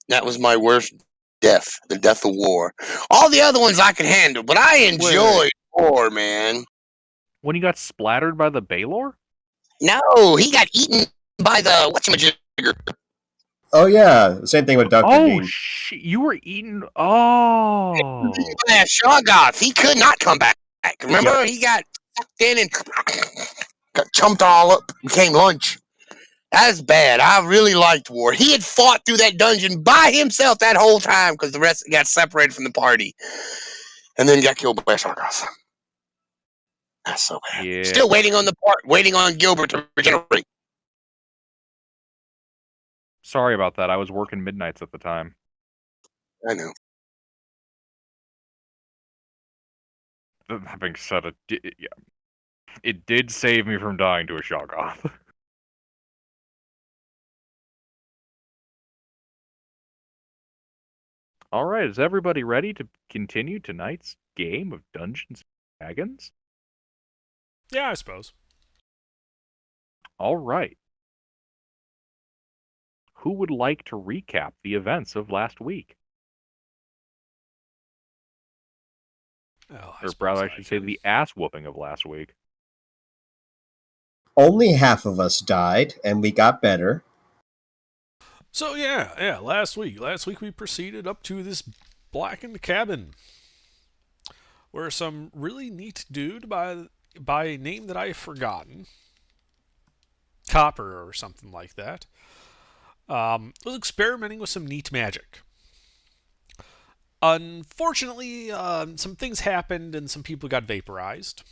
That was my worst death, the death of war. All the other ones I could handle, but I enjoyed war, man. When he got splattered by the Baylor? No, he got eaten by the whatchamajigger. Oh yeah, same thing with Dr. Oh, Dean. shit. You were eaten. Oh. Yeah, Shoggoth. He could not come back. Remember, he got sucked in and got chumped all up, became lunch. That's bad. I really liked war. He had fought through that dungeon by himself that whole time because the rest got separated from the party, and then got killed by Shoggoth. That's so bad. Yeah. Still waiting on Gilbert to regenerate. Sorry about that. I was working midnights at the time. I know. That being said, it did save me from dying to a Shoggoth. All right, is everybody ready to continue tonight's game of Dungeons & Dragons? Yeah, I suppose. All right. Who would like to recap the events of last week? Oh, Or rather, I should say the ass whooping of last week. Only half of us died, and we got better. So yeah, last week we proceeded up to this blackened cabin where some really neat dude by a name that I've forgotten, Copper or something like that, was experimenting with some neat magic. Unfortunately, some things happened and some people got vaporized,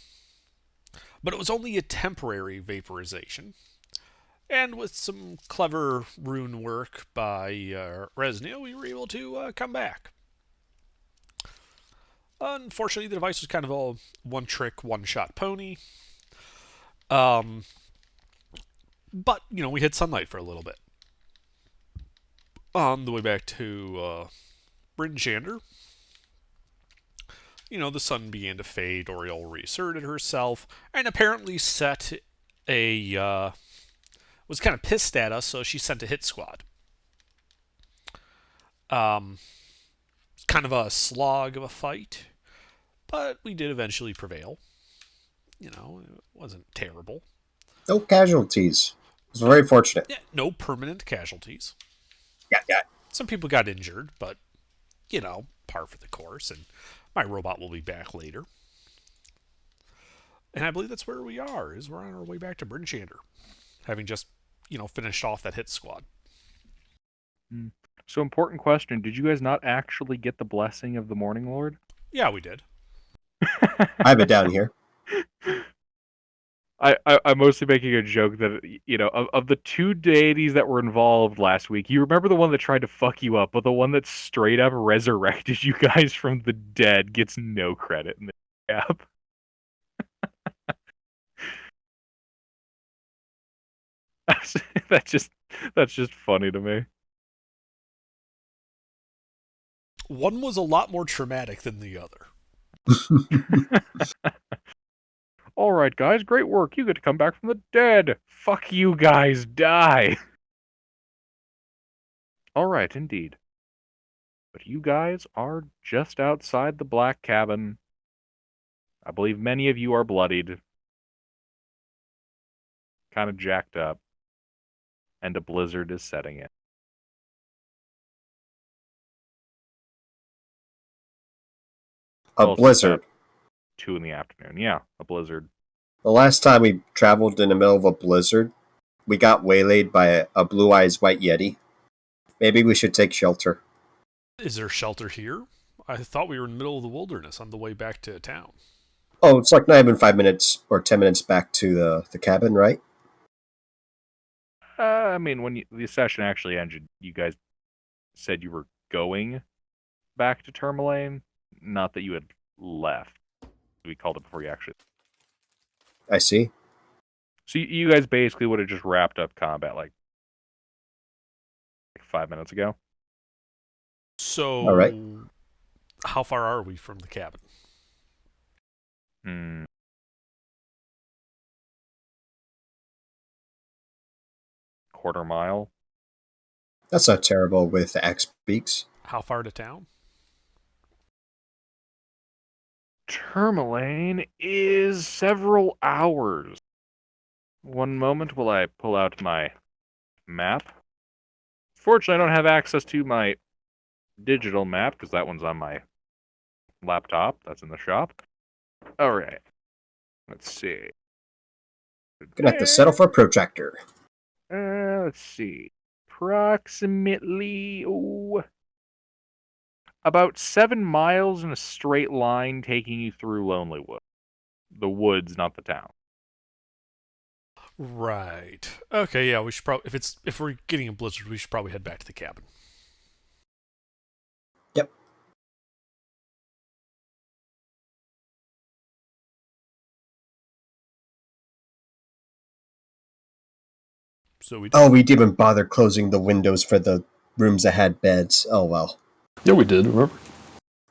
but it was only a temporary vaporization. And with some clever rune work by Resnio, we were able to come back. Unfortunately, the device was kind of a one-trick, one-shot pony. But, we hit sunlight for a little bit. On the way back to Bryn Shander, the sun began to fade. Oriole reasserted herself, and apparently set was kind of pissed at us, so she sent a hit squad. Kind of a slog of a fight, but we did eventually prevail. It wasn't terrible. No casualties. It was very fortunate. Yeah, no permanent casualties. Yeah. Some people got injured, but, par for the course, and my robot will be back later. And I believe that's where we are, is we're on our way back to Bryn Shander, having just, finished off that hit squad. So, important question. Did you guys not actually get the blessing of the Morning Lord? Yeah, we did. I have it down here. I'm mostly making a joke that, of the two deities that were involved last week, you remember the one that tried to fuck you up, but the one that straight up resurrected you guys from the dead gets no credit in the app. That's just funny to me. One was a lot more traumatic than the other. All right, guys, great work. You get to come back from the dead. Fuck you guys, die. All right, indeed. But you guys are just outside the black cabin. I believe many of you are bloodied, kind of jacked up, and a blizzard is setting in. A blizzard. 2 in the afternoon. Yeah, a blizzard. The last time we traveled in the middle of a blizzard, we got waylaid by a blue-eyes white yeti. Maybe we should take shelter. Is there shelter here? I thought we were in the middle of the wilderness on the way back to town. Oh, it's like not even 5 minutes or 10 minutes back to the cabin, right? I mean, when the session actually ended, you guys said you were going back to Tourmaline, not that you had left. We called it before you actually... I see. So you guys basically would have just wrapped up combat like 5 minutes ago. So, all right. How far are we from the cabin? Quarter mile. That's not terrible with X beaks. How far to town? Tourmaline is several hours. One moment while I pull out my map. Fortunately, I don't have access to my digital map because that one's on my laptop. That's in the shop. All right. Let's see. Gonna have to settle for a protractor. Let's see. Approximately about 7 miles in a straight line taking you through Lonely Wood. The woods, not the town. Right. Okay, yeah, we should probably if we're getting a blizzard, we should probably head back to the cabin. Yep. So we Oh, we didn't even bother closing the windows for the rooms that had beds. Oh well. Yeah, we did, remember?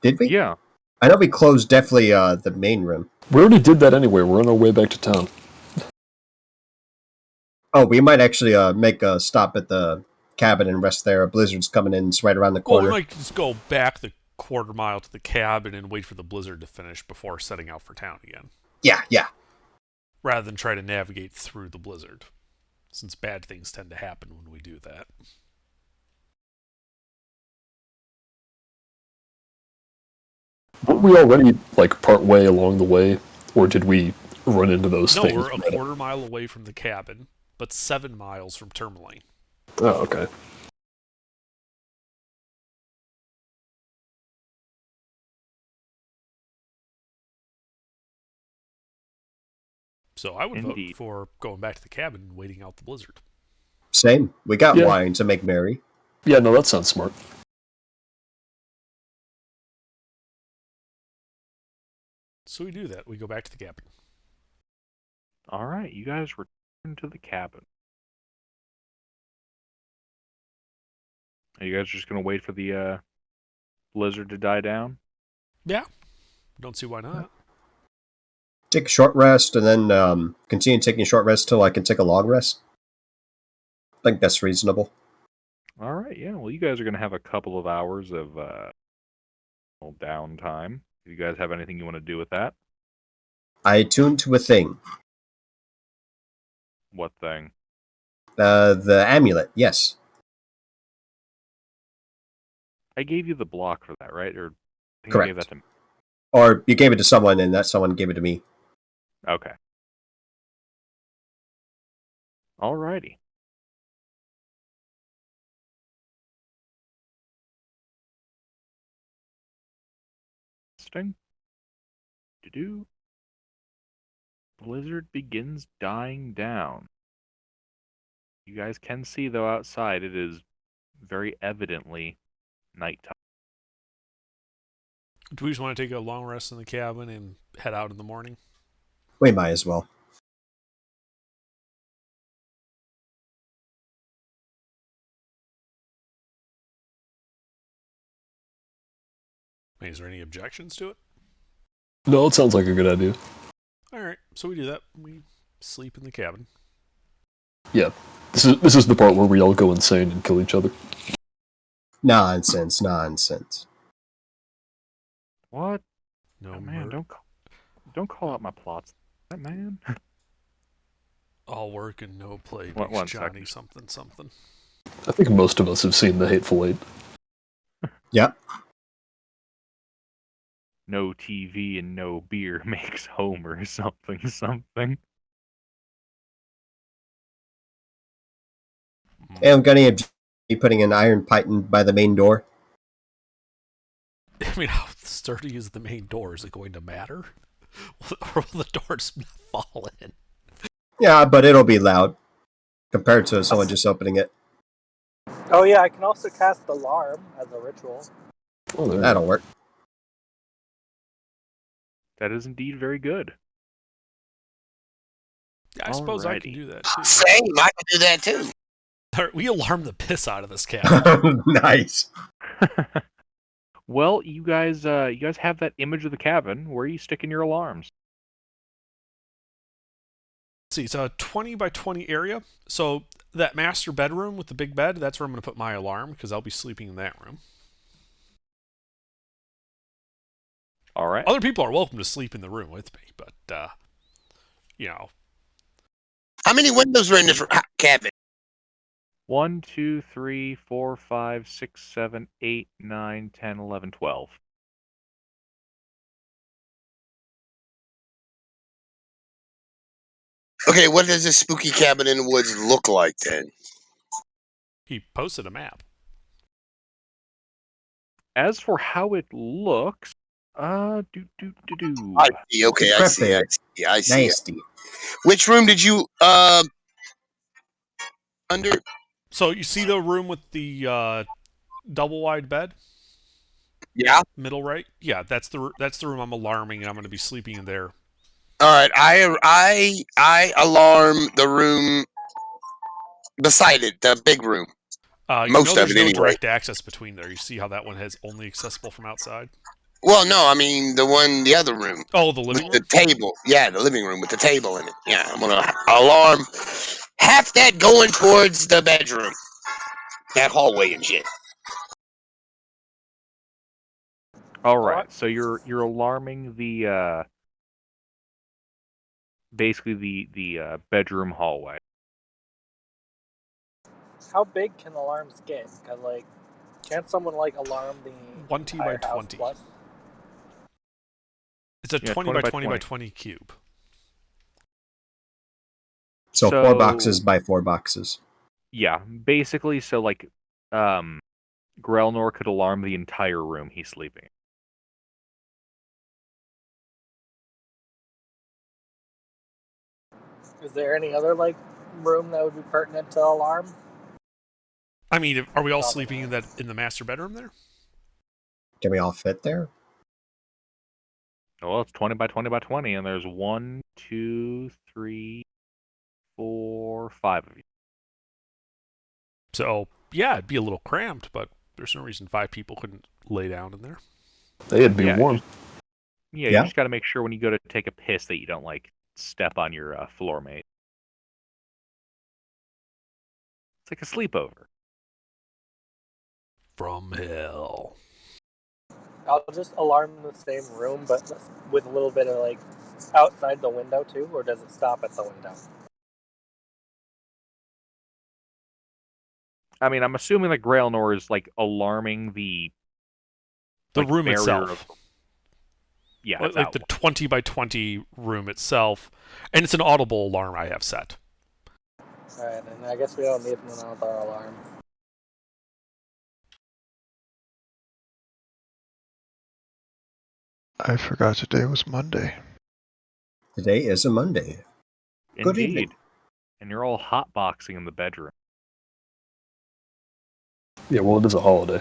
Did we? Yeah. I know we closed definitely the main room. We already did that anyway. We're on our way back to town. Oh, we might actually make a stop at the cabin and rest there. A blizzard's coming in. It's right around the Well, corner. we might just go back the quarter mile to the cabin and wait for the blizzard to finish before setting out for town again, Yeah. rather than try to navigate through the blizzard, since bad things tend to happen when we do that. Were we already, like, part way along the way? Or did we run into those No, things? we're a quarter mile away from the cabin, but 7 miles from Tourmaline. Oh, okay. So I would Indeed. vote for going back to the cabin and waiting out the blizzard. Same. We got Yeah. wine to make merry. Yeah, no, that sounds smart. So we do that. We go back to the cabin. All right, you guys return to the cabin. Are you guys just gonna wait for the blizzard to die down? Yeah. Don't see why not. Take a short rest and then continue taking a short rest till I can take a long rest. I think that's reasonable. All right, yeah. Well, you guys are gonna have a couple of hours of downtime. Do you guys have anything you want to do with that? I tuned to a thing. What thing? The amulet, yes. I gave you the block for that, right? Or I think Correct. I gave that to me. Or you gave it to someone and that someone gave it to me. Okay. Alrighty. Interesting. To-do. Blizzard begins dying down. You guys can see, though, outside it is very evidently nighttime. Do we just want to take a long rest in the cabin and head out in the morning? We might as well. I mean, is there any objections to it? No, it sounds like a good idea. All right, so we do that. We sleep in the cabin. Yeah. This is the part where we all go insane and kill each other. Nonsense. What? No Oh, man, don't call out my plots. That man. all work and no play One makes second. Johnny something something. I think most of us have seen The Hateful Eight. Yep. No TV and no beer makes Homer something. Hey, I'm gonna be putting an iron python by the main door. I mean, how sturdy is the main door? Is it going to matter? Or will the doors fall in? Yeah, but it'll be loud compared to someone just opening it. Oh yeah, I can also cast Alarm as a ritual. Oh, there you That'll go. work. That is indeed very good. Yeah, I suppose I can Alrighty. do that too. Same. I can do that too. We alarm the piss out of this cabin. Nice. Well, you guys have that image of the cabin. Where are you sticking your alarms? See, it's a 20 by 20 area. So That master bedroom with the big bed, that's where I'm going to put my alarm, because I'll be sleeping in that room. All right. Other people are welcome to sleep in the room with me, but, How many windows are in this cabin? 1, 2, 3, 4, 5, 6, 7, 8, 9, 10, 11, 12. Okay, what does this spooky cabin in the woods look like then? he posted a map. As for how it looks, I see. Okay, I see. I see. Nasty. Which room did you under? So you see the room with the double wide bed, Yeah. middle right? Yeah, that's the room I'm alarming, and I'm going to be sleeping in there. All right. I alarm the room beside it, the big room. Most of There's it no anyway. direct access between there. You see how that one has only accessible from outside? Well, no, I mean the other room Oh, the with living the room? table. Yeah, the living room with the table in it. Yeah, I'm gonna alarm half that going towards the bedroom, that hallway and shit. all right. So you're alarming the basically the bedroom hallway. How big can alarms get? Because, like, can't someone, like, alarm the 20 entire by house 20. plus? It's a Yeah, 20 by 20 by 20 cube. So 4 boxes by 4 boxes. Yeah, basically. So like, Grelnor could alarm the entire room he's sleeping in. Is there any other, like, room that would be pertinent to alarm? I mean, are we all Probably sleeping not. in the master bedroom there? Can we all fit there? Well, it's 20 by 20 by 20, and there's 1, 2, 3, 4, 5 of you. So, yeah, it'd be a little cramped, but there's no reason 5 people couldn't lay down in there. They'd be Yeah, warm. Yeah, Yeah. you just got to make sure when you go to take a piss that you don't like step on your floor mate. It's like a sleepover. From hell. I'll just alarm the same room, but with a little bit of, like, outside the window, too? Or does it stop at the window? I mean, I'm assuming that Grailnor is like alarming the room barrier itself. Yeah, Like the 20 by 20 room itself. And it's an audible alarm I have set. Alright, and I guess we don't need another alarm. I forgot today was Monday. Today is a Monday. Good Indeed. evening. And you're all hotboxing in the bedroom. Yeah, well, it is a holiday.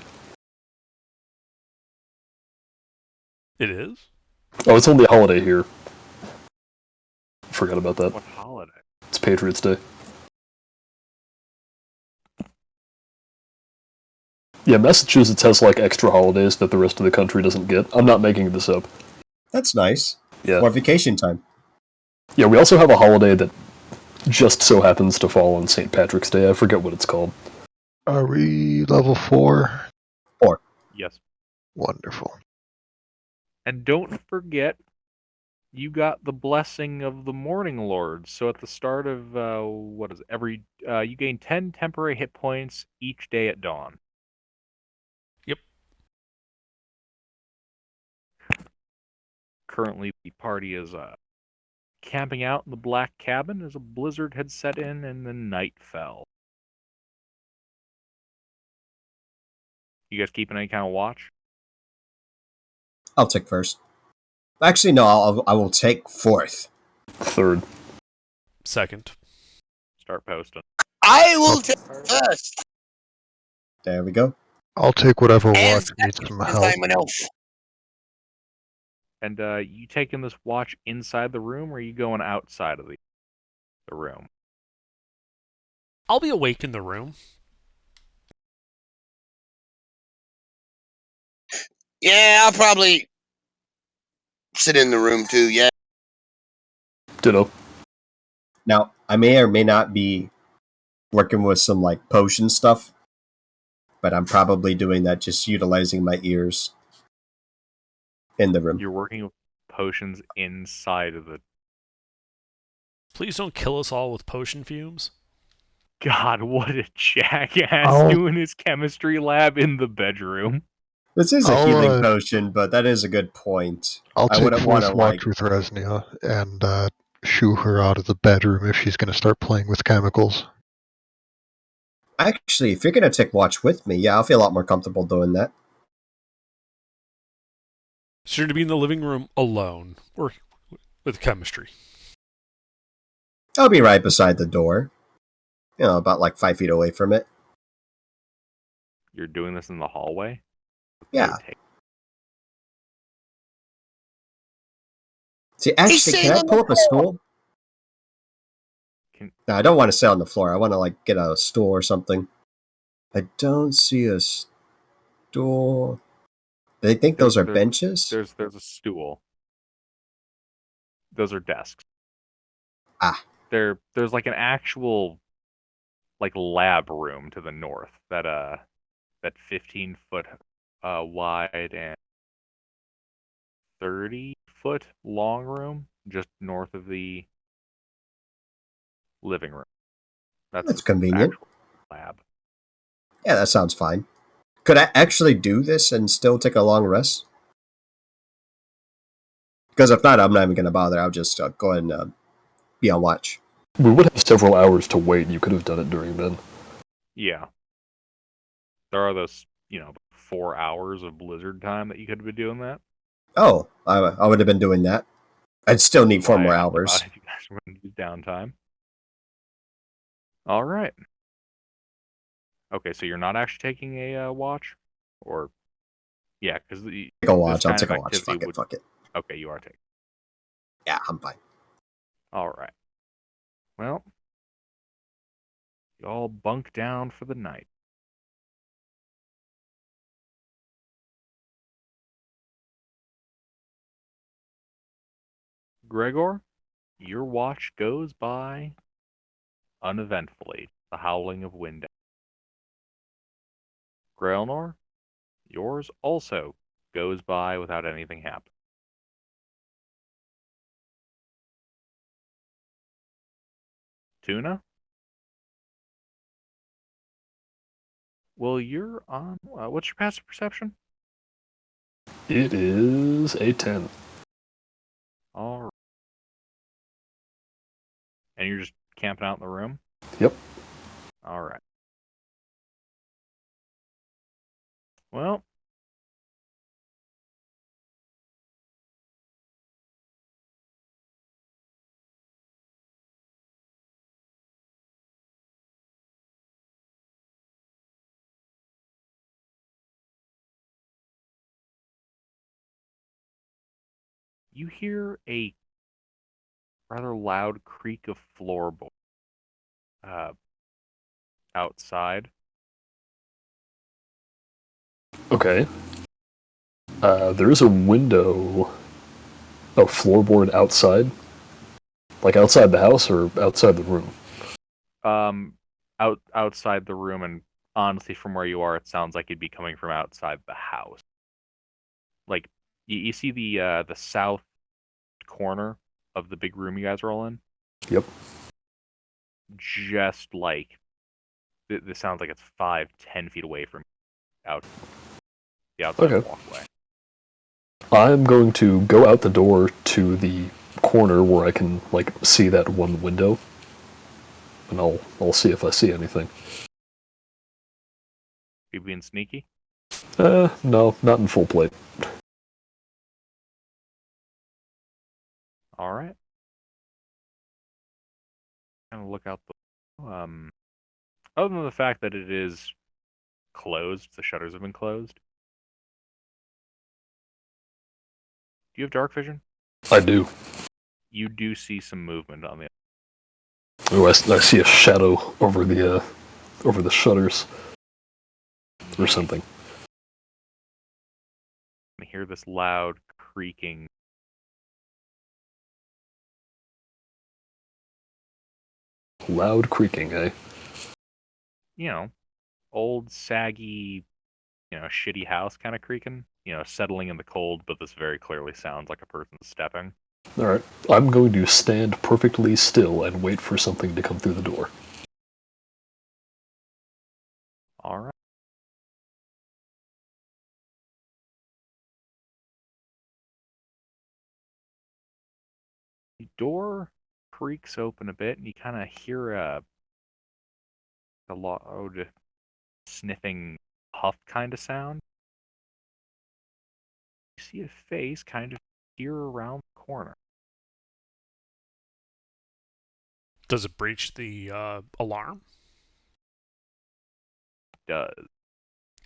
It is? Oh, it's only a holiday here. Forgot about that. What holiday? It's Patriots Day. Yeah, Massachusetts has like extra holidays that the rest of the country doesn't get. I'm not making this up. That's nice. Yeah. More vacation time. Yeah, we also have a holiday that just so happens to fall on St. Patrick's Day. I forget what it's called. Are we level 4? Yes. Wonderful. And don't forget, you got the blessing of the Morning Lords. So at the start of you gain 10 temporary hit points each day at dawn. Yep. Currently, the party is camping out in the black cabin as a blizzard had set in and the night fell. You guys keeping any kind of watch? I'll take first. Actually, no, I will take fourth. Third. Second. Start posting. I will take first. There we go. I'll take whatever As watch needs some as help. I'm an elf. And you taking this watch inside the room, or are you going outside of the room? I'll be awake in the room. Yeah, I'll probably sit in the room too. Yeah. Ditto. Now, I may or may not be working with some like potion stuff. But I'm probably doing that just utilizing my ears in the room. You're working with potions inside of the. Please don't kill us all with potion fumes. God, what a jackass I'll- doing his chemistry lab in the bedroom. This is a I'll, healing uh, potion, but that is a good point. I'll I take wouldn't want fourth to watch with Resnia and shoo her out of the bedroom if she's going to start playing with chemicals. Actually, if you're going to take watch with me, yeah, I'll feel a lot more comfortable doing that. So you're to be in the living room alone, or with chemistry. I'll be right beside the door. About like 5 feet away from it. You're doing this in the hallway? Yeah. Take- See, actually, can I pull up a stool? No, I don't want to sit on the floor. I want to like get a stool or something. I don't see a stool. They think those are benches? There's a stool. Those are desks. Ah. There's like an actual like lab room to the north that 15-foot wide and 30-foot long room just north of the living room. That's the convenient. actual lab. Yeah, that sounds fine. Could I actually do this and still take a long rest? Because if not, I'm not even going to bother. I'll just go ahead and be on watch. We would have several hours to wait. You could have done it during then. Yeah. There are those, 4 hours of blizzard time that you could have been doing that. Oh, I would have been doing that. I'd still need 4 more hours. If you guys were going to do downtime. All right. Okay, so you're not actually taking a watch, or yeah, because Take a watch. I'll take a watch. Fuck it. Okay, you are taking. Yeah, I'm fine. All right. Well, you all bunk down for the night. Gregor, your watch goes by uneventfully. The howling of wind. Grailnor, yours also goes by without anything happening. Tuna? Well, you're on. What's your passive perception? It is a 10. All right. And you're just camping out in the room? Yep. All right. Well, you hear a rather loud creak of floorboard outside. Okay. There is a window, a floorboard outside. Like outside the house or outside the room? Outside the room, and honestly, from where you are, it sounds like it'd be coming from outside the house. Like you see the south corner of the big room you guys are all in. Yep. Just like this sounds like it's 5-10 feet away from out the outside Okay. walkway. I'm going to go out the door to the corner where I can like see that one window, and I'll see if I see anything. You being sneaky? No, not in full plate. All right. Kind of look out the. Other than the fact that it is closed, the shutters have been closed. Do you have dark vision? I do. You do see some movement on the. Oh, I see a shadow over the shutters or something. You hear this loud creaking. Loud creaking, eh? old, saggy, shitty house kind of creaking. Settling in the cold, but this very clearly sounds like a person stepping. Alright, I'm going to stand perfectly still and wait for something to come through the door. Alright. The door creaks open a bit, and you kind of hear a loud, sniffing puff kind of sound. You see a face kind of peer around the corner. Does it breach the alarm? Does.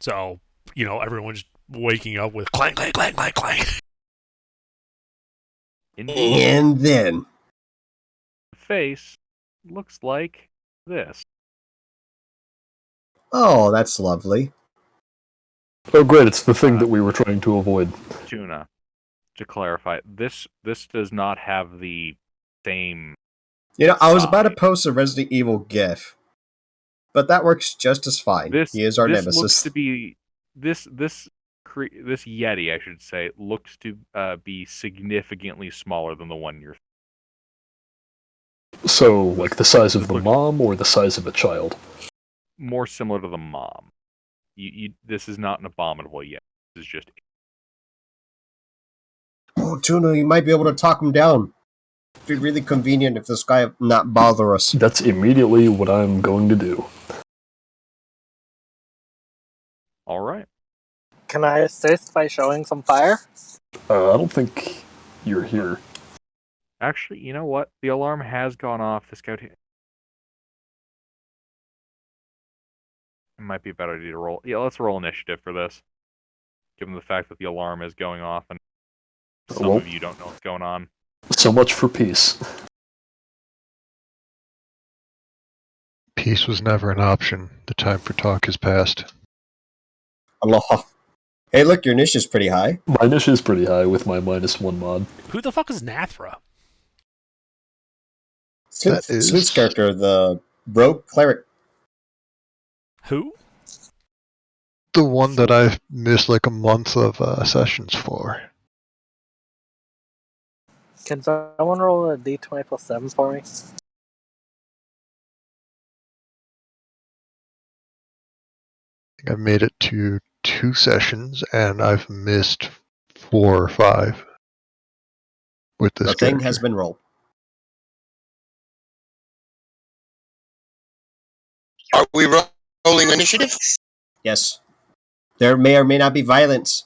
So, everyone's waking up with clang, clang, clang, clang, clang. Indeed, And then, the face looks like this. oh, that's lovely. Oh great, it's the thing that we were trying to avoid. Tuna, to clarify, this does not have the same. I was about to Sigh. post a Resident Evil GIF, but that works just as fine. He is our this nemesis. looks to be this Yeti, I should say, looks to be significantly smaller than the one you're. So, like the size of the Look- mom or the size of a child? More similar to the mom. This is not an abominable Yeti. This is just. Oh, Tuna, you might be able to talk him down. It'd be really convenient if this guy not bother us. That's immediately what I'm going to do. All right. Can I assist by showing some fire? I don't think you're here. Actually, you know what? The alarm has gone off. The scout. It might be a better idea to roll. Yeah, let's roll initiative for this. Given the fact that the alarm is going off and some Well, of you don't know what's going on. so much for peace. Peace was never an option. The time for talk is past. Allah. Hey, look, your niche is pretty high. My niche is pretty high with my -1 mod. Who the fuck is Nathra? That is- Sleuth's character, the rogue cleric. Who? The one that I've missed like a month of sessions for. Can someone roll a d20 plus 7 for me? I think I've made it to 2 sessions and I've missed 4 or 5 with this The thing character. has been rolled. Are we rolling initiative? Yes. There may or may not be violence.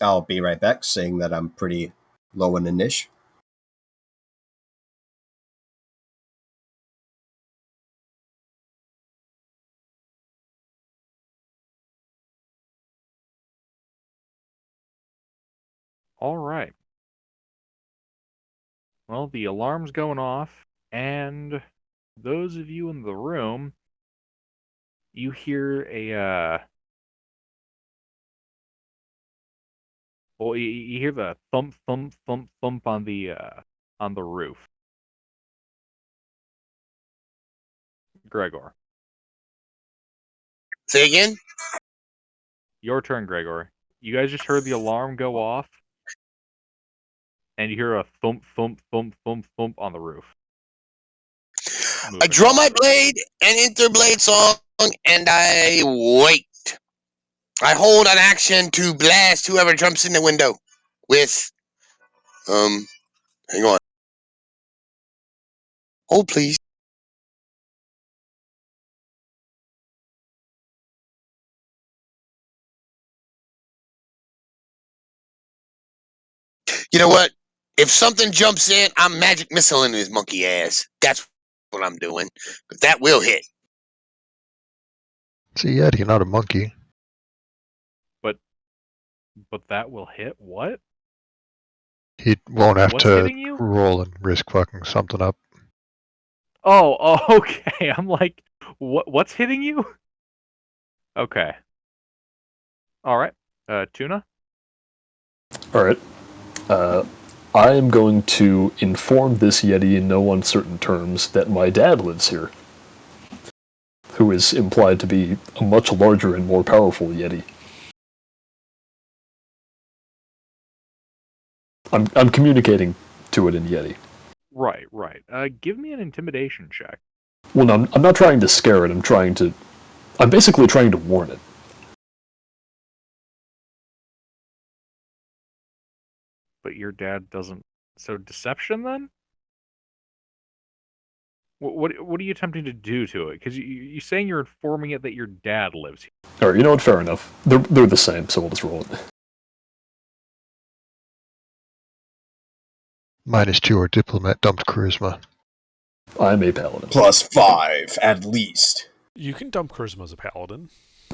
I'll be right back, saying that I'm pretty low in the niche. All right. Well, the alarm's going off, and those of you in the room, you hear a well, you hear the thump, thump, thump, thump on the roof. Gregor, Say again? your turn, Gregor. You guys just heard the alarm go off, and you hear a thump, thump, thump, thump, thump on the roof. I draw my blade and enter blade song, and I wait. I hold an action to blast whoever jumps in the window with, hang on. Hold, please. You know what? If something jumps in, I'm magic missile into his monkey ass. That's what I'm doing. But that will hit. It's a Yeti, not a monkey. But that will hit what? He won't have What's to hitting you? roll and risk fucking something up. Oh, okay. I'm like, What's hitting you? Okay. All right. Tuna. All right. I am going to inform this Yeti in no uncertain terms that my dad lives here, who is implied to be a much larger and more powerful Yeti. I'm communicating to it in Yeti. Right. Give me an intimidation check. Well, no, I'm not trying to scare it. I'm basically trying to warn it. But your dad doesn't. So deception then? What are you attempting to do to it? Because you're saying you're informing it that your dad lives here. All right, you know what? Fair enough. They're the same, so we'll just roll it. -2 or diplomat dumped charisma. I'm a paladin. +5 at least. You can dump charisma as a paladin.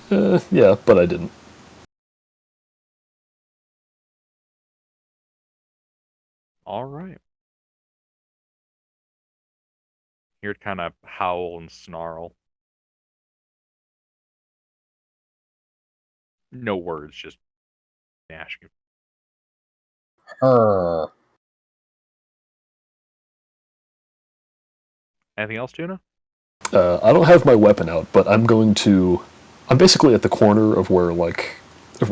Yeah, but I didn't. All right. Hear it kind of howl and snarl. No words, just gnashing. Her. Anything else, Tuna? I don't have my weapon out, but I'm basically at the corner of where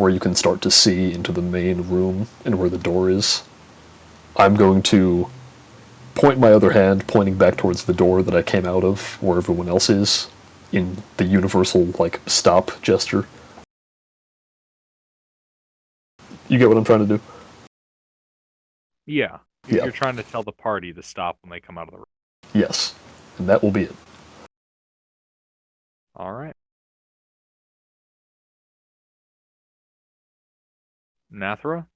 you can start to see into the main room and where the door is. I'm going to point my other hand, pointing back towards the door that I came out of, where everyone else is, in the universal, stop gesture. You get what I'm trying to do? Yeah. Yeah. You're trying to tell the party to stop when they come out of the room. Yes. And that will be it. All right. Nathra?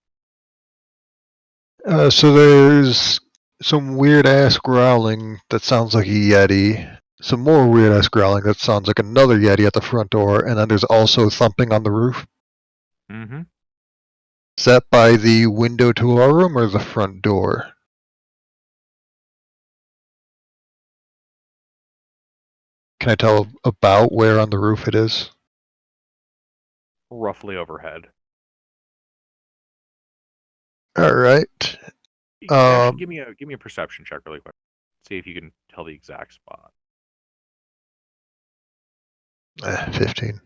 So there's some weird ass growling that sounds like a Yeti. Some more weird ass growling that sounds like another Yeti at the front door, and then there's also thumping on the roof. Mm-hmm. Is that by the window to our room or the front door? Can I tell about where on the roof it is? Roughly overhead. Alright. Actually, give me a perception check really quick. See if you can tell the exact spot. 15.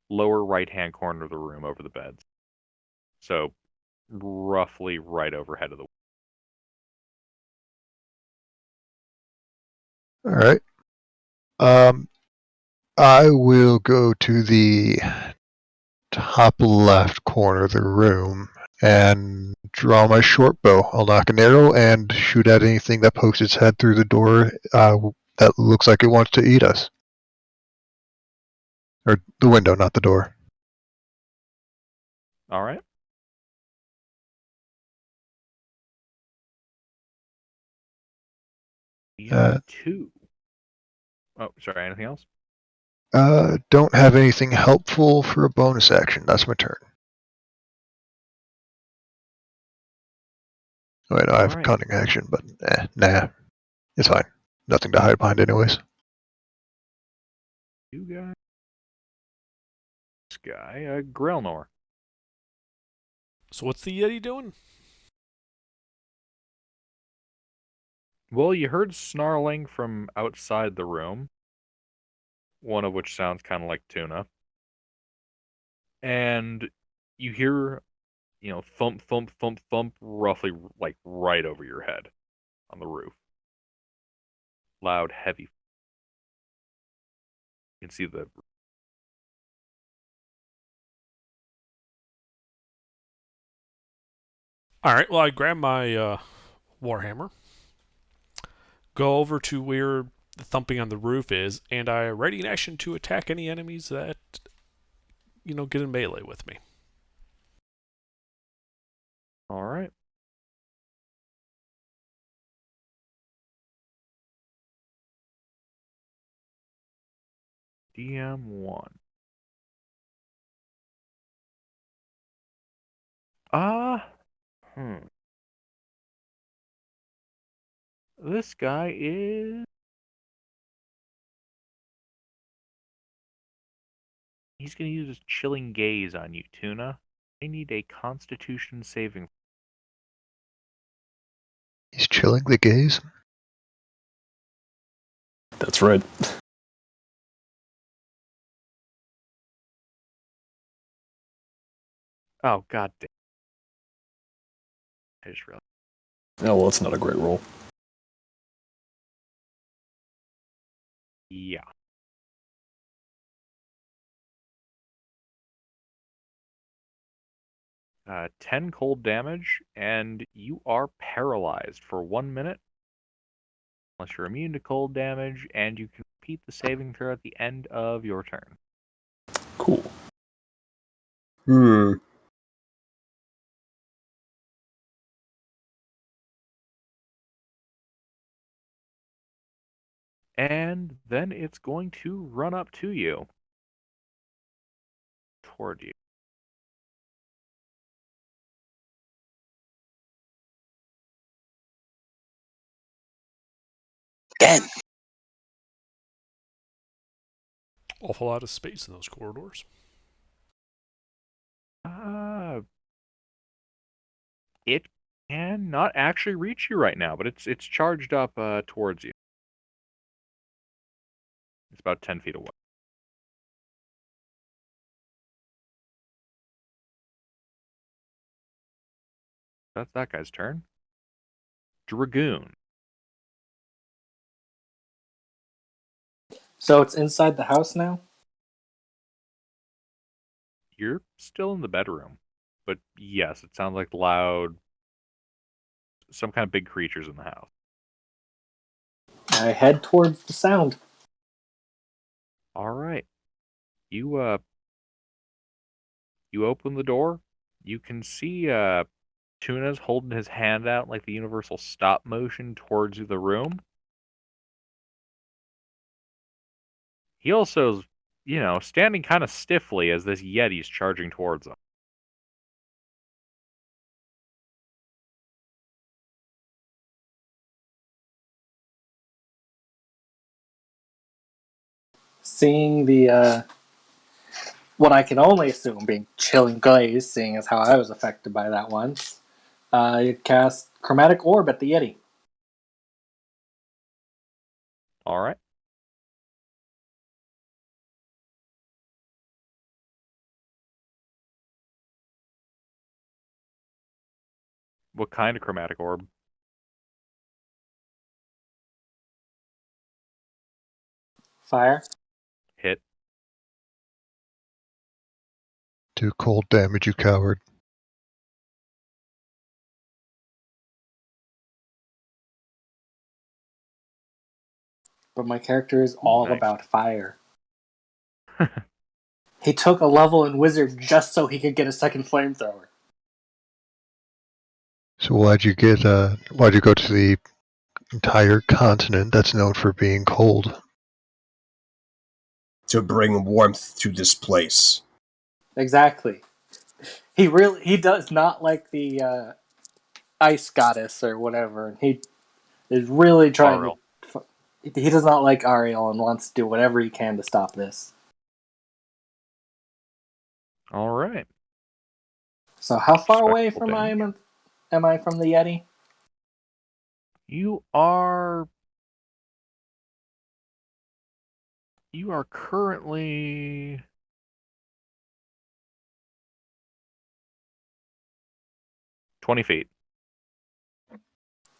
Lower right-hand corner of the room over the beds. So, roughly right overhead of the. Alright. I will go to the top left corner of the room and draw my short bow. I'll knock an arrow and shoot at anything that pokes its head through the door that looks like it wants to eat us. Or the window, not the door. All right. Two. Oh, sorry. Anything else? Don't have anything helpful for a bonus action. That's my turn. Oh, wait, no, I have a Alright. cunning action, but nah. It's fine. Nothing to hide behind anyways. You guys. This guy, Grelnor. So what's the Yeti doing? Well, you heard snarling from outside the room, one of which sounds kind of like Tuna. And you hear, thump, thump, thump, thump, roughly like right over your head on the roof. Loud, heavy. You can see the. All right. Well, I grab my warhammer, go over to where the thumping on the roof is, and I ready an action to attack any enemies that get in melee with me. Alright. DM1. Uh, hmm. This guy is... He's going to use his chilling gaze on you, Tuna. I need a Constitution saving. He's chilling the gaze. That's right. Oh, god damn. I just realized. Oh, well, that's not a great roll. Yeah. Uh, 10 cold damage, and you are paralyzed for 1 minute. Unless you're immune to cold damage, and you can repeat the saving throw at the end of your turn. Cool. And then it's going to run up to you. Toward you. Again. Awful lot of space in those corridors. It can not actually reach you right now, but it's charged up towards you. It's about 10 feet away. That's that guy's turn. Dragoon. So it's inside the house now? You're still in the bedroom. But yes, it sounds like loud, some kind of big creatures in the house. I head towards the sound. All right. You open the door. You can see Tuna's holding his hand out like the universal stop motion towards the room. He also is, standing kind of stiffly as this Yeti's charging towards him. Seeing the, what I can only assume being chilling glaze, seeing as how I was affected by that once, you cast Chromatic Orb at the Yeti. All right. What kind of chromatic orb? Fire. Hit. Do cold damage, you coward. But my character is all Nice. about fire. He took a level in Wizard just so he could get a second flamethrower. So why'd you go to the entire continent that's known for being cold? To bring warmth to this place. Exactly. He does not like the ice goddess or whatever. He is really trying Ariel. to. He does not like Ariel and wants to do whatever he can to stop this. All right. So how far away Respectable from damage. am I from the Yeti? You are currently 20 feet.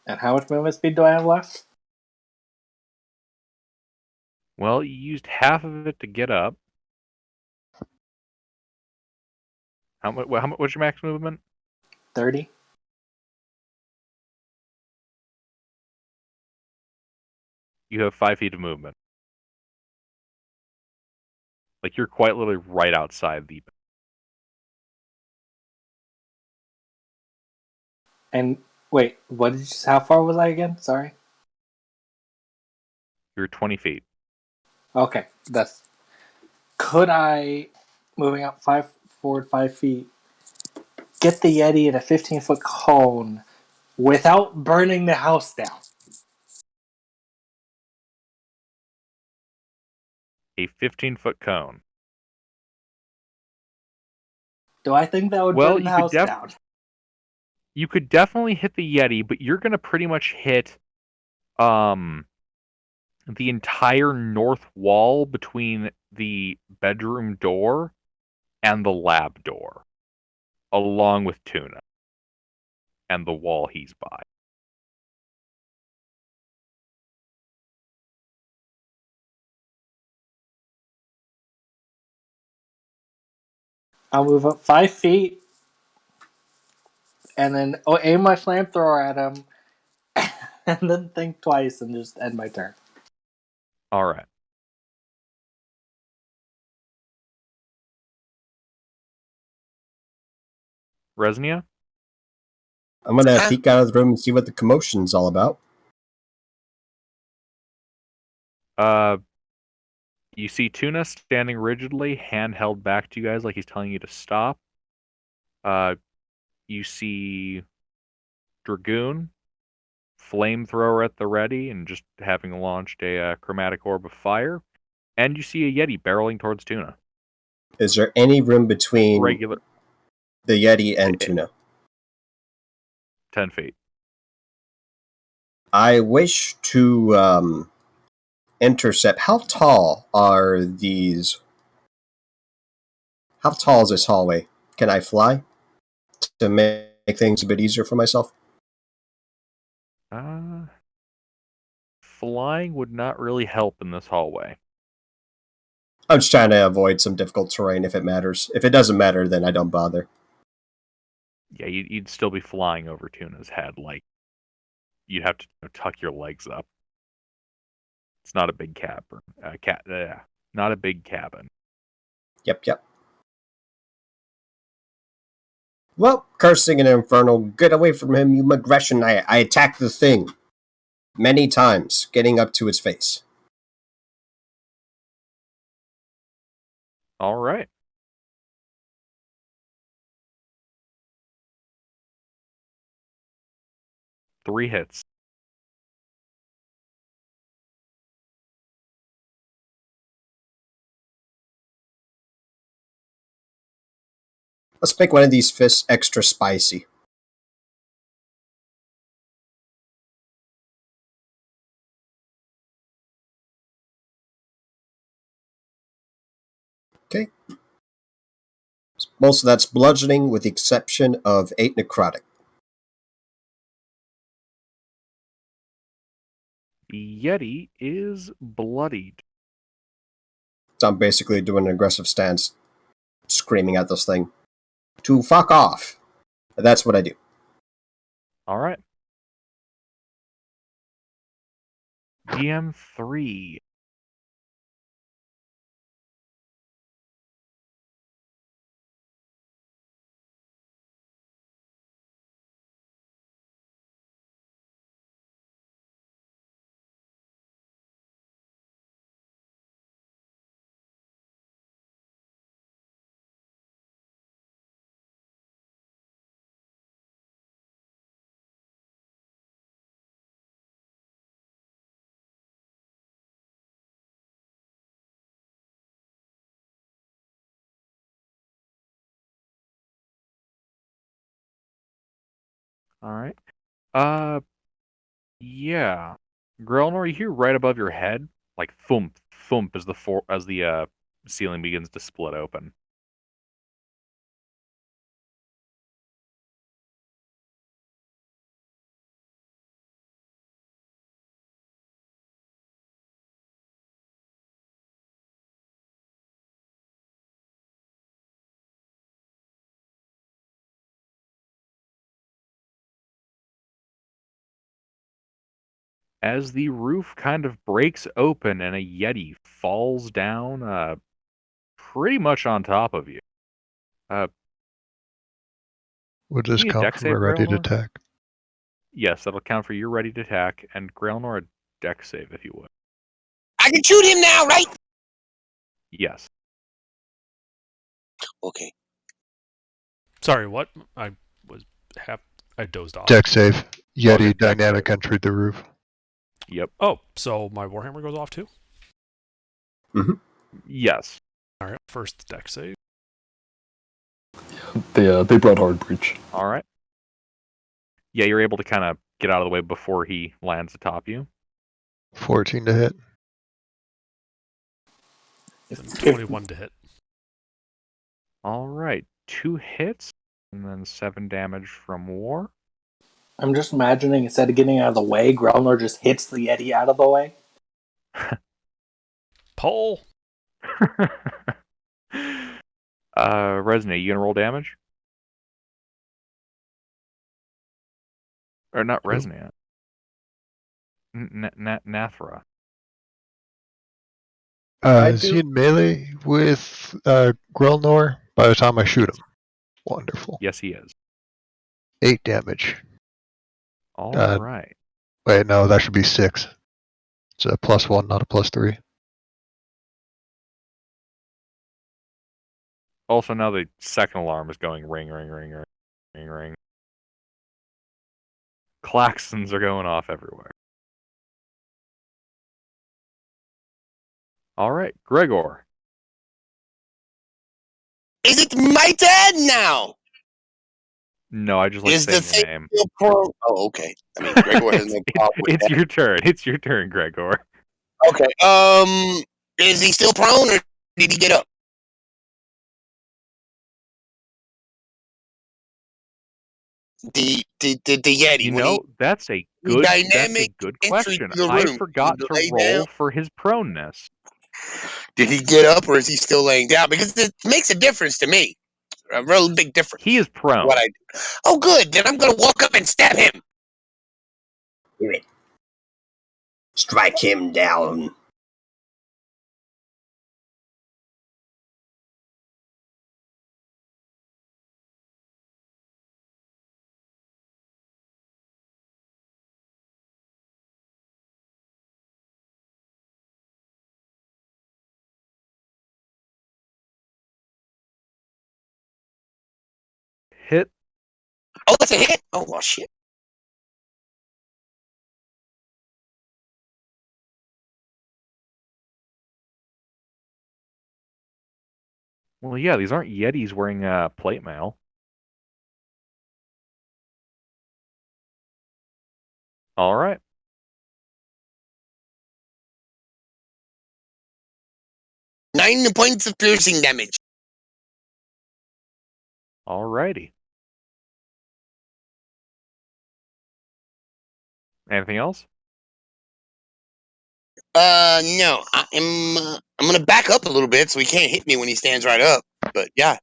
And how much movement speed do I have left? Well, you used half of it to get up. What's your max movement? 30. You have 5 feet of movement. Like you're quite literally right outside the. And wait, how far was I again? Sorry. You're 20 feet. Okay, could I, moving up forward 5 feet, get the Yeti in a 15-foot cone without burning the house down? A 15-foot cone. Do I think that would Well, burn the you could house down? You could definitely hit the Yeti, but you're gonna pretty much hit the entire north wall between the bedroom door and the lab door, along with Tuna and the wall he's by. I'll move up 5 feet and then aim my flamethrower at him and then think twice and just end my turn. All right. Resnia? I'm gonna Huh? peek out of the room and see what the commotion's all about. You see Tuna standing rigidly, hand held back to you guys like he's telling you to stop. You see Dragoon, flamethrower at the ready, and just having launched a chromatic orb of fire. And you see a Yeti barreling towards Tuna. Is there any room between Regular the Yeti and Tuna? 10 feet. I wish to intercept. How tall are these? How tall is this hallway? Can I fly to make things a bit easier for myself? Flying would not really help in this hallway. I'm just trying to avoid some difficult terrain if it matters. If it doesn't matter, then I don't bother. Yeah, you'd still be flying over Tuna's head. Like, you'd have to tuck your legs up. It's not a big not a big cabin. Yep. Well, cursing an infernal, get away from him, you aggression. I attacked the thing many times, getting up to its face. All right. Three hits. Let's make one of these fists extra spicy. Okay. Most of that's bludgeoning with the exception of 8 necrotic. The Yeti is bloodied. So I'm basically doing an aggressive stance, screaming at this thing to fuck off. That's what I do. All right. GM3. All right. Yeah. Grelnor, you hear right above your head, like thump, thump, as the ceiling begins to split open. As the roof kind of breaks open and a Yeti falls down, pretty much on top of you. Would this Give me a count deck for save, my ready to Grailnor? attack? Yes, that'll count for your ready to attack, and Grailnor a deck save if you would. I can shoot him now, right? Yes. Okay. Sorry, what? I dozed off. Deck save. Yeti Okay, deck dynamic save. entered the roof. Yep. Oh, so my Warhammer goes off too? Mhm. Yes. All right, first deck save. They brought hard breach. All right. Yeah, you're able to kind of get out of the way before he lands atop you. 14 to hit. And 21 to hit. All right. 2 hits, and then 7 damage from war. I'm just imagining instead of getting out of the way, Growler just hits the Yeti out of the way. Pull. Resonate, you gonna roll damage? Or not Who? Resonate. Nathra. I Is do- he in melee with Grelnor by the time I shoot him? Wonderful. Yes, he is. 8 damage. All Uh, right. Wait, no, that should be 6. It's a +1, not a +3. Also, now the second alarm is going ring, ring, ring, ring, ring, ring. Klaxons are going off everywhere. All right, Gregor. Is it my turn now? No, I just like Is the saying thing your name. still prone? Oh, okay. I mean, Gregor has no problem with It's that. your turn. It's your turn, Gregor. Okay. Is he still prone or did he get up? The Yeti. You when know, that's a he good dynamic entry question. to the I room. forgot Did to he lay roll down? for his proneness. Did he get up or is he still laying down? Because it makes a difference to me. A real big difference. He is prone. What I do. Oh, good. Then I'm gonna walk up and stab him. Do it. Strike him down. Hit. Oh, that's a hit. Oh, well, shit. Well, yeah, these aren't Yetis wearing plate mail. All right. Nine points of piercing damage. All righty. Anything else? No. I'm gonna back up a little bit so he can't hit me when he stands right up. But yeah.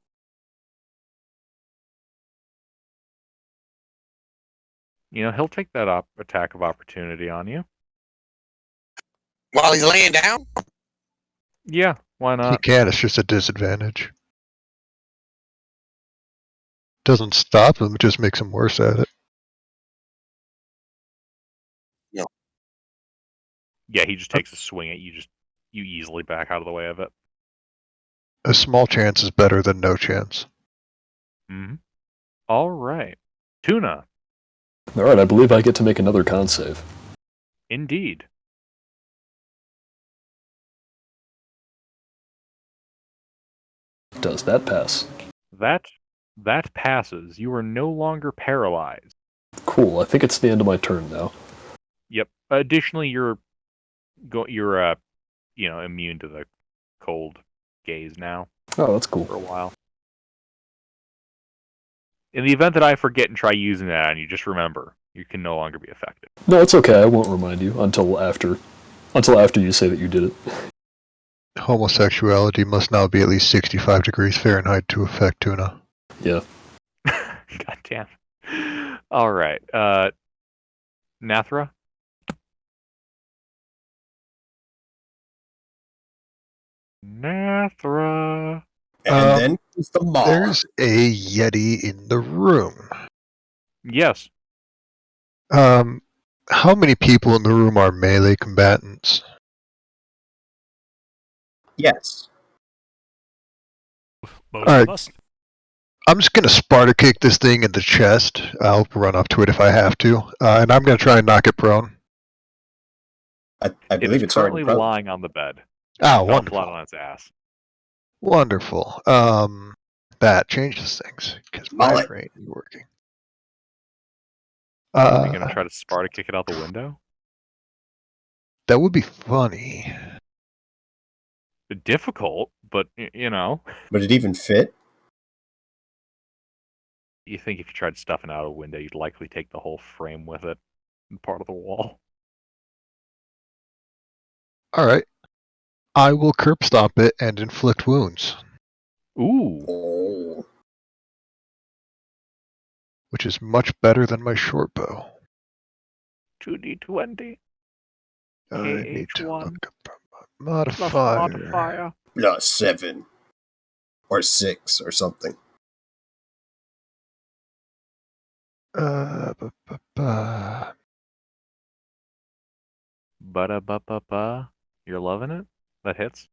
You know, he'll take that attack of opportunity on you. While he's laying down? Yeah, why He not? can, it's just a disadvantage. Doesn't stop him, it just makes him worse at it. Yeah, he just takes a swing at you. You easily back out of the way of it. A small chance is better than no chance. Mm-hmm. All right. Tuna. Alright, I believe I get to make another con save. Indeed. Does that pass? That passes. You are no longer paralyzed. Cool, I think it's the end of my turn now. Yep. Additionally, you're immune to the cold gaze now Oh, that's cool. for a while. In the event that I forget and try using that on you, just remember, you can no longer be effective. No, it's okay, I won't remind you until after you say that you did it. Homosexuality must now be at least 65 degrees Fahrenheit to affect tuna. Yeah. God damn. All right. Nathra? Nathra. And then comes the maw. There's a Yeti in the room. Yes. How many people in the room are melee combatants? Yes. Most All right. of us. I'm just going to Sparta kick this thing in the chest. I'll run up to it if I have to. And I'm going to try and knock it prone. I It believe is it's already currently prone. lying on the bed. Ah, Fell flat wonderful. on its ass. Wonderful. That changes things because my Mullet. brain is working. Are you gonna try to Sparta kick it out the window? That would be funny. Difficult, but you know, Would it even fit? you think if you tried stuffing out a window, you'd likely take the whole frame with it and part of the wall. All right. I will curb stomp it and inflict wounds, Ooh, Oh. which is much better than my short bow. 2d20 I need to KH1 look up plus my modifier. modifier. No, 7. Or 6 or something. Ba, ba, ba. Ba-da-ba-ba-ba. You're loving it? That hits?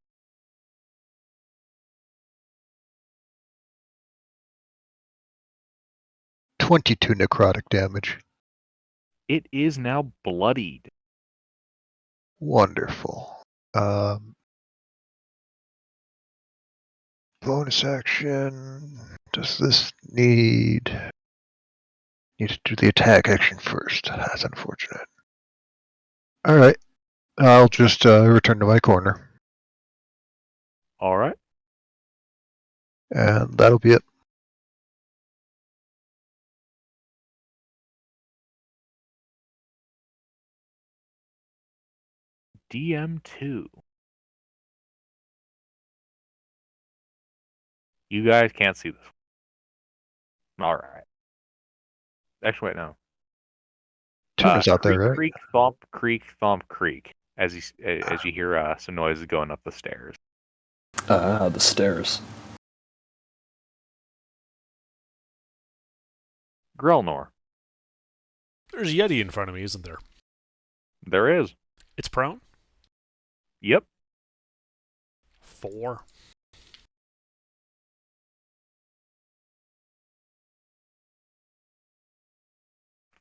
$22 necrotic damage. It is now bloodied. Wonderful. Bonus action. Does this need to do the attack action first? That's unfortunate. All right. I'll just return to my corner, Alright. and that'll be it. DM2. You guys can't see this. Alright. Actually, wait, no. Tuna's out there, Creak, right? creak, thump, creak. As you hear some noises going up the stairs. Ah, the stairs. Grelnor. There's a Yeti in front of me, isn't there? There is. It's prone? Yep. 4.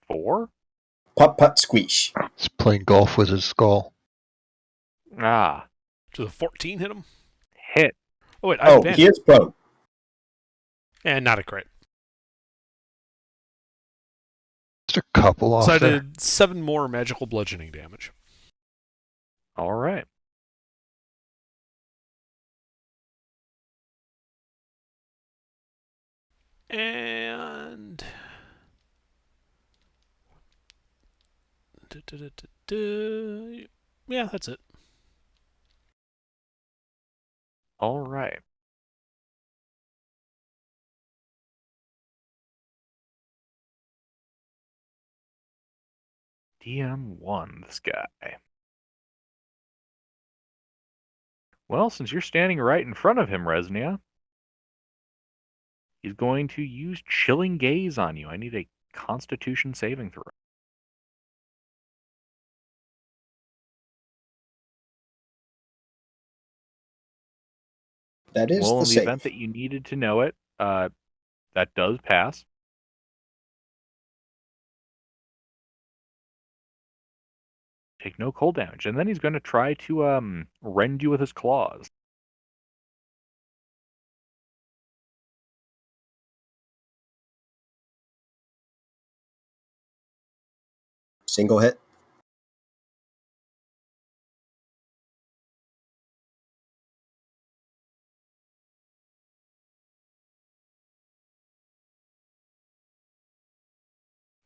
Four? Putt putt squeesh. He's playing golf with his skull. Ah. Does a 14 hit him? Hit. Oh, wait, I have Oh, advantage. he is prone. And not a crit. Just a couple off So I there. did 7 more magical bludgeoning damage. Alright. And... Yeah, that's it. Alright. DM1, this guy. Well, since you're standing right in front of him, Resnia, he's going to use Chilling Gaze on you. I need a Constitution saving throw. That is Well, the in the save. event that you needed to know it, that does pass. Take no cold damage. And then he's going to try to rend you with his claws. Single hit.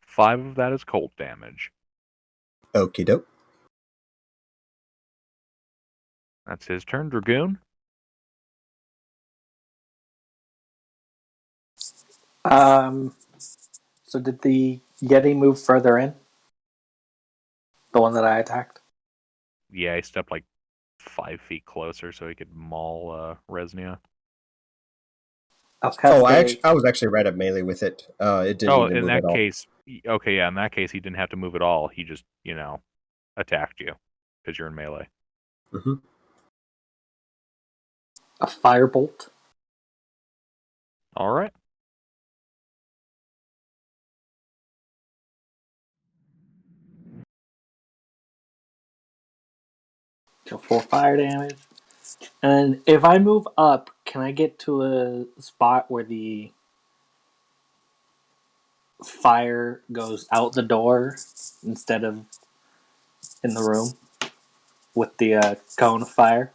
Five of that is cold damage. Okie doke. That's his turn. Dragoon. So did the Yeti move further in? The one that I attacked? Yeah, he stepped like 5 feet closer so he could maul Resnia. I'll cast I was actually right at melee with it. It didn't Oh, even in move that at all. case, okay, yeah, in that case, he didn't have to move at all. He just, attacked you because you're in melee. Mm-hmm. a firebolt. All right. Deal 4 fire damage. And if I move up, can I get to a spot where the fire goes out the door instead of in the room with the cone of fire?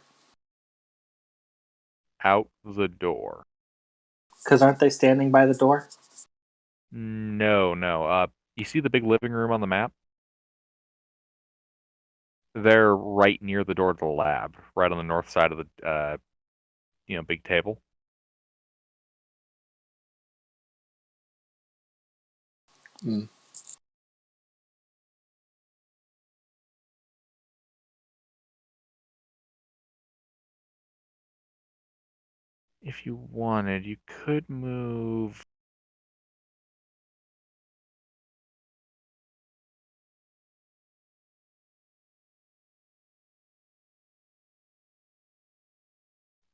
Out the door. Because aren't they standing by the door? No. You see the big living room on the map? They're right near the door to the lab, right on the north side of the big table. Mm. If you wanted, you could move.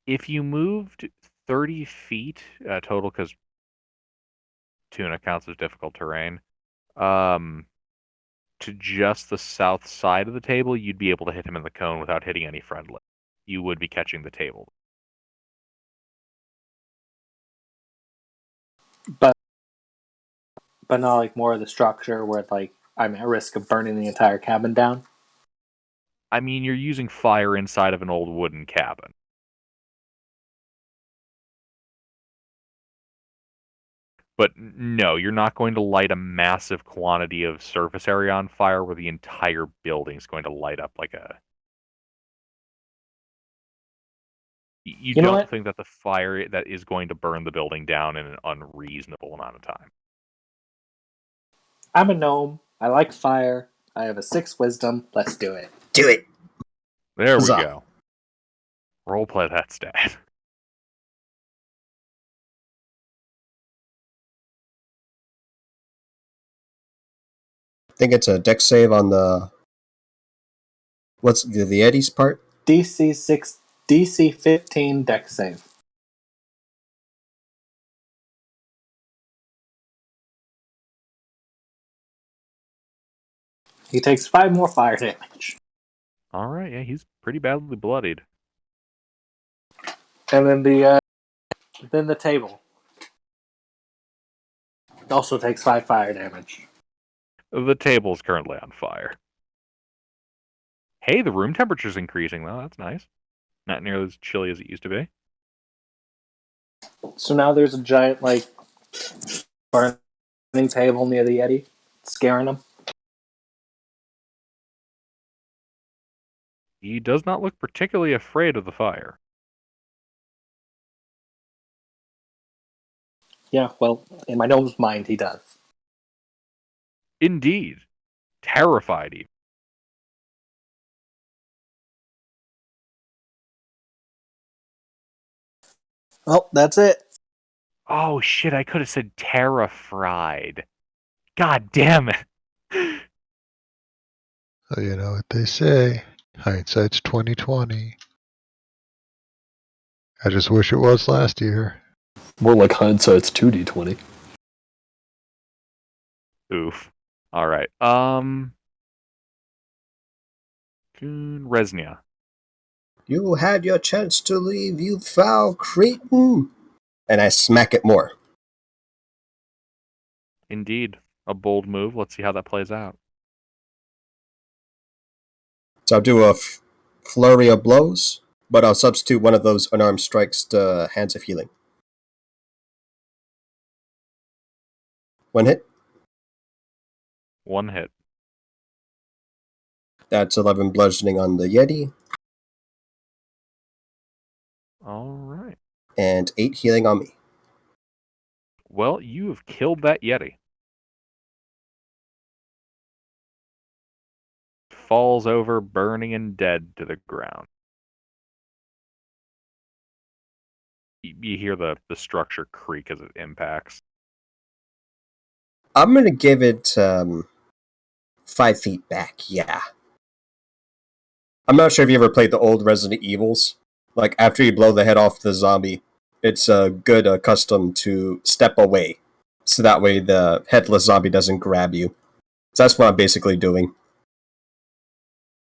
If you moved 30 feet total, because tuna counts as difficult terrain, to just the south side of the table, you'd be able to hit him in the cone without hitting any friendly. You would be catching the table. But not like more of the structure where like I'm at risk of burning the entire cabin down. I mean, you're using fire inside of an old wooden cabin. But no, you're not going to light a massive quantity of surface area on fire where the entire building is going to light up like a... You know don't what? think that the fire that is going to burn the building down in an unreasonable amount of time. I'm a gnome. I like fire. I have a 6 wisdom. Let's do it. Do it. There Huzzah. we go. Roleplay that stat. I think it's a dex save on the... What's the Eddie's part? DC 15 deck save. He takes 5 more fire damage. All right, yeah, he's pretty badly bloodied. And then the table also takes 5 fire damage. The table's currently on fire. Hey, the room temperature's increasing, though. That's nice. Not nearly as chilly as it used to be. So now there's a giant like burning table near the Yeti, scaring him. He does not look particularly afraid of the fire. Yeah, well, in my gnome's mind, he does. Indeed. Terrified even. Well, that's it. Oh shit, I could have said terra-fried. God damn it. Well, you know what they say. Hindsight's 2020. I just wish it was last year. More like hindsight's 2d20. Oof. Alright. Resnia. You had your chance to leave, you foul cretin! And I smack it more. Indeed. A bold move. Let's see how that plays out. So I'll do a flurry of blows, but I'll substitute one of those unarmed strikes to Hands of Healing. 1 hit. 1 hit. That's 11 bludgeoning on the Yeti, Alright. and 8 healing on me. Well, you have killed that Yeti. Falls over, burning and dead to the ground. You hear the structure creak as it impacts. I'm going to give it 5 feet back, yeah. I'm not sure if you ever played the old Resident Evils. Like, after you blow the head off the zombie, it's a good custom to step away. So that way the headless zombie doesn't grab you. So that's what I'm basically doing.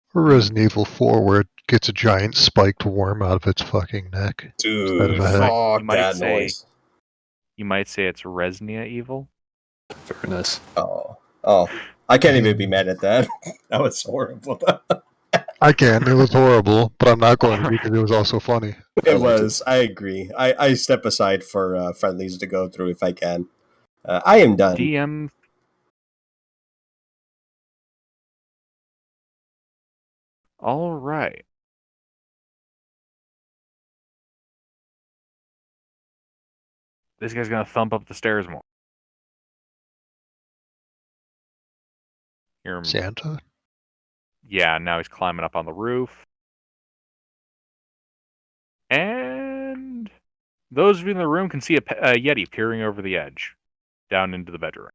For Resident Evil 4, where it gets a giant spiked worm out of its fucking neck. Dude, of a head. fuck You might that say- noise. You might say it's Resnia evil. Very nice. Oh, I can't even be mad at that. That was horrible. I can. It was horrible, but I'm not going to Alright. because it was also funny. It was. I agree. I step aside for friendlies to go through if I can. I am done. DM. All right. This guy's gonna thump up the stairs more. Hear him. Santa? Yeah, now he's climbing up on the roof. And those of you in the room can see a Yeti peering over the edge, down into the bedroom.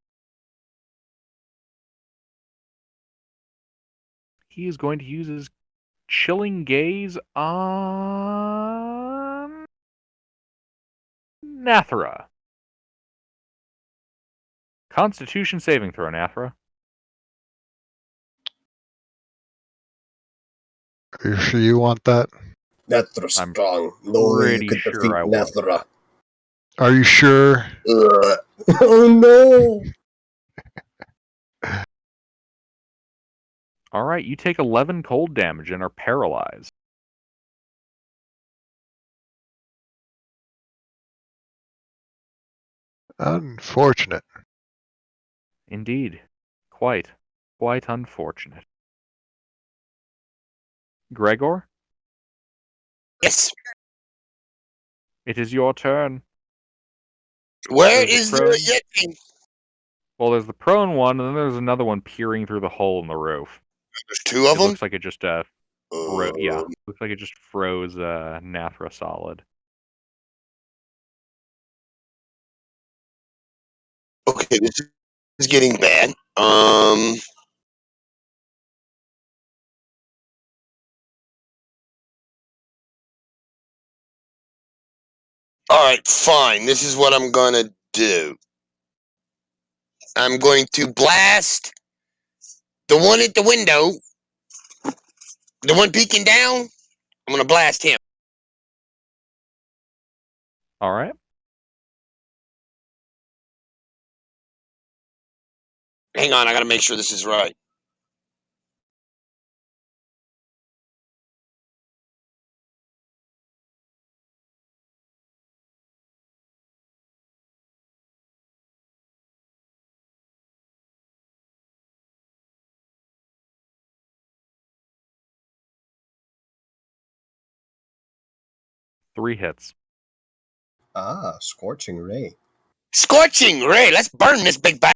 He is going to use his chilling gaze on Nathra. Constitution saving throw, Nathra. Are you sure you want that? Nathra I'm strong. No way you pretty could sure defeat I will. Nathra. Are you sure? Ugh. Oh no! All right, you take 11 cold damage and are paralyzed. Unfortunate. Indeed. Quite unfortunate. Gregor, Yes. it is your turn. Where There's a is the prone. Yeti? Well, there's the prone one, and then there's another one peering through the hole in the roof. There's two of It them. looks like it just yeah, looks like it just froze Nathra solid. Okay, this is getting bad. All right, fine. This is what I'm gonna do. I'm going to blast the one at the window, the one peeking down. I'm gonna blast him. All right. Hang on, I gotta make sure this is right. Three hits. Ah, scorching ray. Scorching ray. Let's burn this big bag.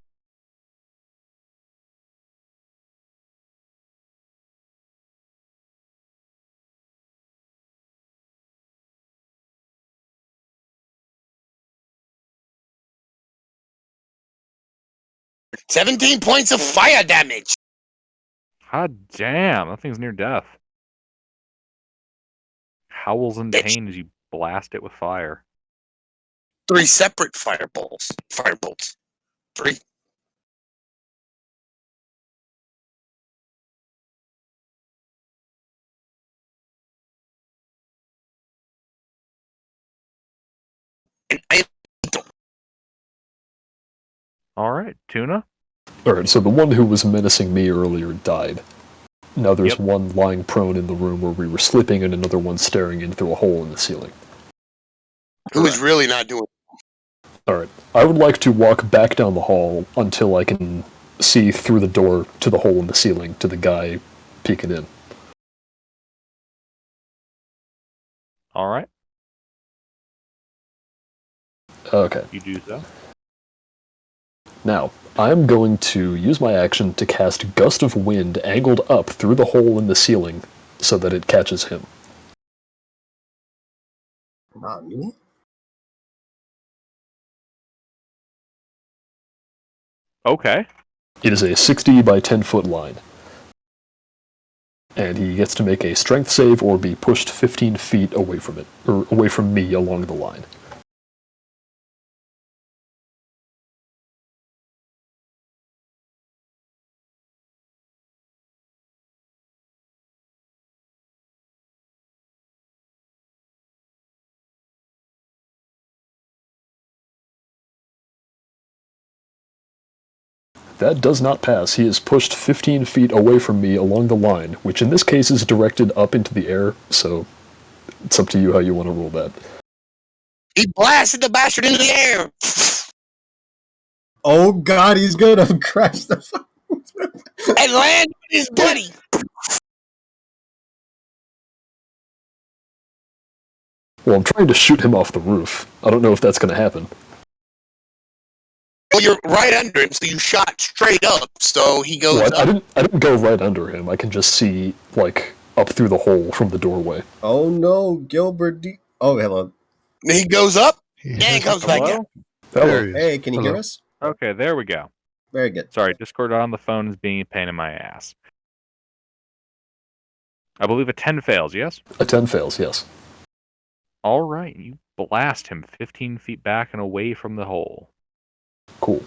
$17 points of fire damage. God damn, that thing's near death. Howls in pain as you blast it with fire. 3 separate firebolts. Firebolts. 3. And All right, Tuna. Alright, so the one who was menacing me earlier died. Now there's Yep. one lying prone in the room where we were sleeping and another one staring in through a hole in the ceiling. who is really not doing. Alright, I would like to walk back down the hall until I can see through the door to the hole in the ceiling to the guy peeking in. All right, Okay. you do so. Now, I'm going to use my action to cast Gust of Wind angled up through the hole in the ceiling so that it catches him. Not me? Okay. It is a 60 by 10 foot line. And he gets to make a strength save or be pushed 15 feet away from it, or away from me along the line. That does not pass. He is pushed 15 feet away from me along the line, which in this case is directed up into the air, so it's up to you how you want to roll that. He blasted the bastard into the air. Oh god, he's gonna crash the And land with his buddy. Well, I'm trying to shoot him off the roof. I don't know if that's going to happen. Well, you're right under him, so you shot straight up. So he goes Well, up. I didn't go right under him. I can just see, like, up through the hole from the doorway. Oh no, Gilbert Oh, hello. He goes up He and has comes a back Hello? down. There he is. Hey, can you hear Hello. us? Okay, there we go. Very good. Sorry, Discord on the phone is being a pain in my ass. I believe a 10 fails, yes? A 10 fails, yes. All right, you blast him 15 feet back and away from the hole. Cool.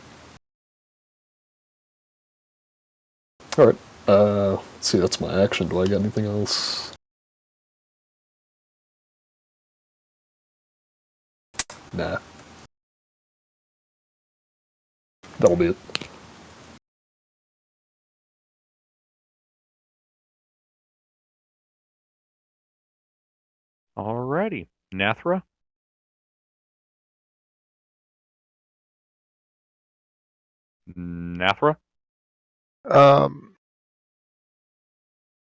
Alright, let's see, that's my action. Do I got anything else? Nah. That'll be it. Alrighty. Nathra? Nathra?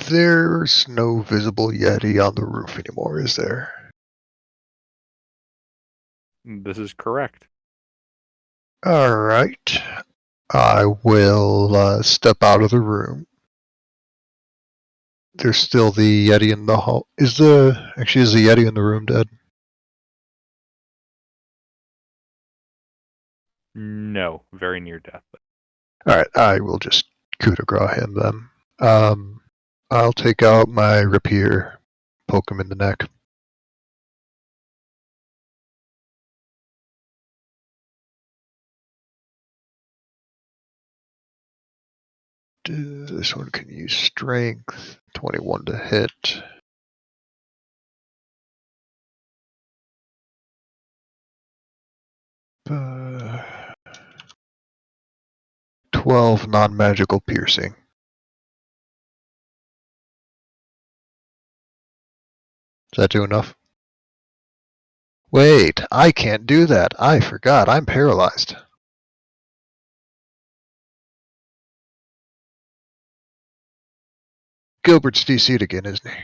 There's no visible Yeti on the roof anymore, is there? This is correct. Alright. I will step out of the room. There's still the Yeti in the hall. Is the Yeti in the room dead? No, very near death. Alright, I will just coup de grace him then. I'll take out my rapier, poke him in the neck. This one can use strength. 21 to hit. Uh, 12 non-magical piercing. Does that do enough? Wait, I can't do that. I forgot. I'm paralyzed. Gilbert's DC'd again, isn't he?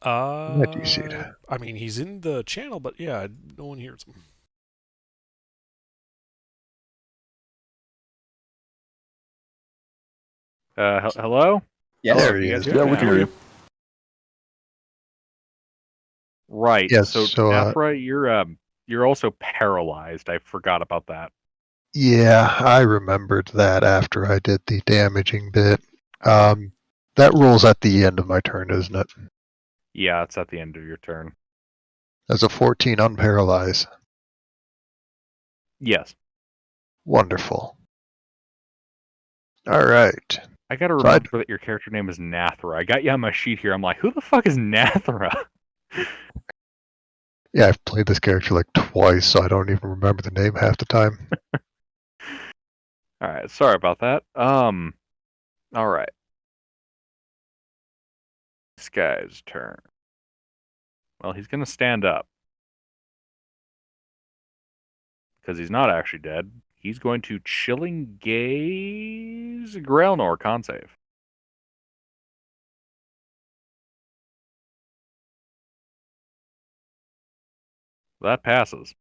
Not DC'd. I mean, he's in the channel, but yeah, no one hears him. Hello? Yeah, There he you is. guys Yeah, good we can now? hear you. Right. Yes, so so, Nathra, you're also paralyzed. I forgot about that. Yeah, I remembered that after I did the damaging bit. That rolls at the end of my turn, isn't it? Yeah, it's at the end of your turn. As a 14 unparalyze. Yes. Wonderful. Alright. I gotta So remember that your character name is Nathra. I got you on my sheet here. I'm like, who the fuck is Nathra? Yeah, I've played this character like twice, so I don't even remember the name half the time. Alright, sorry about that. Alright. This guy's turn. Well, he's gonna stand up. Because he's not actually dead. He's going to Chilling Gaze Grailnor con save. That passes.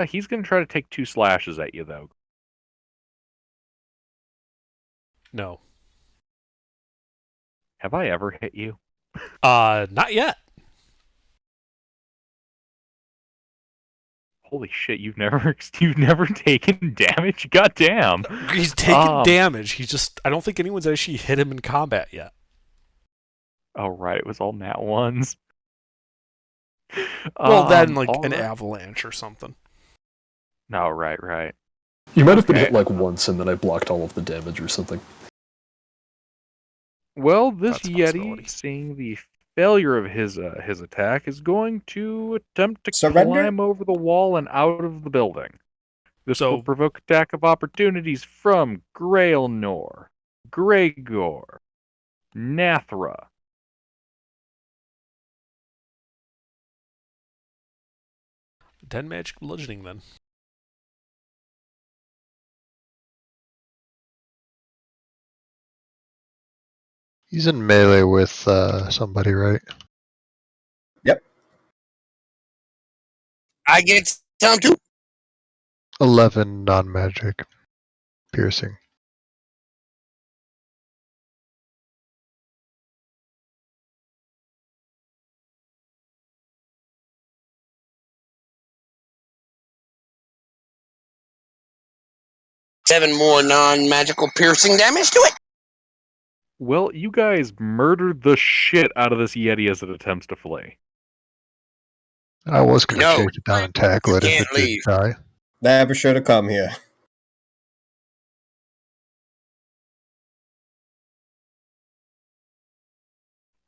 He's gonna try to take 2 slashes at you though. No. Have I ever hit you? Not yet. Holy shit, you've never taken damage? Goddamn. He's taken damage. I don't think anyone's actually hit him in combat yet. Oh right, it was all nat ones. Well, then like all an right. avalanche or something. No, right. You might have been Okay. hit like once and then I blocked all of the damage or something. Well, this That's a Yeti, possibility. seeing the failure of his attack is going to attempt to Surrender? climb over the wall and out of the building. This will So, provoke attack of opportunities from Grailnor, Gregor, Nathra. 10 magic bludgeoning then. He's in melee with somebody, right? Yep. I get some too. 11 non-magic piercing. Seven more non-magical piercing damage to it. Well, you guys murdered the shit out of this Yeti as it attempts to flee. I was going to No, chase it down and tackle you it if can't it didn't leave. die. Never should have come here.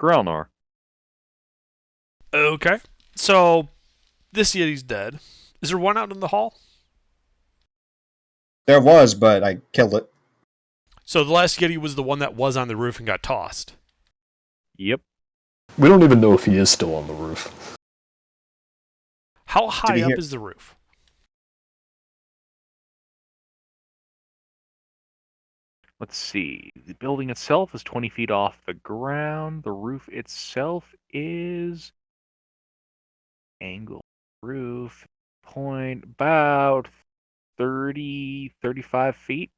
Grailnor. Okay. So, this Yeti's dead. Is there one out in the hall? There was, but I killed it. So, the last Yeti was the one that was on the roof and got tossed. Yep. We don't even know if he is still on the roof. How high he up hear- is the roof? Let's see. The building itself is 20 feet off the ground. The roof itself is angle roof point about 30, 35 feet.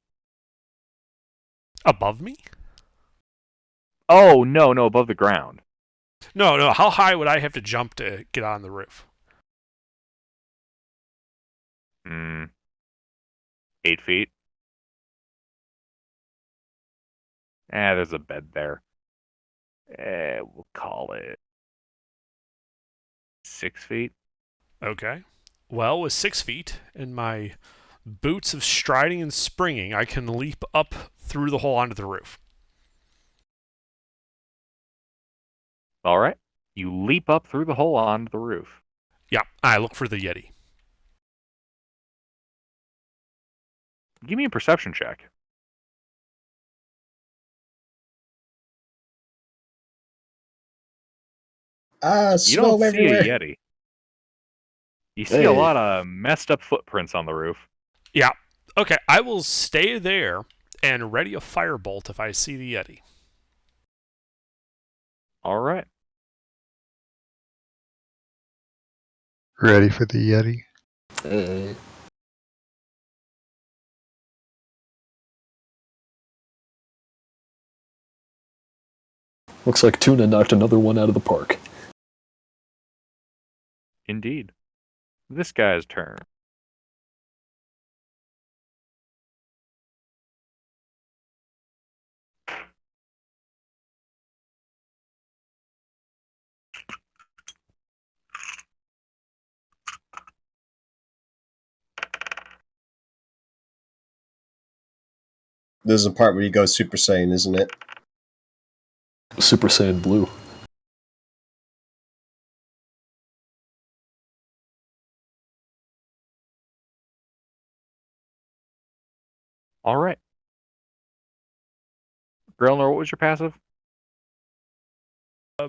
Above me? Oh, no, above the ground. No. How high would I have to jump to get on the roof? 8 feet. There's a bed there. We'll call it 6 feet. Okay. Well, with 6 feet and my boots of striding and springing, I can leap up through the hole onto the roof. All right. You leap up through the hole onto the roof. Yeah, I look for the Yeti. Give me a perception check. You Snow don't see everywhere. a Yeti. You see a Hey. lot of messed up footprints on the roof. Yeah. Okay, I will stay there and ready a firebolt if I see the Yeti. All right. Ready for the Yeti? Hey. Looks like Tuna knocked another one out of the park. Indeed. This guy's turn. This is the part where he goes Super Saiyan, isn't it? Super Saiyan Blue. All right. Grelner, what was your passive?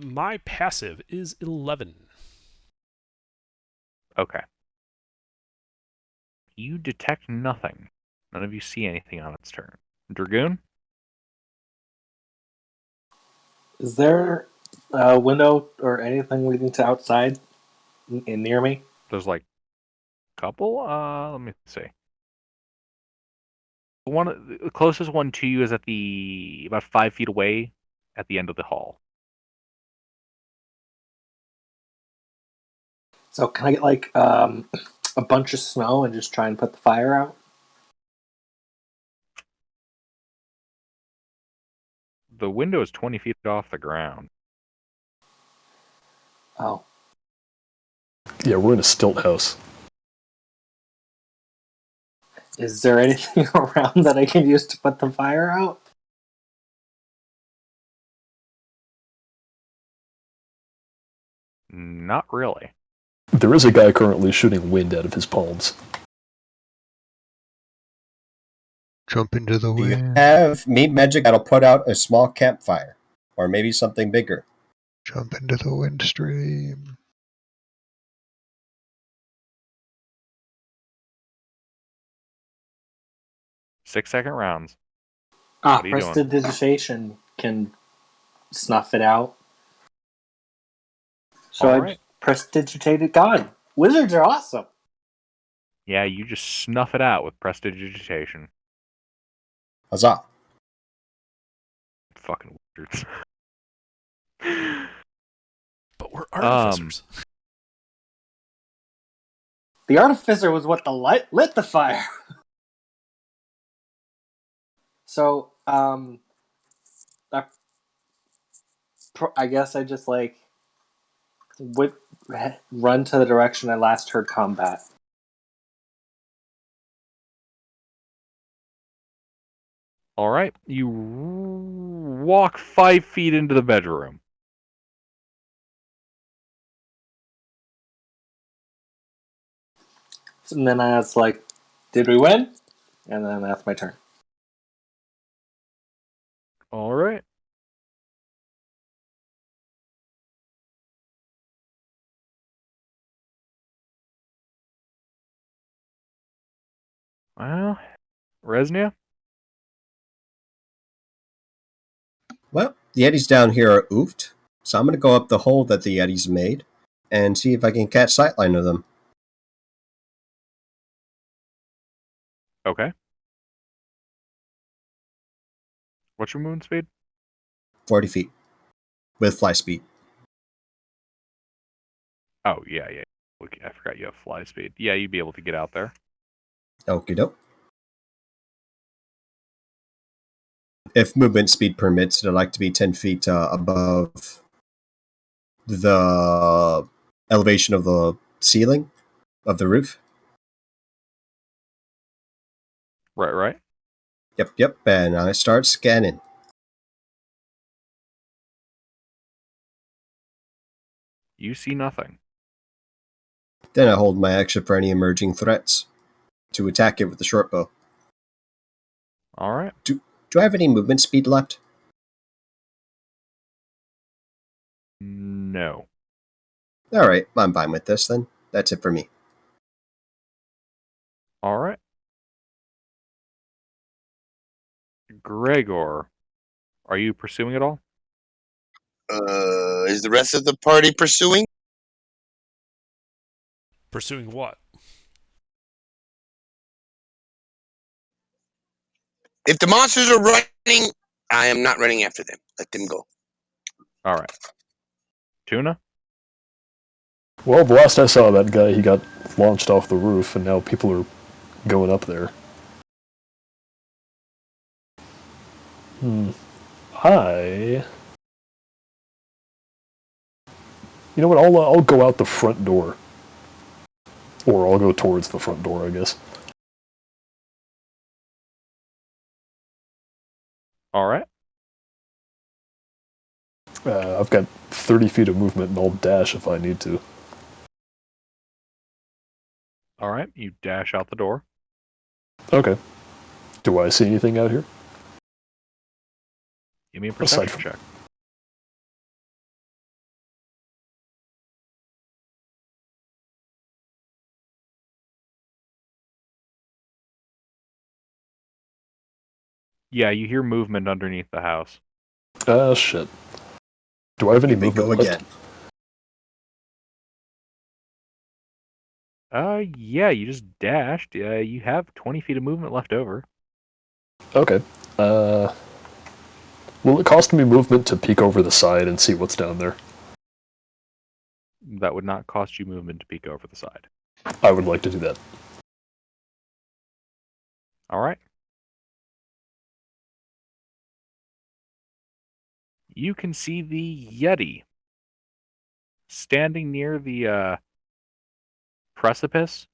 My passive is 11. Okay. You detect nothing. None of you see anything on its turn. Dragoon? Is there a window or anything leading to outside near me? There's like a couple? Let me see. The closest one to you is at about 5 feet away at the end of the hall. So can I get like a bunch of snow and just try and put the fire out? The window is 20 feet off the ground. Oh, Yeah, we're in a stilt house. is there anything around that I can use to put the fire out? Not really. There is a guy currently shooting wind out of his palms. Jump into the Do you wind. have meat magic that'll put out a small campfire? Or maybe something bigger? Jump into the wind stream. Six-second rounds. What are you doing? Prestidigitation can snuff it out. So All I right. prestidigitated God. Wizards are awesome. Yeah, you just snuff it out with prestidigitation. Huzzah. Fucking wizards. But we're artificers. The artificer was what lit the fire. So, I guess I just run to the direction I last heard combat. All right, you walk 5 feet into the bedroom. And then I was like, did we win? And then that's my turn. All right. Well, Resnia? Well, the Yetis down here are oofed, so I'm going to go up the hole that the Yetis made and see if I can catch sightline of them. Okay. What's your movement speed? 40 feet. With fly speed. Oh, yeah. Okay, I forgot you have fly speed. Yeah, you'd be able to get out there. Okie doke. If movement speed permits, I'd like to be 10 feet above the elevation of the ceiling of the roof. Right. Yep. And I start scanning. You see nothing. Then I hold my action for any emerging threats to attack it with the short bow. All right. Do I have any movement speed left? No. Alright, I'm fine with this then. That's it for me. All right. Gregor, are you pursuing at all? Is the rest of the party pursuing? Pursuing what? If the monsters are running, I am not running after them. Let them go. All right. Tuna? Well, the last I saw of that guy, he got launched off the roof, and now people are going up there. You know what? I'll go out the front door, or I'll go towards the front door, I guess. All right. I've got 30 feet of movement, and I'll dash if I need to. All right. You dash out the door. Okay. Do I see anything out here? Give me a Aside perception from- check. Yeah, you hear movement underneath the house. Shit. Do I have any Here we movement go left? again. Yeah, you just dashed. You have 20 feet of movement left over. Okay. Will it cost me movement to peek over the side and see what's down there? That would not cost you movement to peek over the side. I would like to do that. All right. You can see the Yeti standing near the precipice,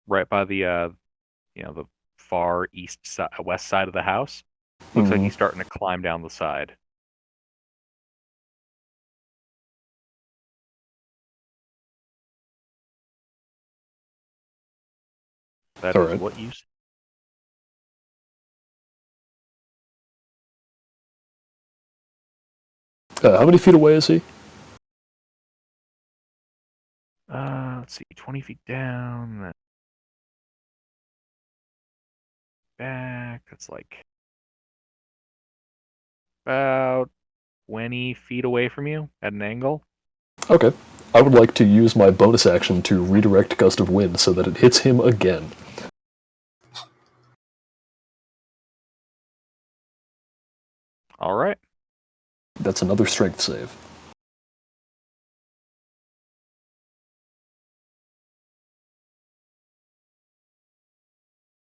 right by the the far west side of the house. Looks like he's starting to climb down the side. That All is right. what you. How many feet away is he? Let's see, 20 feet down, then back. That's like about 20 feet away from you at an angle. Okay. I would like to use my bonus action to redirect Gust of Wind so that it hits him again. All right. That's another strength save.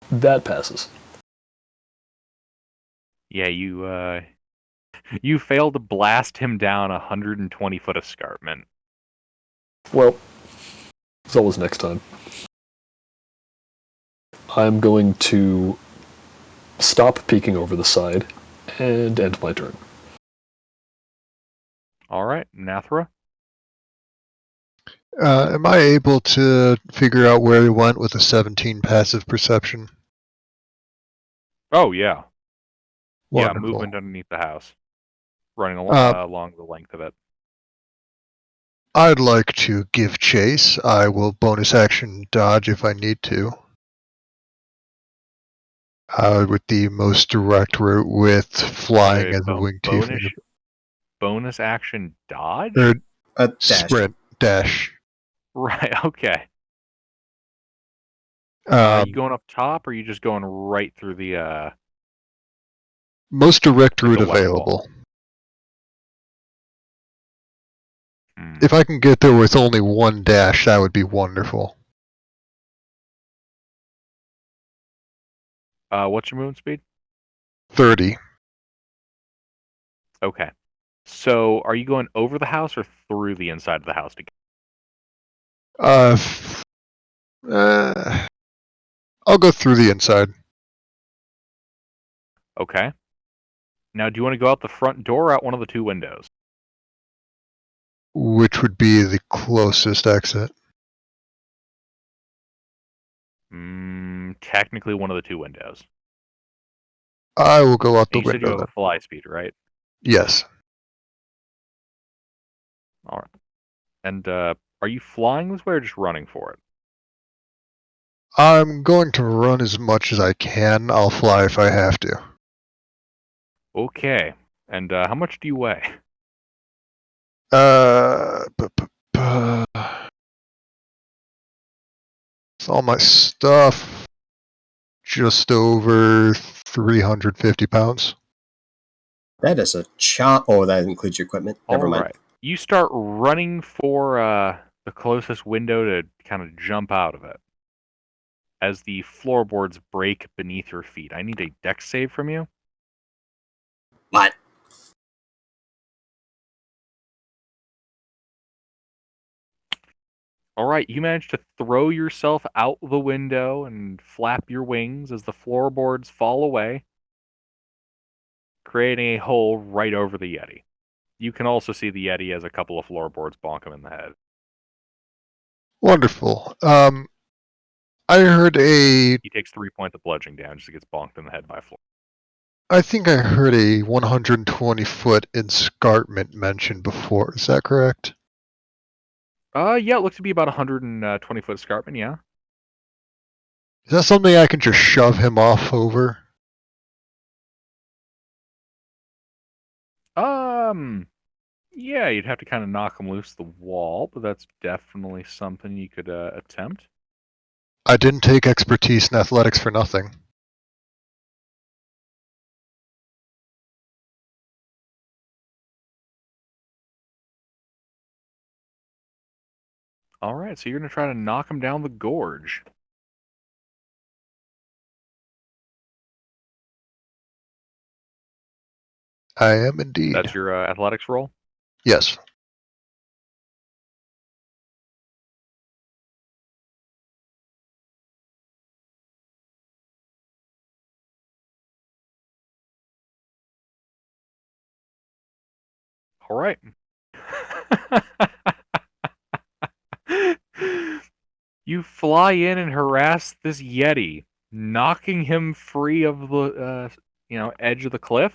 That passes. Yeah, you failed to blast him down 120-foot escarpment. Well, it's always next time. I'm going to stop peeking over the side and end my turn. All right, Nathra. Am I able to figure out where he went with a 17 passive perception? Oh yeah, yeah. Wonderful. Movement underneath the house, running along the length of it. I'd like to give chase. I will bonus action dodge if I need to. With the most direct route with flying as a wing tiefling. Bonus action dodge. Or Dash. sprint dash. Right. Okay. You going up top, or are you just going right through the Most direct like route the west available. wall? If I can get there with only one dash, that would be wonderful. What's your movement speed? 30. Okay. So, are you going over the house or through the inside of the house to get? I'll go through the inside. Okay. Now, do you want to go out the front door or out one of the two windows? Which would be the closest exit? Technically one of the two windows. I will go out the And you said you window have then. a fly speed, right? Yes. All right. And are you flying this way or just running for it? I'm going to run as much as I can. I'll fly if I have to. Okay. And how much do you weigh? It's all my stuff. Just over 350 pounds. That is a chomp. Oh, that includes your equipment. Never All mind. right. You start running for the closest window to kind of jump out of it. As the floorboards break beneath your feet. I need a dex save from you. What? All right, you manage to throw yourself out the window and flap your wings as the floorboards fall away, creating a hole right over the Yeti. You can also see the Yeti as a couple of floorboards bonk him in the head. Wonderful. I heard He takes 3 points of bludgeoning damage as he gets bonked in the head by a floor. I think I heard a 120-foot escarpment mentioned before. Is that correct? Yeah, it looks to be about 120-foot escarpment, yeah. Is that something I can just shove him off over? Yeah, you'd have to kind of knock him loose the wall, but that's definitely something you could attempt. I didn't take expertise in athletics for nothing. All right, so you're going to try to knock him down the gorge. I am indeed. That's your athletics roll? Yes. All right. You fly in and harass this Yeti, knocking him free of the edge of the cliff,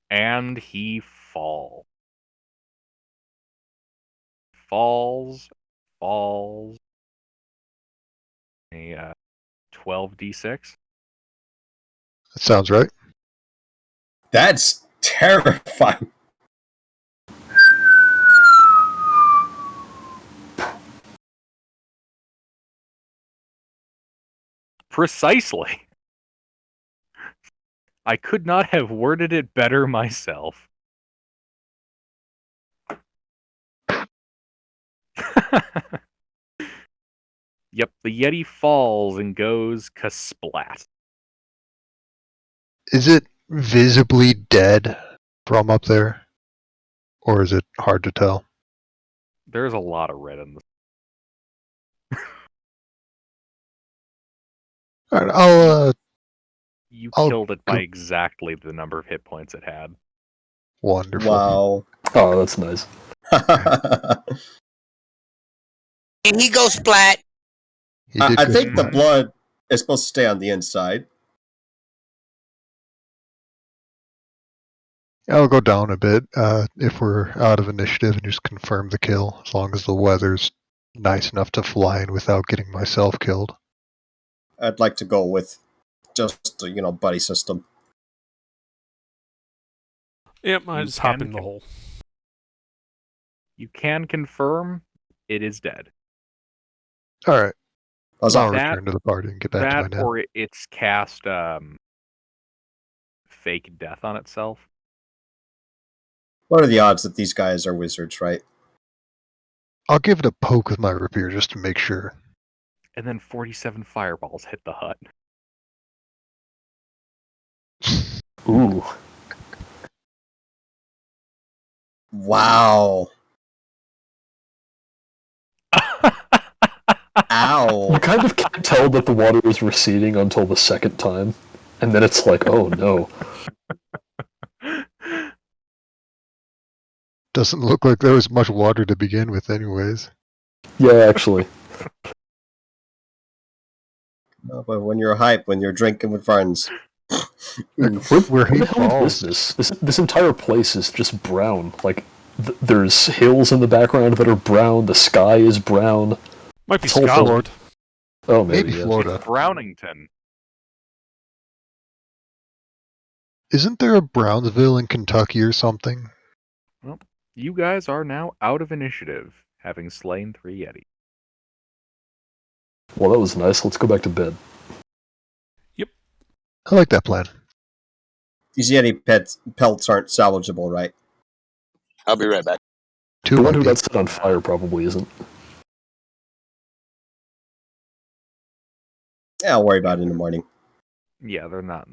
and he falls. Falls. A 12d6. That sounds right. That's terrifying. Precisely. I could not have worded it better myself. Yep, the Yeti falls and goes kasplat. Is it visibly dead from up there? Or is it hard to tell? There's a lot of red in this. Alright, I'll You I'll killed it go- by exactly the number of hit points it had. wonderful. Wow. Oh, that's nice. And he goes splat. He did I go think the splat. blood is supposed to stay on the inside. I'll go down a bit if we're out of initiative and just confirm the kill, as long as the weather's nice enough to fly in without getting myself killed. I'd like to go with just buddy system. Yep, I You just hop can in the hole. You can confirm it is dead. Alright, How's I'll that? return to the party and get back to my That nap. or it's cast fake death on itself. What are the odds that these guys are wizards, right? I'll give it a poke with my rapier just to make sure. And then 47 fireballs hit the hut. Ooh. Wow. You Ow. kind of can't tell that the water is receding until the second time. And then it's like, oh no. Doesn't look like there was much water to begin with anyways. Yeah, actually. No, but when you're hype, when you're drinking with friends. Where he What the hell is falls. this entire place is just brown. Like, there's hills in the background that are brown, the sky is brown. Might be It's all Scotland. Oh, maybe, Maybe yeah. Florida. Brownington. Isn't there a Brownsville in Kentucky or something? Well, you guys are now out of initiative, having slain 3 Yeti. Well, that was nice. Let's go back to bed. I like that plan. These Yeti pelts aren't salvageable, right? I'll be right back. Two The one might who be. got set on fire probably isn't. Yeah, I'll worry about it in the morning. Yeah, they're not.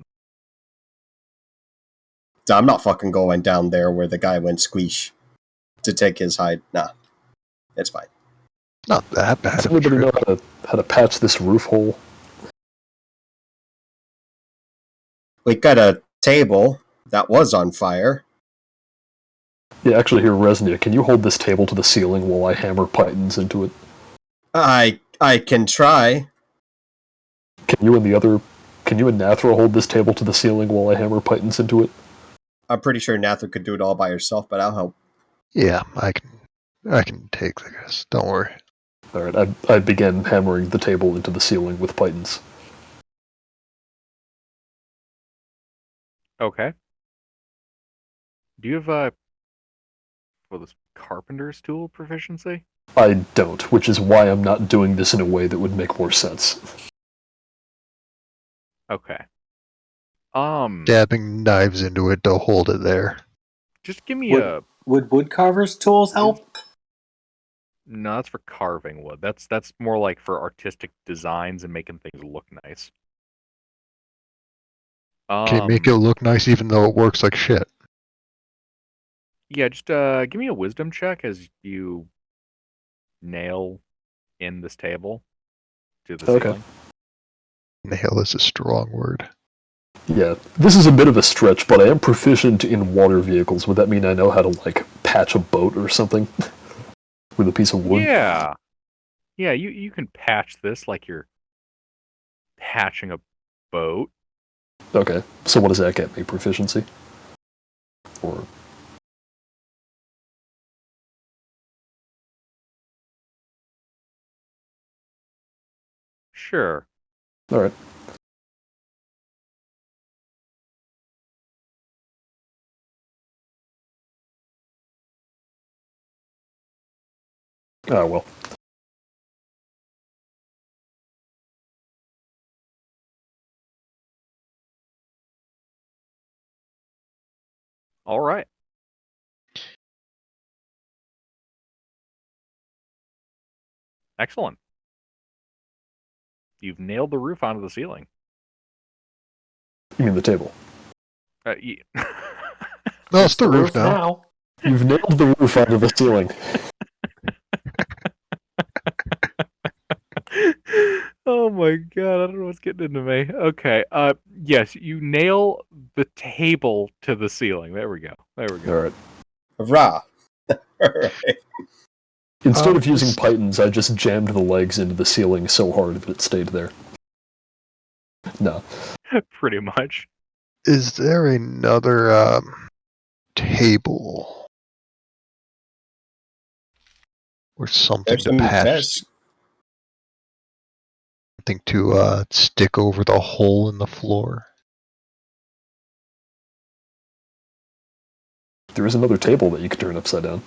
I'm not fucking going down there where the guy went squeesh to take his hide. Nah. It's fine. Not that bad. Does of a anybody know trip. how to patch this roof hole? We got a table that was on fire. Yeah, actually, here, Resnia, can you hold this table to the ceiling while I hammer pythons into it? I can try. Can you and Nathra hold this table to the ceiling while I hammer pythons into it? I'm pretty sure Nather could do it all by herself, but I'll help. Yeah, I can take this. Don't worry. Alright, I began hammering the table into the ceiling with pythons. Okay. Do you have this carpenter's tool proficiency? I don't, which is why I'm not doing this in a way that would make more sense. Okay. Dabbing knives into it to hold it there. Just give me Would woodcarver's tools help? No, that's for carving wood. That's more like for artistic designs and making things look nice. Can you make it look nice even though it works like shit? Yeah, just give me a wisdom check as you nail in this table to the Okay. ceiling. Nail is a strong word. Yeah, this is a bit of a stretch, but I am proficient in water vehicles. Would that mean I know how to, like, patch a boat or something? With a piece of wood? Yeah. Yeah, you can patch this like you're patching a boat. Okay, so what does that get me? Proficiency? Or Sure. all right. Ah, well. All right. Excellent. You've nailed the roof onto the ceiling. You mean the table? Ye- No, it's the roof now. now. You've nailed the roof onto the ceiling. Oh my god, I don't know what's getting into me. Okay. Yes, you nail the table to the ceiling. There we go. There we All go. right. Hurrah! Alright. Instead of using Just- pythons, I just jammed the legs into the ceiling so hard that it stayed there. No. Pretty much. Is there another table or something There's to some patch? desk. Something to stick over the hole in the floor? There is another table that you could turn upside down.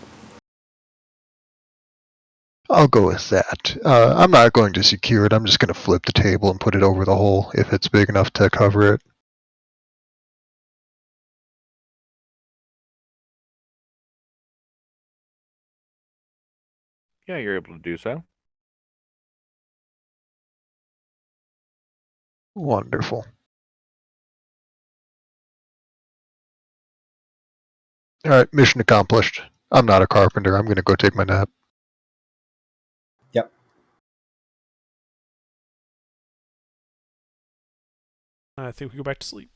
I'll go with that. I'm not going to secure it. I'm just going to flip the table and put it over the hole if it's big enough to cover it. Yeah, you're able to do so. Wonderful. All right, mission accomplished. I'm not a carpenter. I'm going to go take my nap. Yep. I think we go back to sleep.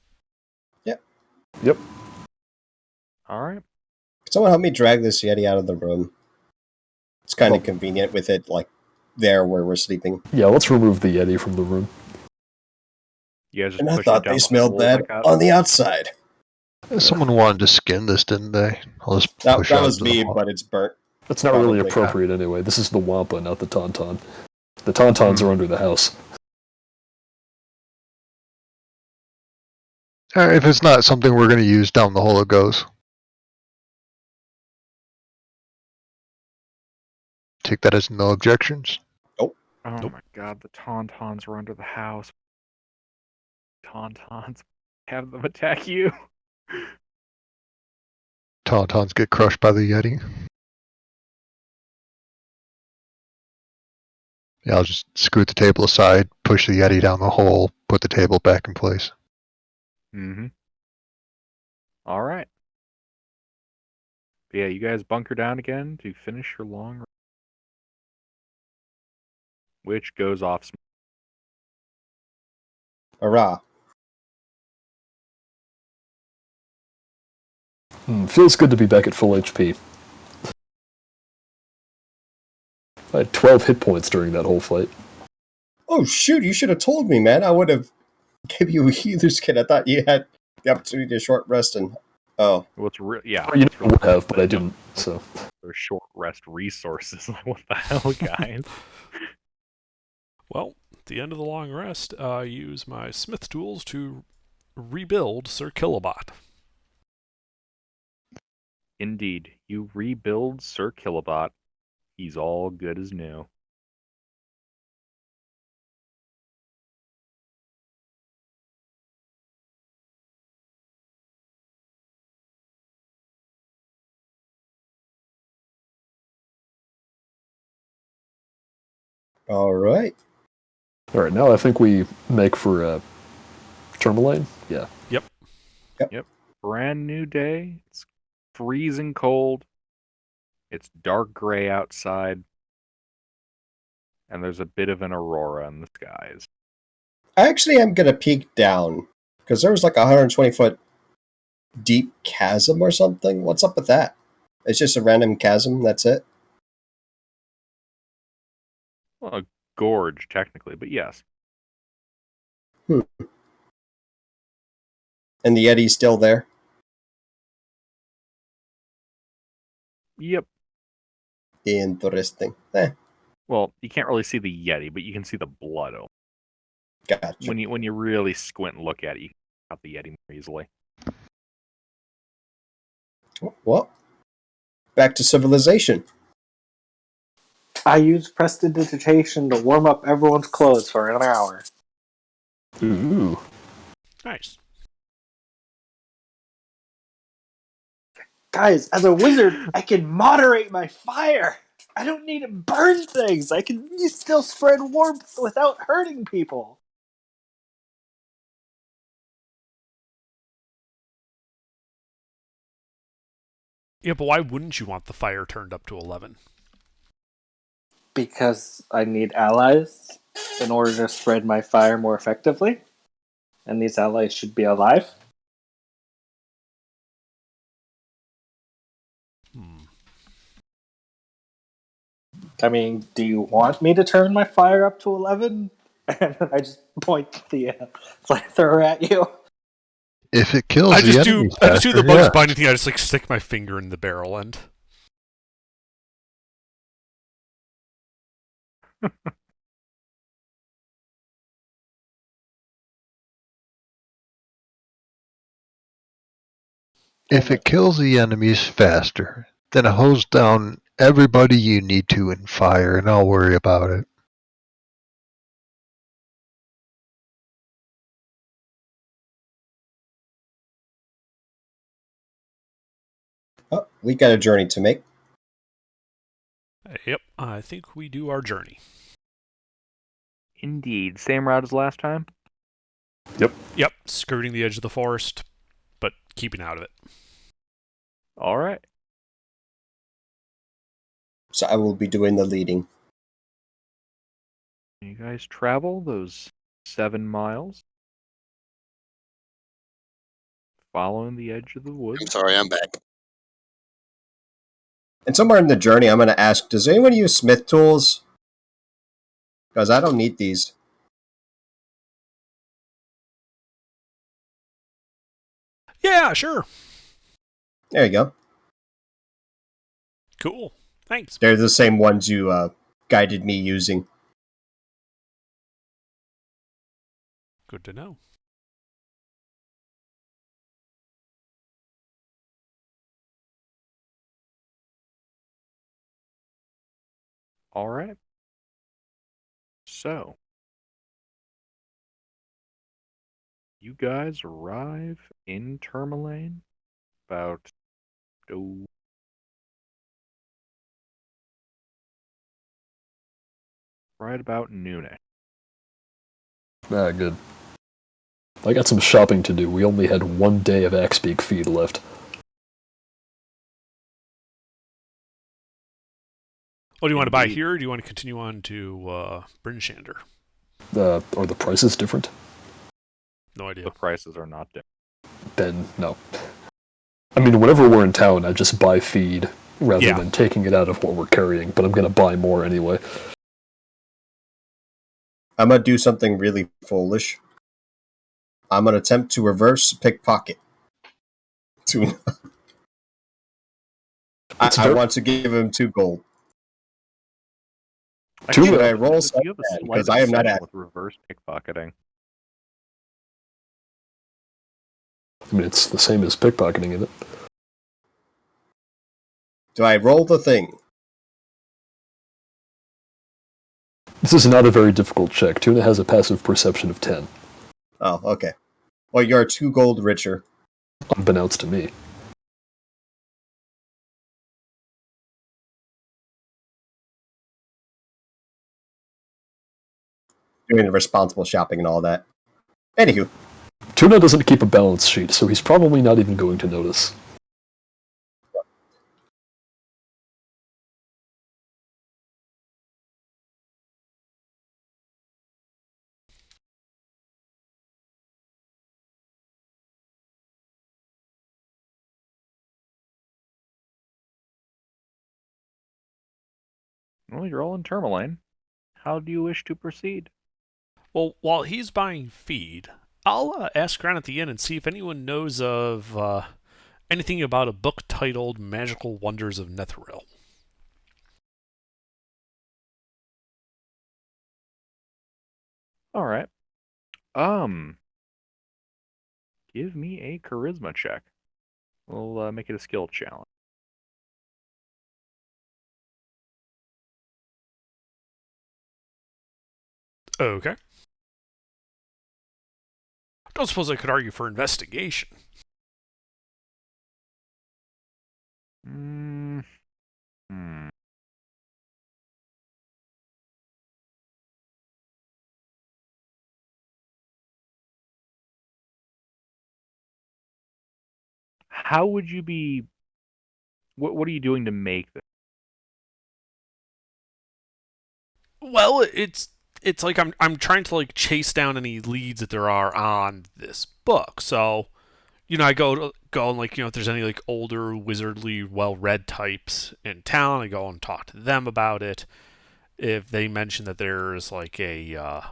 Yep. All right. Could someone help me drag this Yeti out of the room? It's kind of convenient with it, like, there where we're sleeping. Yeah, let's remove the Yeti from the room. You guys just And I push it thought down they the smelled hole bad back out. on the outside. Someone wanted to skin this, didn't they? I'll just push That it was onto me, the hole. but it's burnt. That's not really Probably. appropriate anyway. This is the Wampa, not the Tauntaun. The Tauntauns are under the house. All right, if it's not something we're going to use, down the hole it goes. Take that as no objections. Oh Nope. my god, the Tauntauns were under the house. Tauntauns. Have them attack you. Tauntauns get crushed by the Yeti. Yeah, I'll just scoot the table aside, push the Yeti down the hole, put the table back in place. Mm-hmm. All right. Yeah, you guys bunker down again to finish your long rest, which goes off. Hurrah. Feels good to be back at full HP. I had 12 hit points during that whole fight. Oh, shoot, you should have told me, man. I would have given you a healer's kit. I thought you had the opportunity to short rest and... Oh. What's yeah? Or you it's would have, but I didn't, so... Those short rest resources. Like, what the hell, guys? Well, at the end of the long rest, I use my smith tools to rebuild Sir Kilobot. Indeed, you rebuild Sir Kilobot. He's all good as new. All right. Alright, now I think we make for Tourmaline? Yeah. Yep. Brand new day. It's freezing cold. It's dark gray outside. And there's a bit of an aurora in the skies. I actually am going to peek down, because there was like a 120-foot deep chasm or something. What's up with that? It's just a random chasm, that's it? Well, a gorge, technically, but yes. And the Yeti's still there? Yep. Interesting. Well, you can't really see the Yeti, but you can see the blood. Gotcha. When you really squint and look at it, you can out the Yeti more easily. Well, back to civilization. I used prestidigitation to warm up everyone's clothes for an hour. Ooh. Nice. Guys, as a wizard, I can moderate my fire. I don't need to burn things. I can still spread warmth without hurting people. Yeah, but why wouldn't you want the fire turned up to 11? Because I need allies in order to spread my fire more effectively. And these allies should be alive. I mean, do you want me to turn my fire up to 11? And I just point the flamethrower at you. If it kills I the just do enemies I just do the faster, Bugs yeah. Bunny thing. I just like stick my finger in the barrel end. If it kills the enemies faster, then hose down everybody you need to in fire, and I'll worry about it. Oh, we got a journey to make. Yep, I think we do our journey. Indeed. Same route as last time? Yep, skirting the edge of the forest, but keeping out of it. All right. So I will be doing the leading. You guys travel those 7 miles, following the edge of the I'm woods. sorry, I'm back. And somewhere in the journey, I'm going to ask, does anyone use smith tools? Because I don't need these. Yeah, sure. There you go. Cool. Thanks. They're the same ones you guided me using. Good to know. All right. So, you guys arrive in Tourmaline about right about noonish. Ah, good. I got some shopping to do. We only had 1 day of Axpeak feed left. Oh, do you want to buy Indeed. here, or do you want to continue on to Brinshander? Are the prices different? No idea. The prices are not different. Then no. I mean, whenever we're in town, I just buy feed rather than taking it out of what we're carrying, but I'm going to buy more anyway. I'm going to do something really foolish. I'm going to attempt to reverse pickpocket. I want to give him 2 gold. Should I roll You have a slight because I am not obsession at. with reverse pickpocketing. I mean, it's the same as pickpocketing, isn't it? Do I roll the thing? This is not a very difficult check. Tuna has a passive perception of 10. Oh, okay. Well, you're 2 gold richer. Unbeknownst to me. Doing the responsible shopping and all that. Anywho. Tuna doesn't keep a balance sheet, so he's probably not even going to notice. Well, you're all in Tourmaline. How do you wish to proceed? Well, while he's buying feed, I'll ask around at the inn and see if anyone knows of anything about a book titled Magical Wonders of Netheril. All right. Give me a charisma check. We'll make it a skill challenge. Okay. Don't suppose I could argue for investigation. Hmm. How would you be? What are you doing to make this? Well, it's like I'm trying to like chase down any leads that there are on this book. So, I go and like if there's any like older wizardly well-read types in town, I go and talk to them about it. If they mention that there's like a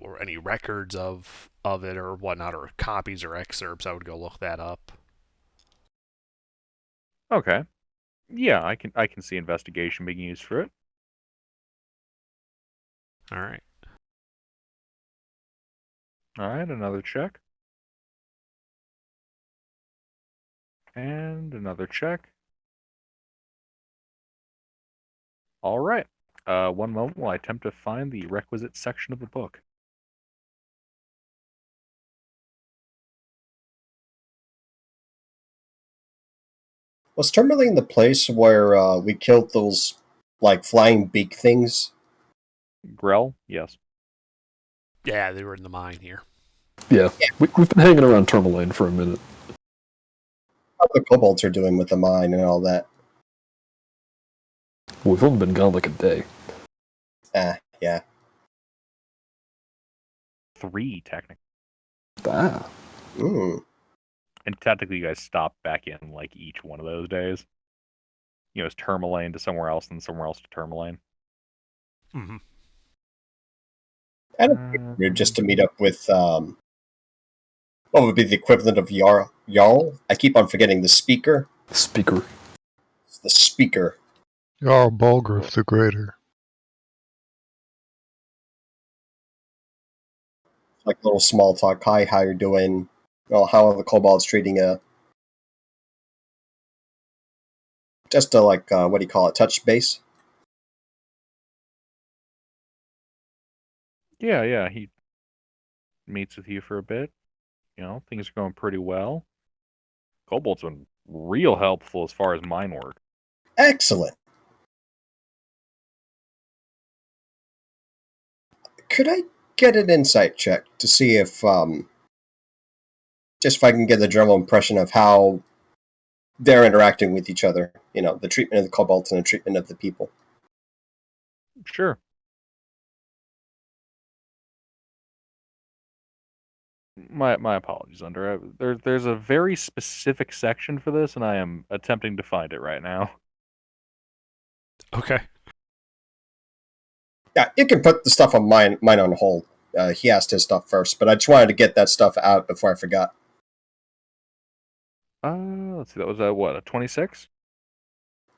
or any records of it or whatnot, or copies or excerpts, I would go look that up. Okay. Yeah, I can see investigation being used for it. All right. All right, another check. And another check. All right. One moment while I attempt to find the requisite section of the book. Was Tourmaline the place where we killed those like flying beak things? Grell? Yes. Yeah, they were in the mine here. Yeah, we've been hanging around Tourmaline for a minute. How the kobolds are doing with the mine and all that? We've only been gone like a day. Yeah. 3, technically. Ah. And technically, you guys stopped back in like each one of those days. It's Tourmaline to somewhere else and somewhere else to Tourmaline. Mm-hmm. I don't think we're just to meet up with what would be the equivalent of Jarl? I keep on forgetting the speaker. Speaker. It's the speaker. Jarl Bulgrif the Greater. Like little small talk. Hi, how you doing? Well, how are the kobolds treating you? Just to like, what do you call it? Touch base. Yeah, he meets with you for a bit. Things are going pretty well. Kobold's been real helpful as far as mine work. Excellent. Could I get an insight check to see if, just if I can get the general impression of how they're interacting with each other? The treatment of the kobolds and the treatment of the people. Sure. My apologies, Under. There's a very specific section for this, and I am attempting to find it right now. Okay. Yeah, you can put the stuff on mine on hold. He asked his stuff first, but I just wanted to get that stuff out before I forgot. Let's see. That was a 26?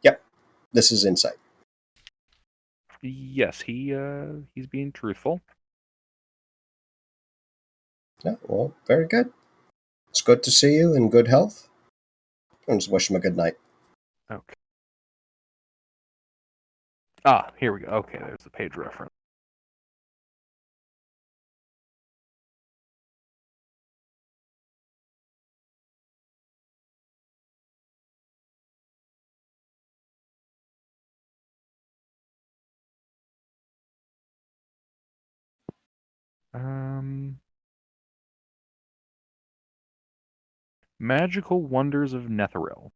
Yep, this is insight. Yes, he's being truthful. Yeah, well, very good. It's good to see you in good health. I just wish him a good night. Okay. Here we go. Okay, there's the page reference. Magical Wonders of Netheril.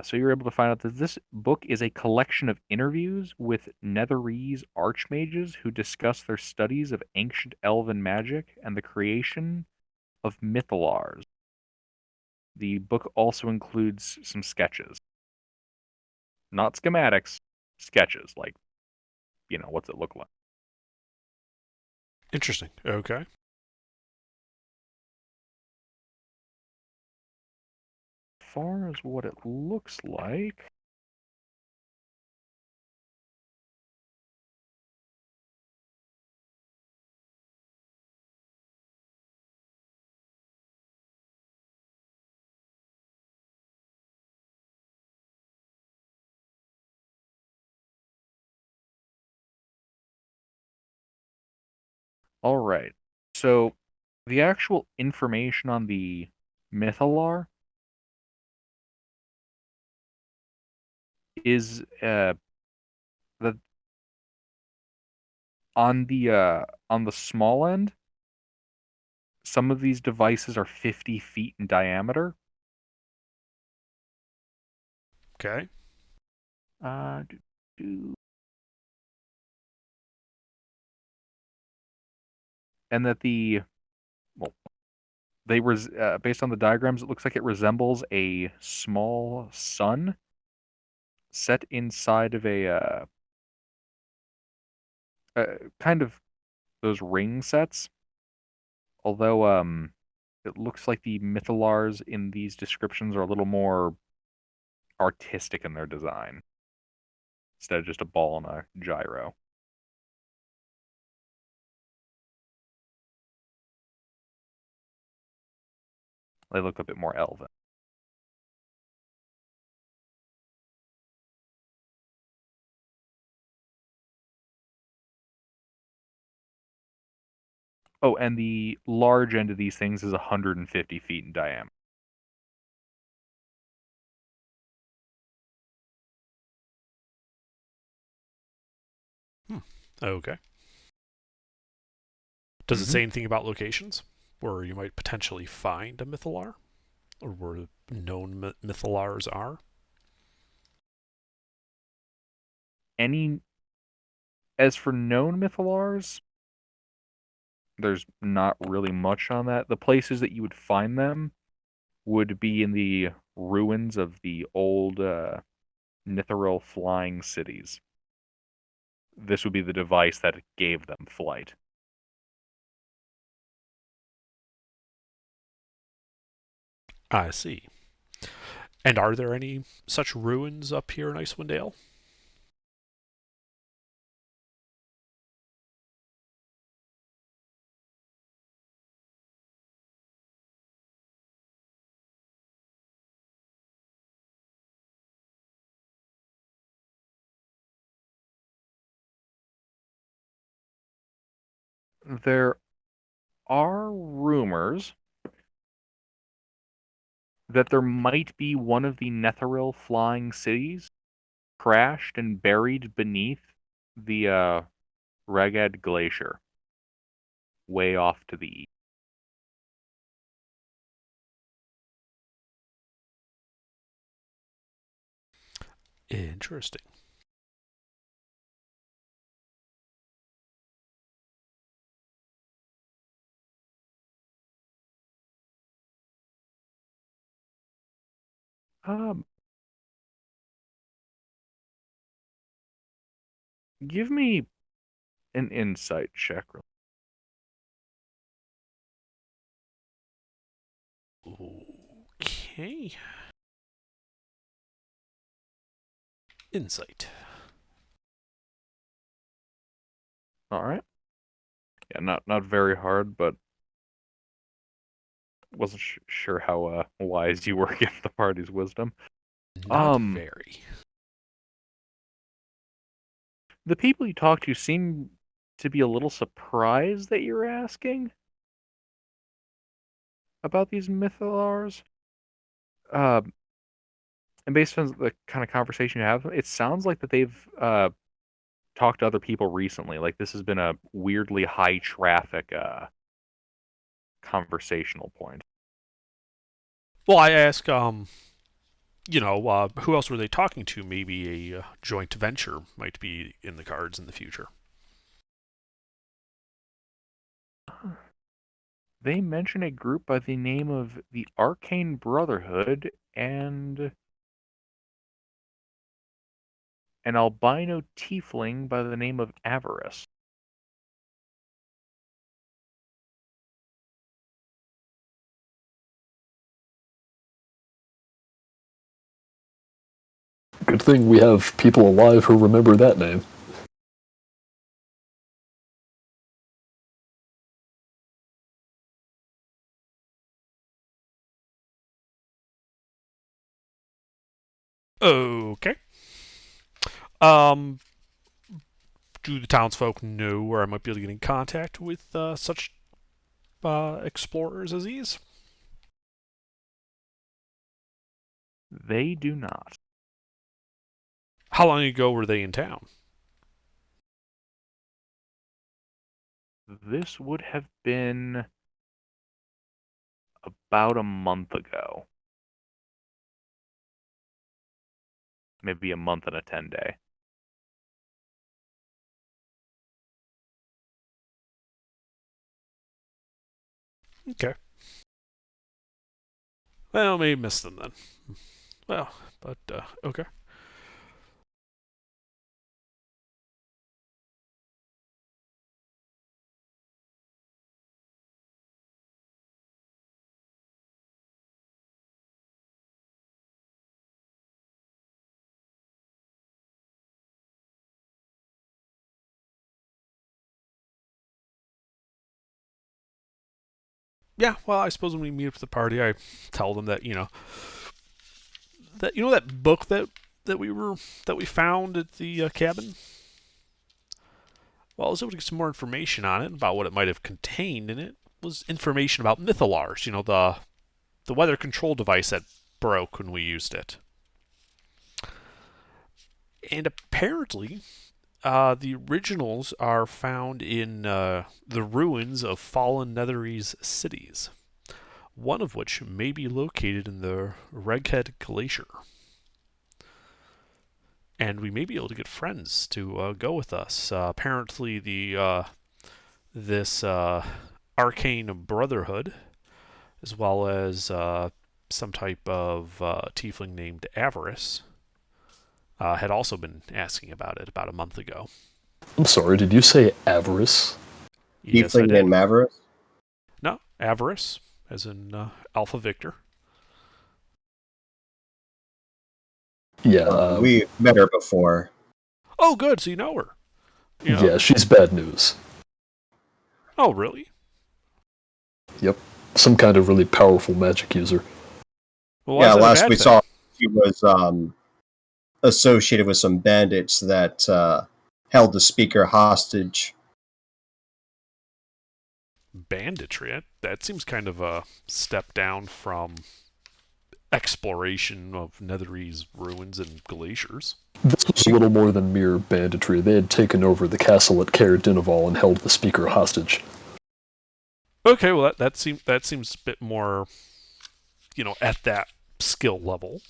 So you're able to find out that this book is a collection of interviews with Netherese archmages who discuss their studies of ancient elven magic and the creation of mythalars. The book also includes some sketches. Not schematics, sketches, like, what's it look like. Interesting. Okay. As far as what it looks like, all right. So the actual information on the Mythalar is the on the small end, some of these devices are 50 feet in diameter. Okay. Do, do. And that based on the diagrams, it looks like it resembles a small sun set inside of a kind of those ring sets. Although it looks like the Mythalars in these descriptions are a little more artistic in their design instead of just a ball and a gyro. They look a bit more elven. Oh, and the large end of these things is 150 feet in diameter. Okay. Does it say anything about locations where you might potentially find a Mythalar, or where known Mythalars are? As for known Mythalars, there's not really much on that. The places that you would find them would be in the ruins of the old Nitharil flying cities. This would be the device that gave them flight. I see. And are there any such ruins up here in Icewind Dale? There are rumors that there might be one of the Netheril flying cities crashed and buried beneath the Reged Glacier, way off to the east. Interesting. Give me an insight check. Okay. Insight. All right. Yeah, not very hard, but wasn't sure how wise you were given the party's wisdom. Not very. The people you talk to seem to be a little surprised that you're asking about these Mythalars. And based on the kind of conversation you have, it sounds like that they've talked to other people recently. Like this has been a weirdly high traffic conversational point. Well, I ask, who else were they talking to? Maybe a joint venture might be in the cards in the future. They mention a group by the name of the Arcane Brotherhood and an albino tiefling by the name of Avarice. Good thing we have people alive who remember that name. Okay. Do the townsfolk know where I might be able to get in contact with such explorers as these? They do not. How long ago were they in town? This would have been about a month ago. Maybe a month and a 10-day. Okay. Well, maybe missed them then. Well, but okay. Yeah, well, I suppose when we meet up with the party, I tell them that that book that we found at the cabin. Well, I was able to get some more information on it about what it might have contained, and it was information about mythalars. The weather control device that broke when we used it. And apparently, the originals are found in the ruins of fallen Netherese cities, one of which may be located in the Reghead Glacier. And we may be able to get friends to go with us. Apparently, this arcane brotherhood, as well as some type of tiefling named Avarice, had also been asking about it about a month ago. I'm sorry, did you say Avarice? Yes, I Tiefling did. named Avarice? No, Avarice, as in Alpha Victor. Yeah, We met her before. Oh, good. So you know her. yeah, she's bad news. Oh, really? Yep. Some kind of really powerful magic user. Well, why is Yeah, that a last bad we thing? saw, she was associated with some bandits that held the speaker hostage. Banditry. That seems kind of a step down from exploration of Netherese ruins and glaciers. This was a little more than mere banditry. They had taken over the castle at Caer Dineval and held the speaker hostage. Okay, well that seems a bit more, at that skill level.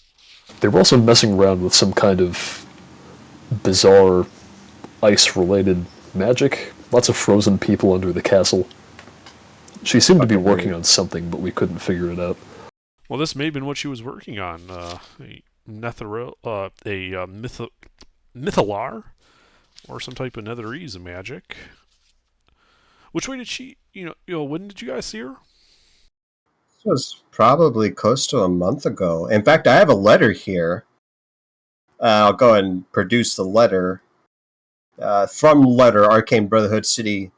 They were also messing around with some kind of bizarre ice-related magic. Lots of frozen people under the castle. She seemed to be working on something, but we couldn't figure it out. Well, this may have been what she was working on. A mythalar, or some type of Netherese magic. Which way did she? When did you guys see her? This was probably close to a month ago. In fact, I have a letter here. I'll go ahead and produce the letter. From letter, Arcane Brotherhood City,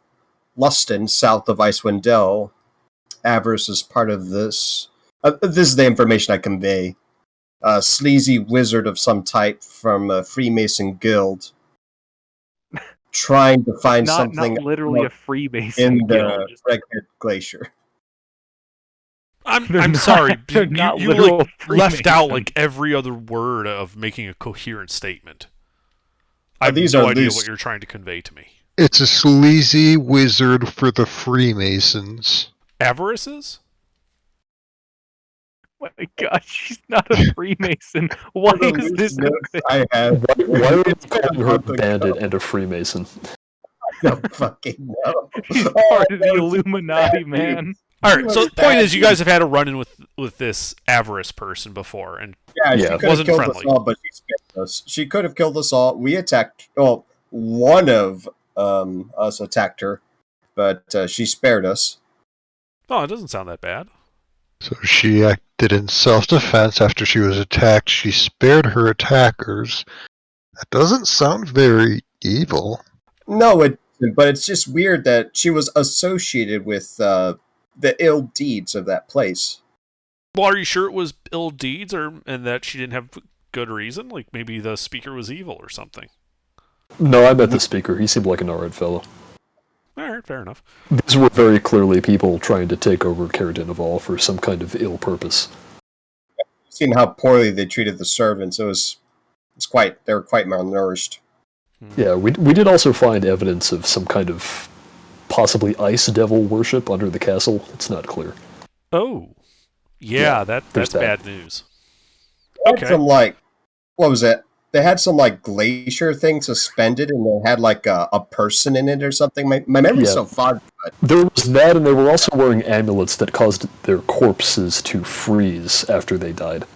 Luston, south of Icewind Dale. Avarice is part of this. This is the information I convey. A sleazy wizard of some type from a Freemason guild, trying to find something Not literally a Freemason in guild. the Reghead Glacier. I'm sorry. They're you not you literal left out Freemasons. every other word of making a coherent statement. I have These no are idea loose. what you're trying to convey to me. It's a sleazy wizard for the Freemasons. Avarices? Oh my god, she's not a Freemason. Why is this a Notes thing? I have. Why are we It's been calling a her a month ago. bandit and a Freemason? I don't fucking know. She's All part I of the know is Illuminati, bad man. news. All right. So the point bad is, you guys have had a run-in with this avarice person before, and Yeah, she Yeah. could have Wasn't killed friendly. us all, but she spared us. She could have killed us all. We attacked. Well, one of us attacked her, but she spared us. oh, it doesn't sound that bad. So she acted in self-defense after she was attacked. She spared her attackers. That doesn't sound very evil. No, it. But it's just weird that she was associated with the ill deeds of that place. Well, are you sure it was ill deeds, and that she didn't have good reason? Like maybe the speaker was evil or something. No, I met the speaker. He seemed like an alright fellow. All right, fair enough. These were very clearly people trying to take over Caradinaval for some kind of ill purpose. Seeing how poorly they treated the servants, they were quite malnourished. Yeah, we did also find evidence of some kind of possibly ice devil worship under the castle. It's not clear. Oh, yeah, Yeah, that's there's that. bad news. They had Okay. some what was it? They had some glacier thing suspended, and they had a person in it or something. My memory's Yeah. so foggy. But There was that, and they were also wearing amulets that caused their corpses to freeze after they died.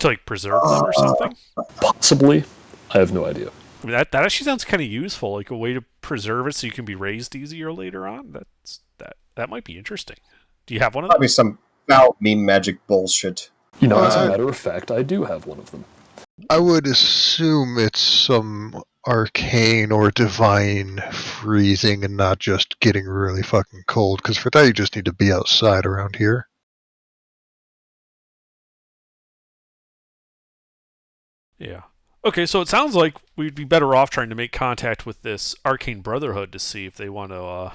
To like preserve them or something. Possibly. I have no idea. I mean, that actually sounds kind of useful, like a way to preserve it so you can be raised easier later on. That might be interesting. Do you have one of probably those? some foul meme magic bullshit. You know, as a Uh, matter of fact, I do have one of them. I would assume it's some arcane or divine freezing and not just getting really fucking cold, because for that you just need to be outside around here. Yeah. Okay, so it sounds like we'd be better off trying to make contact with this Arcane Brotherhood to see if they want to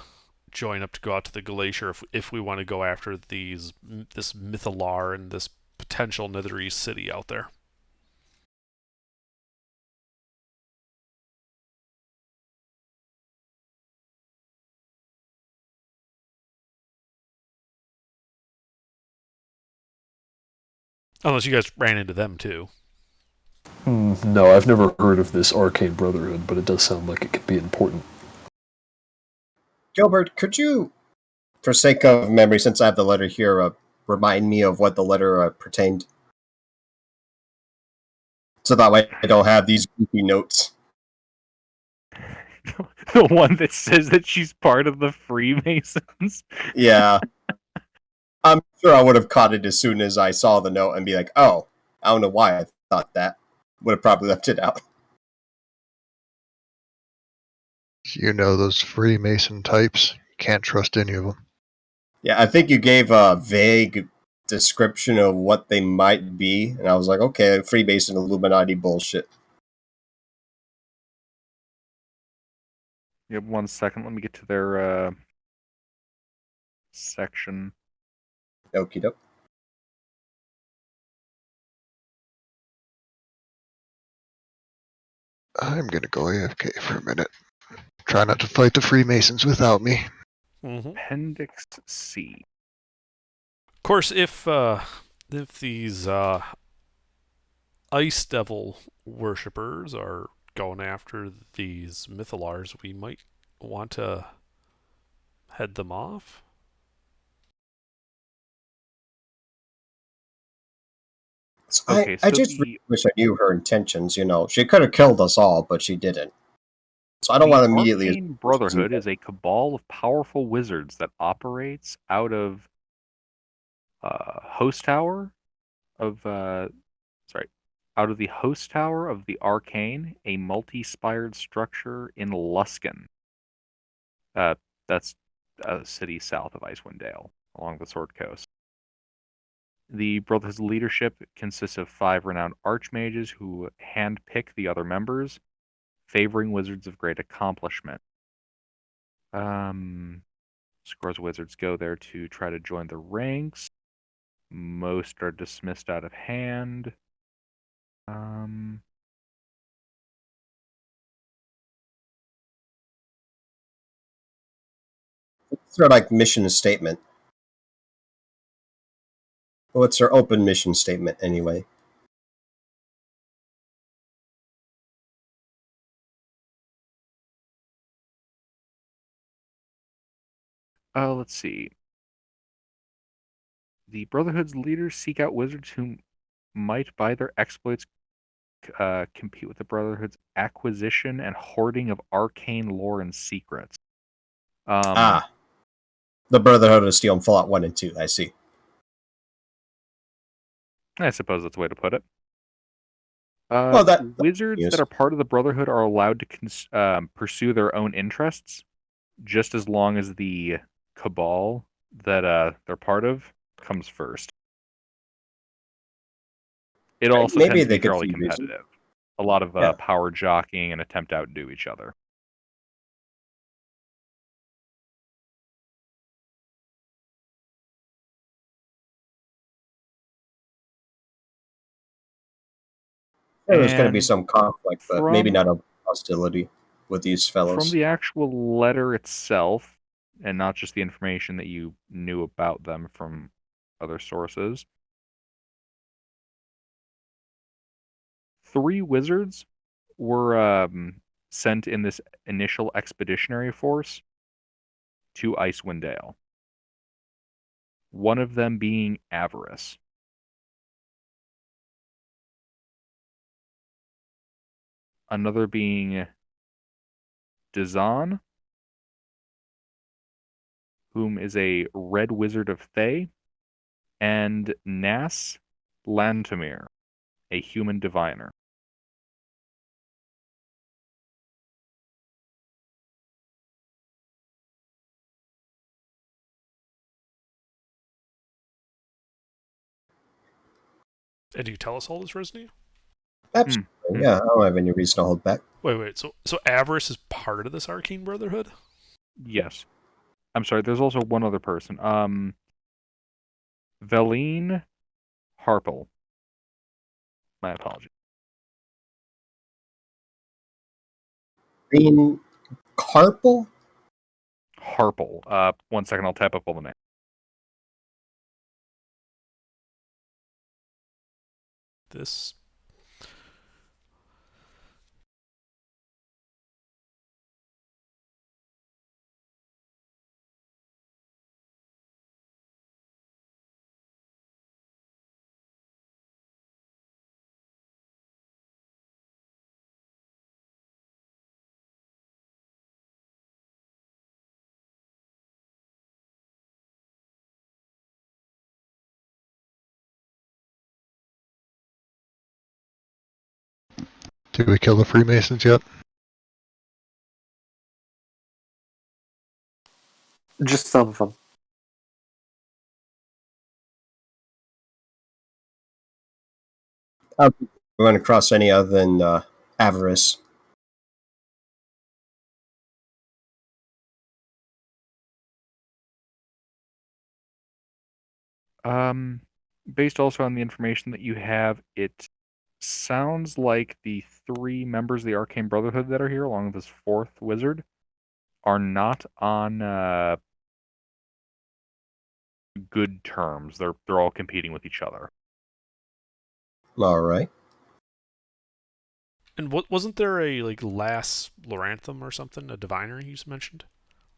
join up to go out to the Glacier if we want to go after this Mythalar and this potential Netherese city out there. Unless you guys ran into them too. No, I've never heard of this arcane brotherhood, but it does sound like it could be important. Gilbert, could you, for sake of memory, since I have the letter here, remind me of what the letter pertained? So that way I don't have these goofy notes. The one that says that she's part of the Freemasons. Yeah. I'm sure I would have caught it as soon as I saw the note and be like, oh, I don't know why I thought that. Would have probably left it out. You know those Freemason types. Can't trust any of them. Yeah, I think you gave a vague description of what they might be, and I was like, okay, Freemason Illuminati bullshit. Yep, 1 second. Let me get to their section. Okie doke. I'm gonna go AFK for a minute. Try not to fight the Freemasons without me. Mm-hmm. Appendix C. Of course, if these Ice Devil worshippers are going after these Mythalars, we might want to head them off. Okay, I so just really wish I knew her intentions, She could have killed us all, but she didn't. So I don't want to immediately... Arcane Brotherhood is a cabal of powerful wizards that operates out of Host Tower of out of the Host Tower of the Arcane, a multi-spired structure in Luskan. That's a city south of Icewind Dale, along the Sword Coast. The Brotherhood's leadership consists of 5 renowned archmages who handpick the other members, favoring wizards of great accomplishment. Scores wizards go there to try to join the ranks. Most are dismissed out of hand. It's their, mission statement. Well, it's their open mission statement, anyway. Let's see. The Brotherhood's leaders seek out wizards who might, by their exploits, compete with the Brotherhood's acquisition and hoarding of arcane lore and secrets. The Brotherhood of Steel in Fallout 1 and 2, I see. I suppose that's a way to put it. Wizards that are part of the Brotherhood are allowed to pursue their own interests, just as long as the cabal that they're part of comes first. It also tends to be fairly competitive. A lot of power jockeying and attempt to outdo each other. There's going to be some conflict, but maybe not a hostility with these fellows. From the actual letter itself, and not just the information that you knew about them from other sources, 3 wizards were sent in this initial expeditionary force to Icewind Dale. One of them being Avarice. Another being Dazan, whom is a red wizard of Thay, and Nas Lantamir, a human diviner. And do you tell us all this, Resny? Absolutely, yeah. I don't have any reason to hold back. Wait. So Avarice is part of this Arcane Brotherhood? Yes. I'm sorry, there's also one other person. Veline Harple. My apologies. Veline Harple? Harple. 1 second, I'll type up all the names. This. Did we kill the Freemasons yet? Just some of them. We went across any other than Avarice. Based also on the information that you have, it sounds like the 3 members of the Arcane Brotherhood that are here, along with this 4th wizard, are not on good terms. They're all competing with each other. All right. And wasn't there a Lass Lorantham or something, a diviner you just mentioned?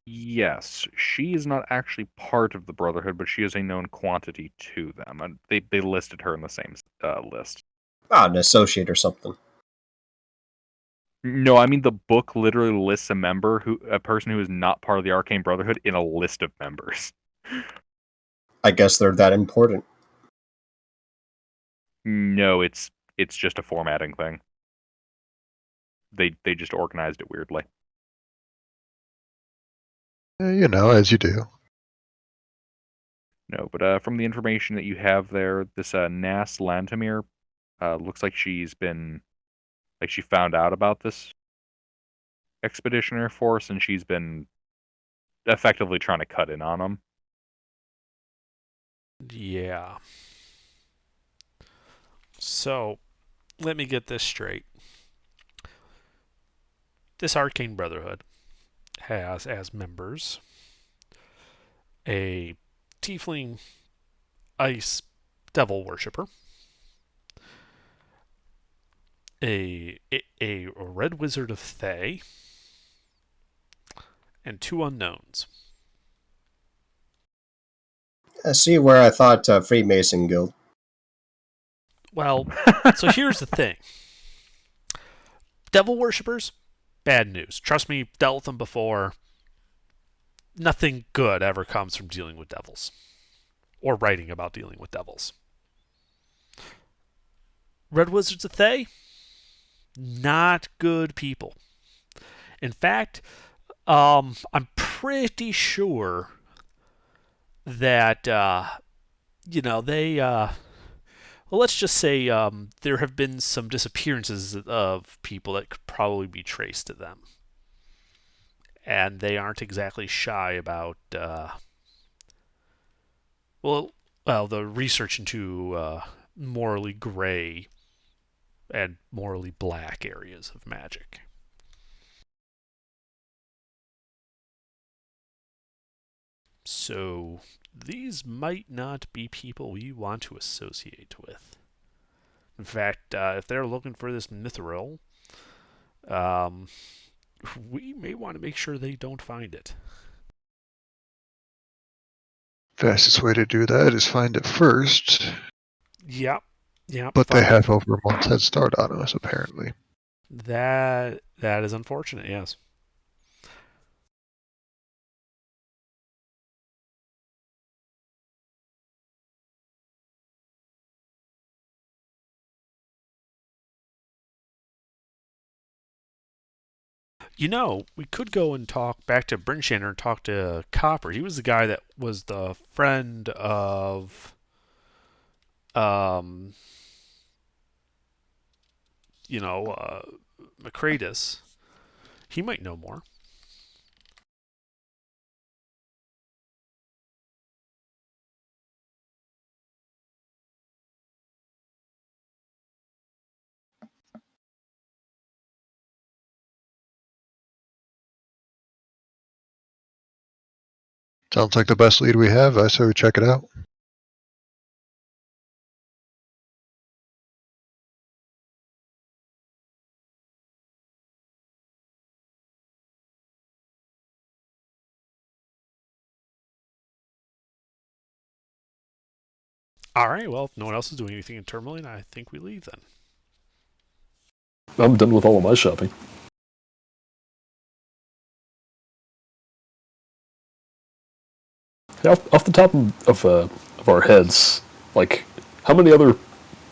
Yes, she is not actually part of the Brotherhood, but she is a known quantity to them. And they listed her in the same list. An associate or something. No, I mean the book literally lists a person who is not part of the Arcane Brotherhood in a list of members. I guess they're that important. No, it's just a formatting thing. They just organized it weirdly. As you do. No, but from the information that you have there, this Nas Lantamir looks like she found out about this expeditionary force, and she's been effectively trying to cut in on them. Yeah. So, let me get this straight. This Arcane Brotherhood has as members a tiefling ice devil worshipper, a red wizard of Thay, and 2 unknowns. I see where I thought Freemason Guild. Well, so here's the thing. Devil worshippers, bad news. Trust me, dealt with them before. Nothing good ever comes from dealing with devils. Or writing about dealing with devils. Red Wizards of Thay, not good people. In fact, I'm pretty sure that they well, let's just say there have been some disappearances of people that could probably be traced to them, and they aren't exactly shy about the research into morally gray and morally black areas of magic. So these might not be people we want to associate with. In fact, if they're looking for this mithril, we may want to make sure they don't find it. Fastest way to do that is find it first, Yep. but they have over a month's head start on us, apparently. That is unfortunate, yes. We could go and talk back to Brinshander and talk to Copper. He was the guy that was the friend of, Macratus. He might know more. Sounds like the best lead we have. I say we check it out. All right, well, if no one else is doing anything in Tourmaline, I think we leave then. I'm done with all of my shopping. Yeah, off the top of our heads, like, how many other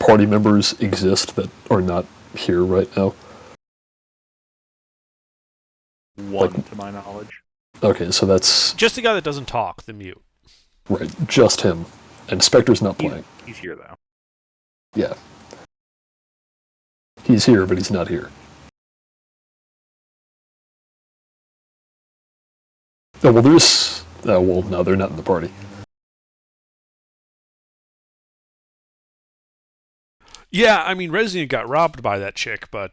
party members exist that are not here right now? One, to my knowledge. Okay, so that's Just the guy that doesn't talk, the mute. right, just him. And Spectre's not playing. He's here, though. Yeah. He's here, but he's not here. Oh, well, there's... well, no, they're not in the party. Yeah, I mean, Resident got robbed by that chick, but,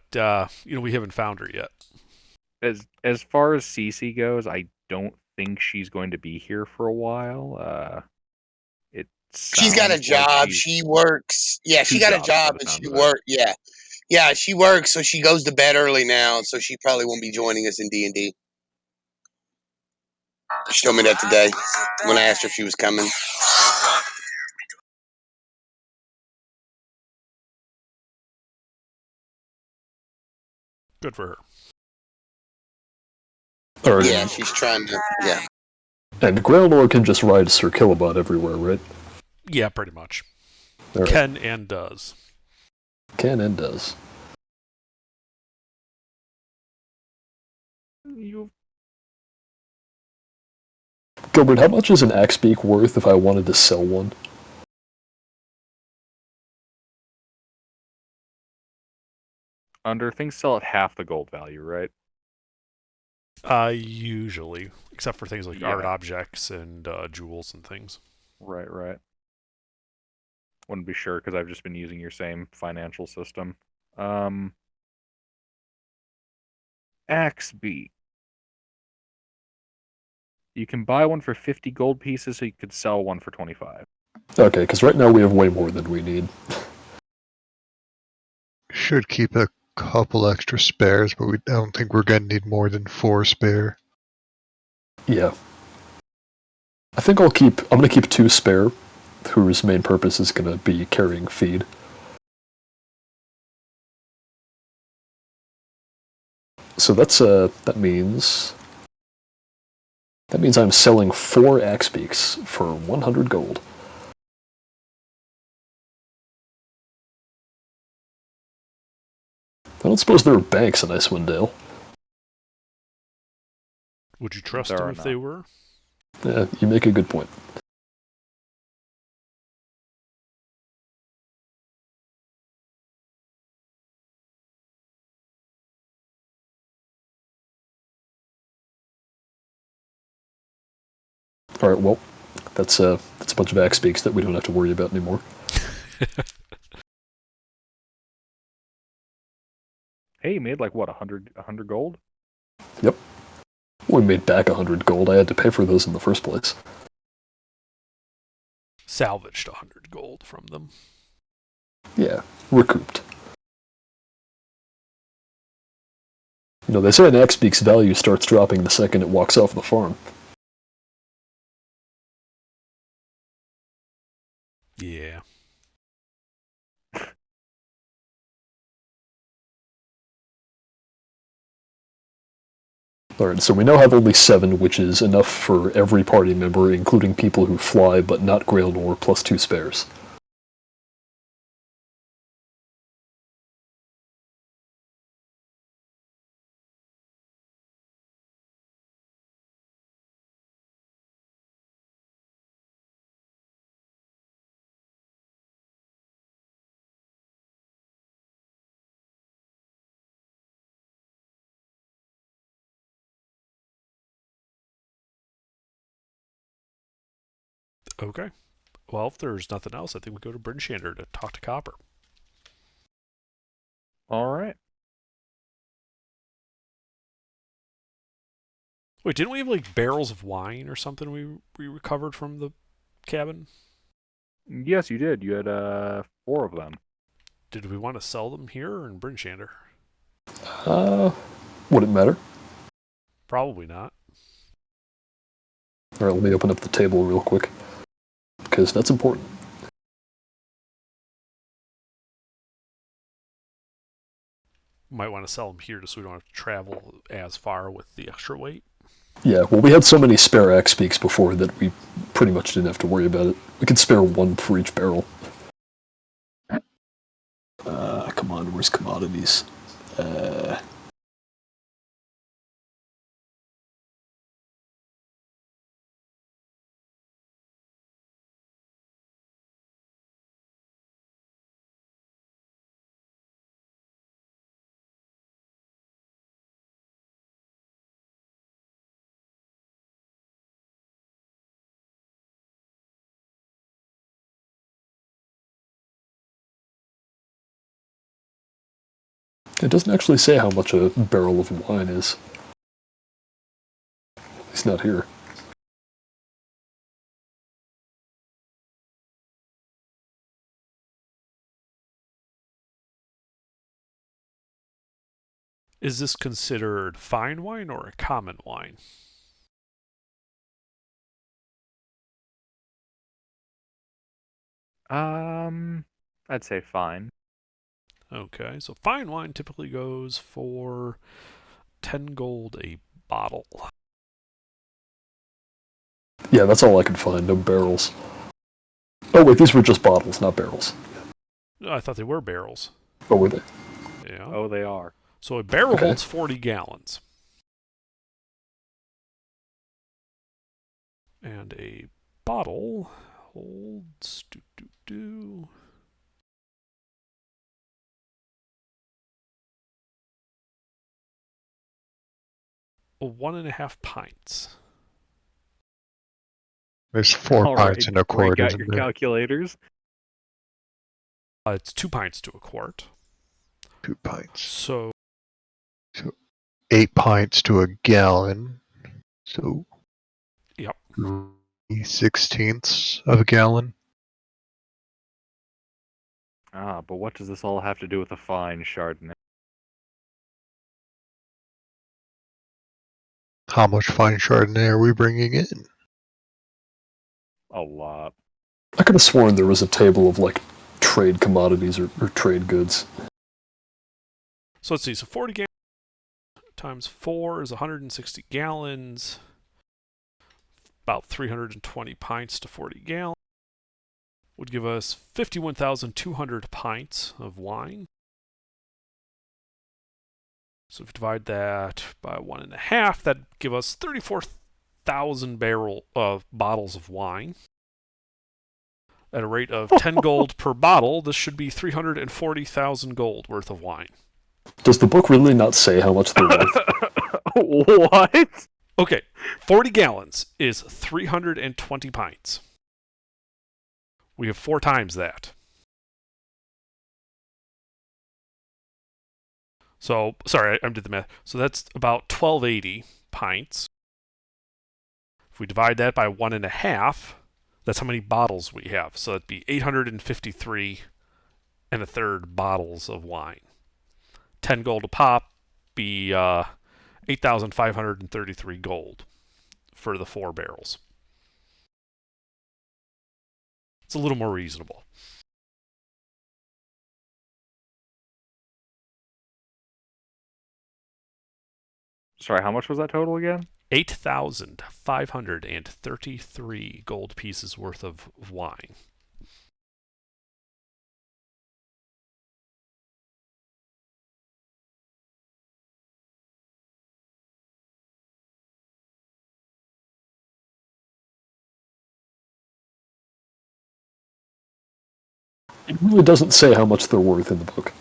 we haven't found her yet. As far as Cece goes, I don't think she's going to be here for a while. She's got a job. She works. Yeah, she got a job and she works. Yeah, she works, so she goes to bed early now, so she probably won't be joining us in D&D. She told me that today when I asked her if she was coming. Good for her. Or, Yeah, she's trying to. Yeah. And Grailor can just ride Sir Killabot everywhere, right? Yeah, pretty much. Right. Can and does. Can and does. Gilbert, how much is an axe beak worth if I wanted to sell one? Things sell at half the gold value, right? Usually. Except for things like art objects and jewels and things. Right. Wouldn't be sure because I've just been using your same financial system. Axe beak. You can buy one for 50 gold pieces, so you could sell one for 25. Okay, because right now we have way more than we need. Should keep a couple extra spares, but I don't think we're going to need more than 4 spare. Yeah. I think I'm gonna keep 2 spare, whose main purpose is gonna be carrying feed. So that means I'm selling 4 axe beaks for 100 gold. I don't suppose there are banks in Icewind Dale. Would you trust There them are if they not. were? Yeah, you make a good point. All right, well, that's a bunch of axe beaks that we don't have to worry about anymore. Hey, you made like what, 100 gold? Yep. We made back 100 gold. I had to pay for those in the first place. Salvaged 100 gold from them. Yeah, recouped. You know, they say an axe beak's value starts dropping the second it walks off the farm. Yeah. Alright, so we now have only 7, which is enough for every party member, including people who fly but not Grailnor, plus 2 spares. Okay. Well, if there's nothing else, I think we go to Brinshander to talk to Copper. All right. Wait, didn't we have like barrels of wine or something we recovered from the cabin? Yes, you did. You had 4 of them. Did we want to sell them here or in Brinshander? Wouldn't matter. Probably not. Alright, let me open up the table real quick, because that's important. Might want to sell them here just so we don't have to travel as far with the extra weight. Yeah, well, we had so many spare axe beaks before that we pretty much didn't have to worry about it. We could spare 1 for each barrel. Come on, where's commodities? It doesn't actually say how much a barrel of wine is. At least not here. Is this considered fine wine or a common wine? I'd say fine. Okay, so fine wine typically goes for 10 gold a bottle. Yeah, that's all I could find, no barrels. Oh wait, these were just bottles, not barrels. I thought they were barrels. Oh, were they? Yeah. Oh, they are. So a barrel Okay. holds 40 gallons. And a bottle holds a 1.5 pints. There's 4 All pints right, in a break quart, out isn't your there? calculators. It's 2 pints to a quart. 2 pints. So 8 pints to a gallon. So yep. 3/16 of a gallon. But what does this all have to do with a fine Chardonnay? How much fine Chardonnay are we bringing in? A lot. I could have sworn there was a table of like trade commodities or trade goods. So let's see. So 40 gallons times 4 is 160 gallons. About 320 pints to 40 gallons. Would give us 51,200 pints of wine. So if we divide that by 1.5, that'd give us 34,000 bottles of wine. At a rate of 10 gold per bottle, this should be 340,000 gold worth of wine. Does the book really not say how much they're worth? What? Okay, 40 gallons is 320 pints. We have 4 times that. So, sorry, I did the math. So that's about 1280 pints. If we divide that by 1.5, that's how many bottles we have. So that'd be 853 and a third bottles of wine. 10 gold a pop be 8,533 gold for the 4 barrels. It's a little more reasonable. Sorry, how much was that total again? 8,533 gold pieces worth of wine. It really doesn't say how much they're worth in the book.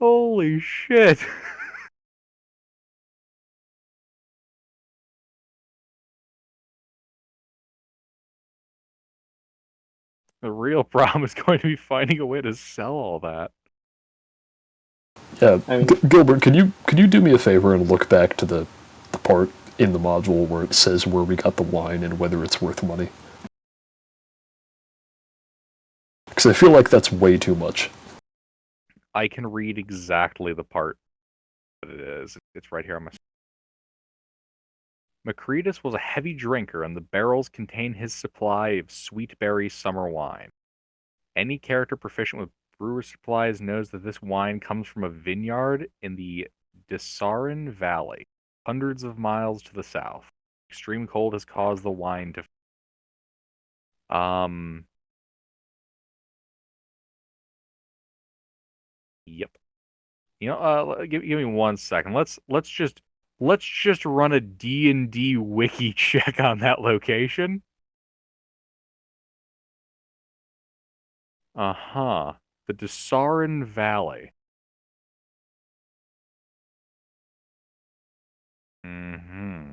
Holy shit. The real problem is going to be finding a way to sell all that. Yeah, I mean- Gilbert, could you do me a favor and look back to the part in the module where it says where we got the wine and whether it's worth money? Because I feel like that's way too much. I can read exactly the part that it is. It's right here on my. Macretus was a heavy drinker, and the barrels contain his supply of sweet berry summer wine. Any character proficient with brewer supplies knows that this wine comes from a vineyard in the Desarin Valley, hundreds of miles to the south. Extreme cold has caused the wine to. Yep. You know, give me 1 second. Let's just run a D&D wiki check on that location. Uh-huh. The Desarin Valley. Mm-hmm.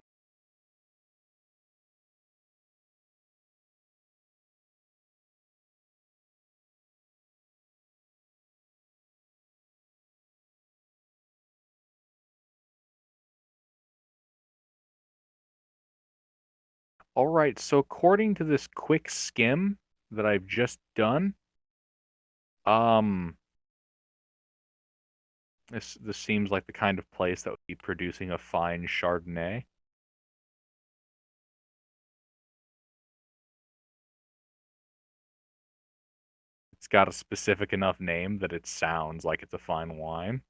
All right, so according to this quick skim that I've just done, this seems like the kind of place that would be producing a fine Chardonnay. It's got a specific enough name that it sounds like it's a fine wine.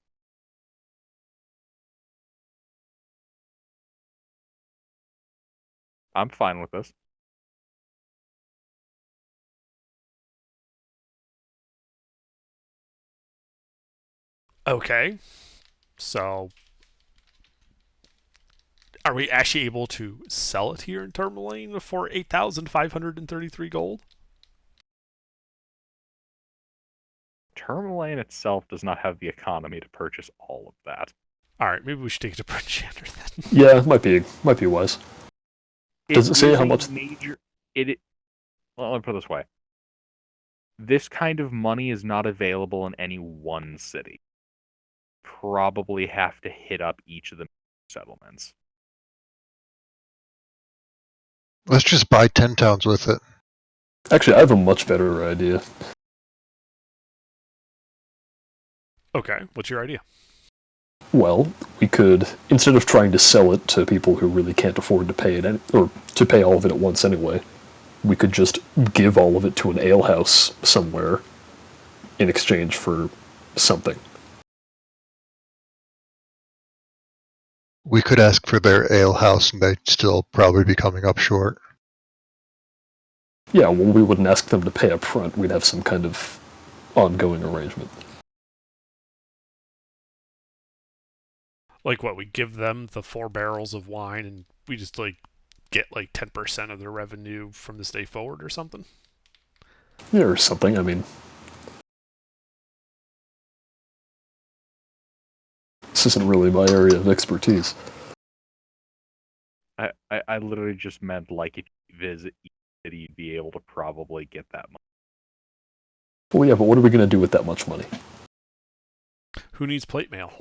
I'm fine with this. Okay. So, are we actually able to sell it here in Tourmaline for 8,533 gold? Tourmaline itself does not have the economy to purchase all of that. All right, maybe we should take it to Bridgehander then. Yeah, might be wise. Does it say is how a much- major? Well, let me put it this way. This kind of money is not available in any one city. Probably have to hit up each of the settlements. Let's just buy 10 towns with it. Actually, I have a much better idea. Okay, what's your idea? Well, we could, instead of trying to sell it to people who really can't afford to pay it, or to pay all of it at once anyway, we could just give all of it to an alehouse somewhere in exchange for something. We could ask for their ale house and they'd still probably be coming up short. Yeah, well, we wouldn't ask them to pay up front. We'd have some kind of ongoing arrangement. Like what? We give them the 4 barrels of wine, and we just like get like 10% of their revenue from this day forward, or something. Yeah, or something. I mean, this isn't really my area of expertise. I literally just meant like if you visit each city, you'd be able to probably get that money. Well, yeah, but what are we going to do with that much money? Who needs plate mail?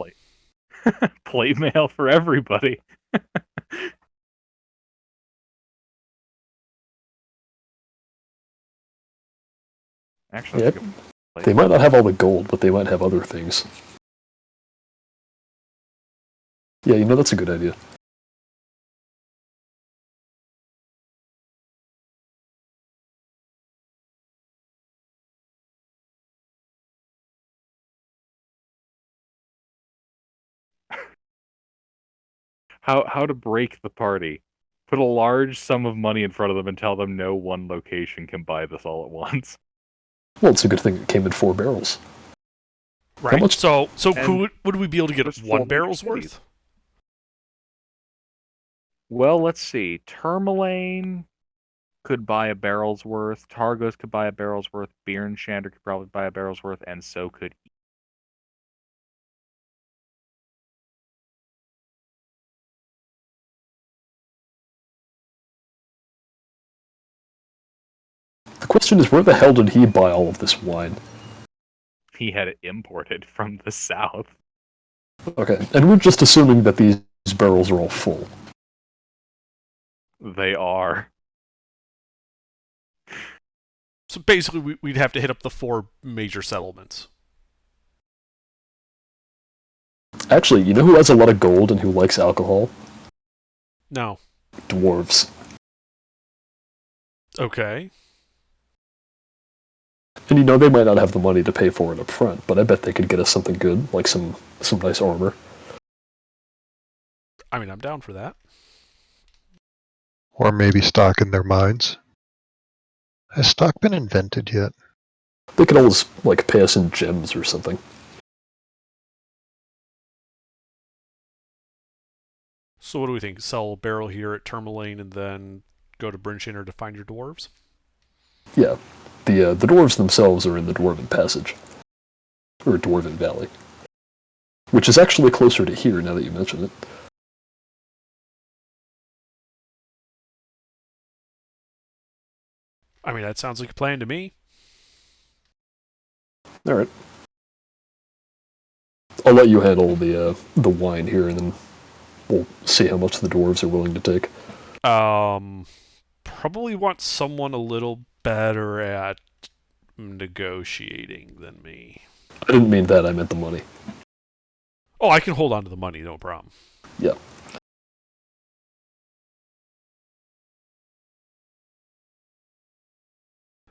Plate mail for everybody. Actually, Yeah, that's a good point. they might not have all the gold, but they might have other things. Yeah, that's a good idea. How to break the party. Put a large sum of money in front of them and tell them no one location can buy this all at once. Well, it's a good thing it came in 4 barrels. Right. much- So And would we be able to get there's 1 4 barrel's major worth? cities. Well, let's see. Tourmaline could buy a barrel's worth. Targos could buy a barrel's worth. Bierenshander could probably buy a barrel's worth, and so could. The question is, where the hell did he buy all of this wine? He had it imported from the south. Okay, and we're just assuming that these barrels are all full. They are. So basically, we'd have to hit up the 4 major settlements. Actually, you know who has a lot of gold and who likes alcohol? No. Dwarves. Okay. And they might not have the money to pay for it up front, but I bet they could get us something good, like some nice armor. I mean, I'm down for that. Or maybe stock in their mines. Has stock been invented yet? They could always, pay us in gems or something. So what do we think? Sell a barrel here at Tourmaline and then go to Brinshiner to find your dwarves? Yeah. The dwarves themselves are in the Dwarven Passage. Or Dwarven Valley. Which is actually closer to here, now that you mention it. I mean, that sounds like a plan to me. Alright. I'll let you handle the wine here, and then we'll see how much the dwarves are willing to take. Probably want someone a little better at negotiating than me. I didn't mean that, I meant the money. Oh, I can hold on to the money, no problem. Yeah.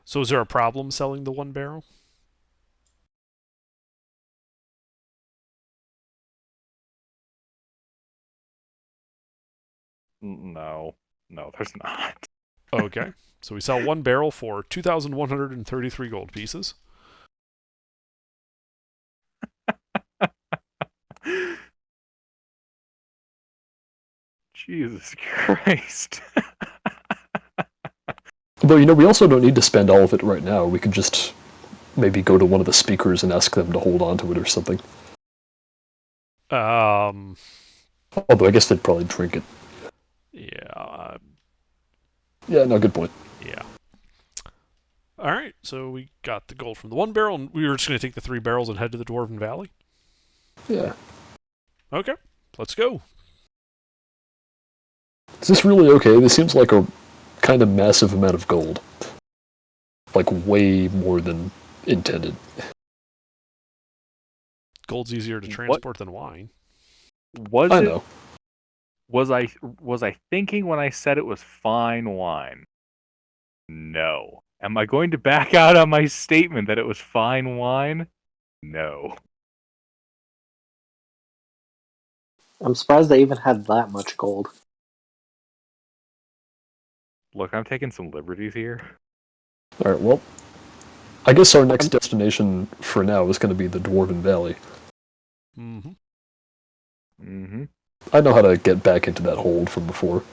So is there a problem selling the 1 barrel? No, there's not. Okay. So we sell 1 barrel for 2,133 gold pieces. Jesus Christ. Though, we also don't need to spend all of it right now. We could just maybe go to one of the speakers and ask them to hold on to it or something. Although I guess they'd probably drink it. Yeah. Yeah, no, good point. Yeah. All right. So we got the gold from the 1 barrel, and we were just going to take the 3 barrels and head to the Dwarven Valley. Yeah. Okay. Let's go. Is this really okay? This seems like a kind of massive amount of gold. Like, way more than intended. Gold's easier to transport than wine. Was I it? know. Was I thinking when I said it was fine wine? No. Am I going to back out on my statement that it was fine wine? No. I'm surprised they even had that much gold. Look, I'm taking some liberties here. All right, well, I guess our next destination for now is going to be the Dwarven Valley. Mm-hmm. Mm-hmm. I know how to get back into that hold from before.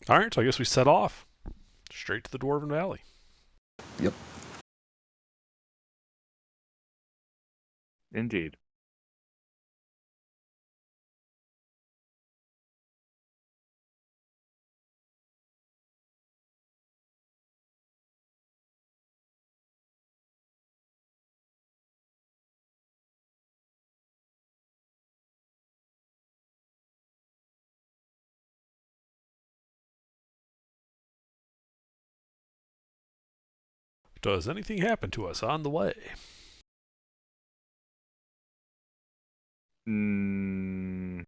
All right, so I guess we set off straight to the Dwarven Valley. Yep. Indeed. Does anything happen to us on the way? Mm,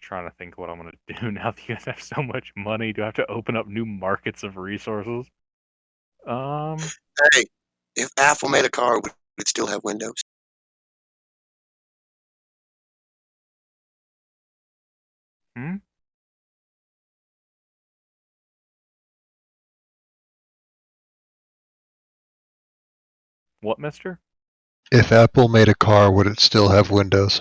trying to think what I'm going to do now that you guys have so much money. Do I have to open up new markets of resources? Hey, if Apple made a car, would it still have windows? Hmm? What, mister? If Apple made a car, would it still have windows?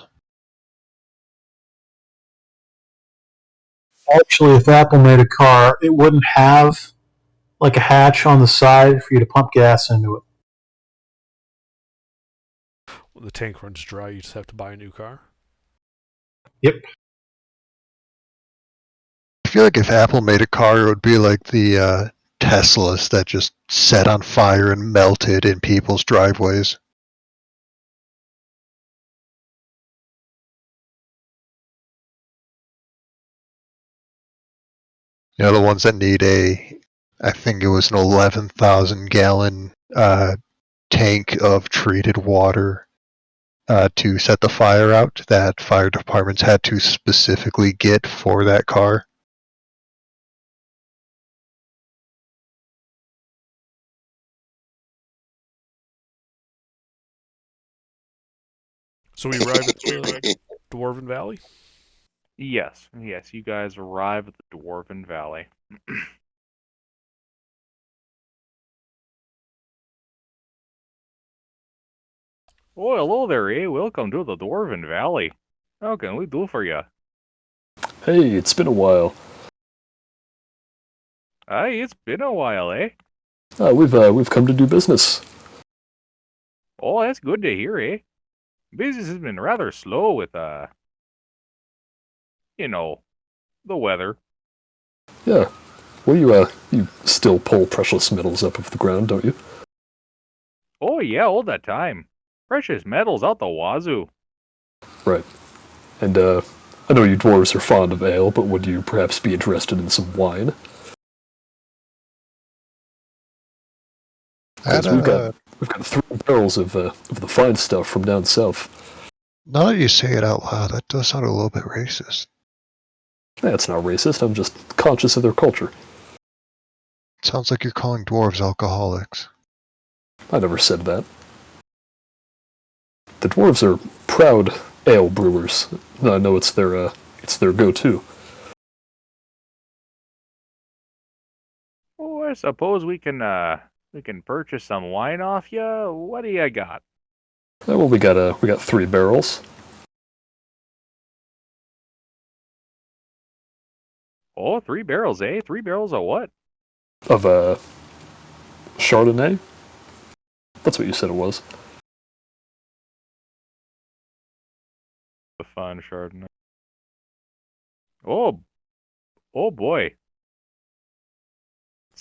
Actually, if Apple made a car, it wouldn't have like a hatch on the side for you to pump gas into it. When the tank runs dry, you just have to buy a new car. Yep. I feel like if Apple made a car, it would be like the Teslas that just set on fire and melted in people's driveways. You know, the ones that need I think it was an 11,000 gallon tank of treated water to set the fire out that fire departments had to specifically get for that car. So we arrive at the Dwarven Valley. Yes, you guys arrive at the Dwarven Valley. Oh, hello there, eh? Welcome to the Dwarven Valley. How can we do for you? Hey, it's been a while. Hey, it's been a while, eh? We've come to do business. Oh, that's good to hear, eh? Business has been rather slow with, you know, the weather. Yeah. Well, you still pull precious metals up of the ground, don't you? Oh, yeah, all that time. Precious metals out the wazoo. Right. And I know you dwarves are fond of ale, but would you perhaps be interested in some wine? Because we've got 3 barrels of the fine stuff from down south. Now that you say it out loud, that does sound a little bit racist. That's not racist. I'm just conscious of their culture. It sounds like you're calling dwarves alcoholics. I never said that. The dwarves are proud ale brewers. I know it's their go-to. Oh, I suppose we can purchase some wine off you. What do you got? Well, we got 3 barrels. Oh, 3 barrels, eh? 3 barrels of what? Of Chardonnay. That's what you said it was. fun, Chardonnay. Oh boy.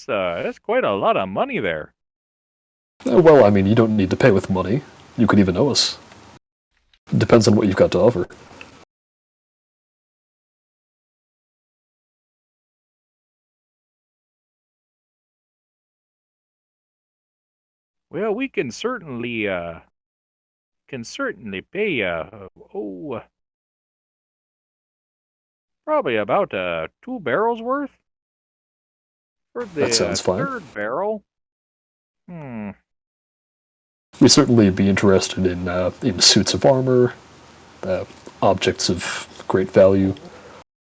That's quite a lot of money there. Well, I mean, you don't need to pay with money. You could even owe us. Depends on what you've got to offer. Well, we can certainly pay probably about 2 barrels worth for the That sounds fine. 3rd barrel. We'd certainly be interested in suits of armor, objects of great value.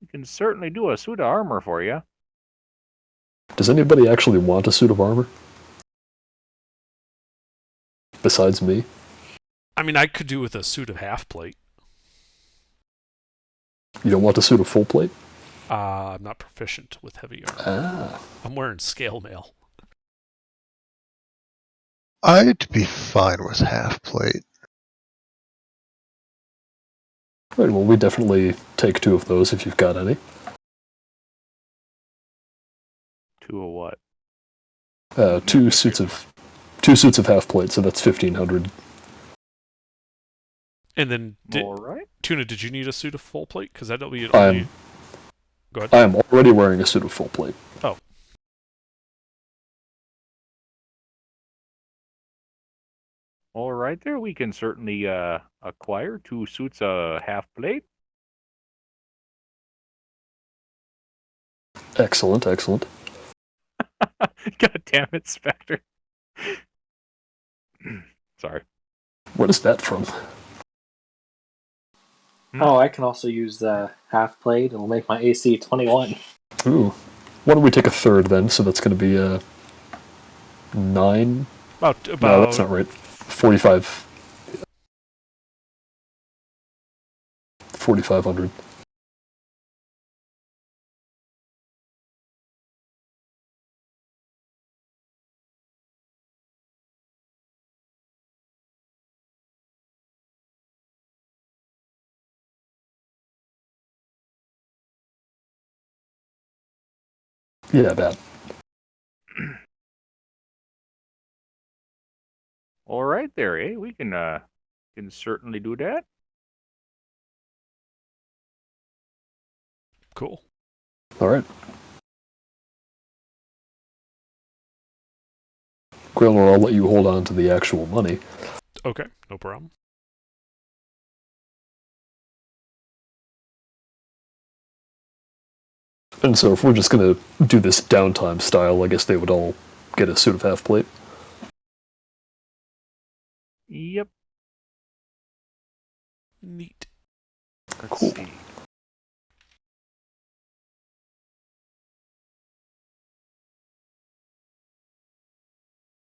We can certainly do a suit of armor for you. Does anybody actually want a suit of armor? Besides me? I mean, I could do with a suit of half plate. You don't want a suit of full plate? I'm not proficient with heavy armor. Ah. I'm wearing scale mail. I'd be fine with half plate. Right, well, we definitely take 2 of those if you've got any. 2 of what? 2 suits of half plate, so that's 1,500. And then, All right. Tuna, did you need a suit of full plate? Because I know we I only... am. Go ahead. I am already wearing a suit of full plate. Oh. All right there, we can certainly acquire 2 suits of half plate. Excellent, excellent. God damn it, Spectre. Sorry. What is that from? Oh, I can also use the half plate. It'll make my AC 21. Ooh. Why don't we take a 3rd then? So that's going to be 9. About No, that's not right. 45. 4,500. Yeah, bad. All right there, eh? We can certainly do that. Cool. All right. Griller, I'll let you hold on to the actual money. Okay, no problem. And so if we're just going to do this downtime style, I guess they would all get a suit of half plate. Yep. Neat. Let's Cool. see.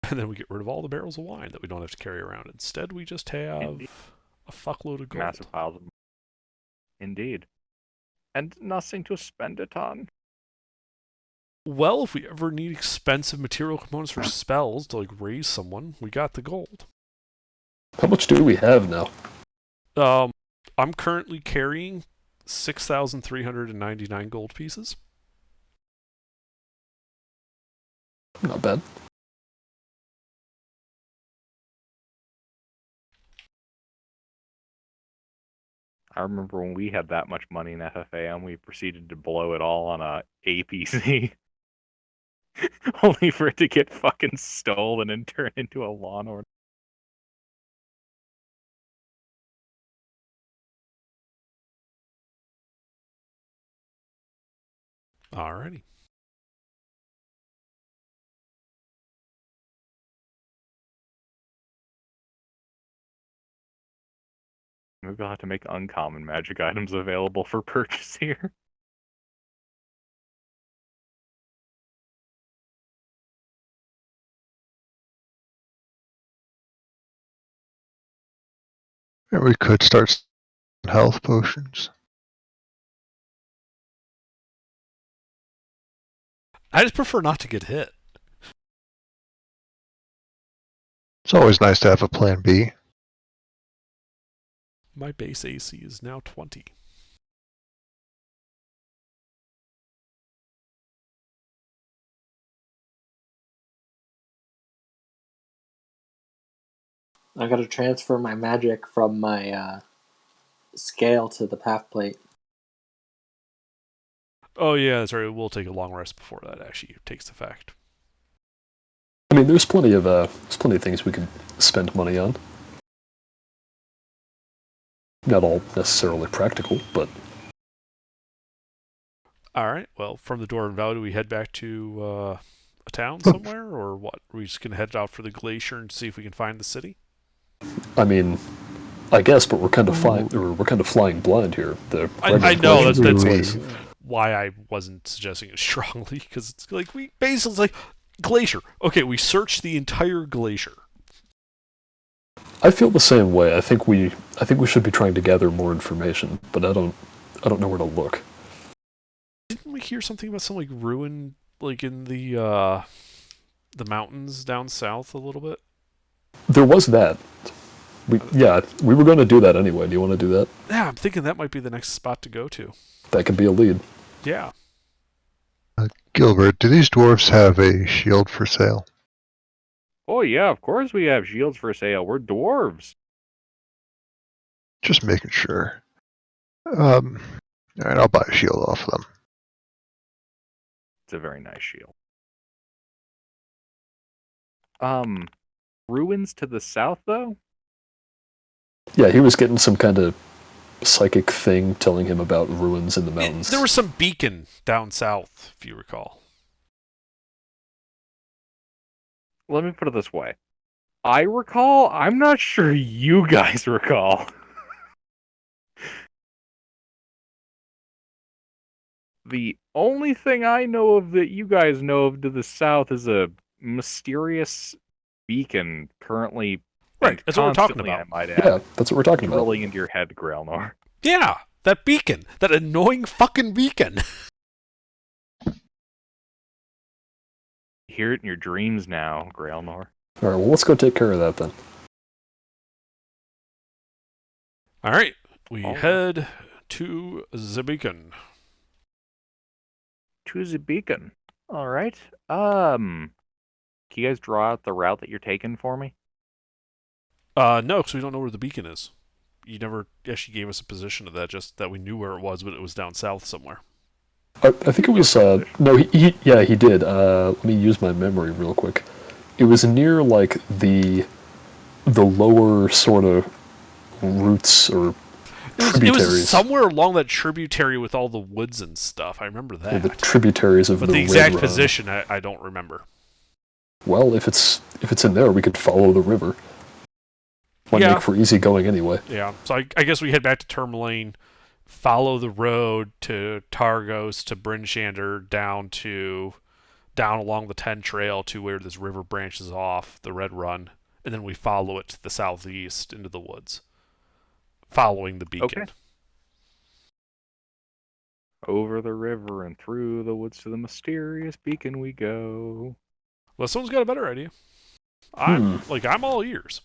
And then we get rid of all the barrels of wine that we don't have to carry around. Instead, we just have Indeed. a fuckload of gold. Massive piles of money. Indeed. And nothing to spend it on. Well, if we ever need expensive material components for spells to raise someone, we got the gold. How much do we have now? I'm currently carrying 6,399 gold pieces. Not bad. I remember when we had that much money in FFA and we proceeded to blow it all on a APC. Only for it to get fucking stolen and turn into a Law and Order. Alrighty. Maybe I'll have to make uncommon magic items available for purchase here. Yeah, we could start health potions. I just prefer not to get hit. It's always nice to have a plan B. My base AC is now 20. I gotta transfer my magic from my scale to the path plate. Oh yeah, that's right. We'll take a long rest before that actually takes effect. I mean, there's plenty of things we could spend money on. Not all necessarily practical, but All right. Well, from the Dwarven Valley, do we head back to a town somewhere, or what? Are we just gonna head out for the glacier and see if we can find the city? I mean, I guess, but we're kind of flying blind here. I know that's Wait. why I wasn't suggesting it strongly, because it's like we basically like glacier. Okay, we searched the entire glacier. I feel the same way. I think we should be trying to gather more information, but I don't know where to look. Didn't we hear something about some like ruin, like in the mountains down south a little bit? There was that. We were going to do that anyway. Do you want to do that? Yeah, I'm thinking that might be the next spot to go to. That could be a lead. Yeah. Gilbert, do these dwarves have a shield for sale? Oh yeah, of course we have shields for sale. We're dwarves. Just making sure. Alright, I'll buy a shield off of them. It's a very nice shield. Ruins to the south though? Yeah, he was getting some kind of psychic thing telling him about ruins in the mountains. There was some beacon down south, if you recall. Let me put it this way. I recall, I'm not sure you guys recall. The only thing I know of that you guys know of to the south is a mysterious beacon currently, Right, that's what we're talking about. I might add, Yeah, that's what we're talking about. drilling into your head, Grailnor. Yeah, that beacon. That annoying fucking beacon. Hear it in your dreams now, Grailnor. All right, well, let's go take care of that then. All right, we All right. head to the beacon. To the beacon. Alright. Can you guys draw out the route that you're taking for me? No, because we don't know where the beacon is. You never actually gave us a position of that, just that we knew where it was, but it was down south somewhere. I think it was, no, he did. Let me use my memory real quick. It was near, like, the lower sort of roots or It tributaries. was somewhere along that tributary with all the woods and stuff. I remember that. Yeah, the tributaries of but the the exact Red Run. position, I don't remember. Well, if it's in there, we could follow the river. Might Yeah. make for easy going anyway. Yeah, so I guess we head back to Tourmaline, follow the road to Targos, to Brinchander, down along the Ten Trail to where this river branches off, the Red Run, and then we follow it to the southeast into the woods, following the beacon. Okay. Over the river and through the woods to the mysterious beacon we go. Well, someone's got a better idea. I'm all ears.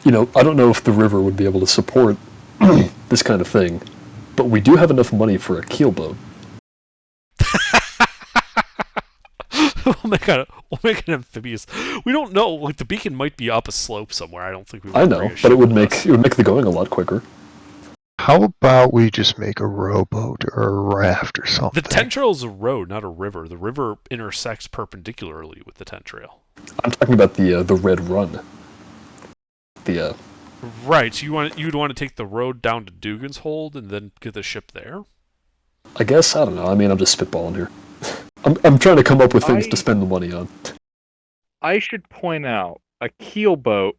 You know, I don't know if the river would be able to support this kind of thing, but we do have enough money for a keelboat. We'll make an amphibious. We don't know. Like the beacon might be up a slope somewhere. I don't think we. I know, but it would make the going a lot quicker. How about we just make a rowboat or a raft or something? The Ten Trail is a road, not a river. The river intersects perpendicularly with the Ten Trail. I'm talking about the Red Run. Right. So you'd want to take the road down to Dugan's Hold and then get the ship there. I guess, I don't know. I mean, I'm just spitballing here. I'm trying to come up with things to spend the money on. I should point out, a keelboat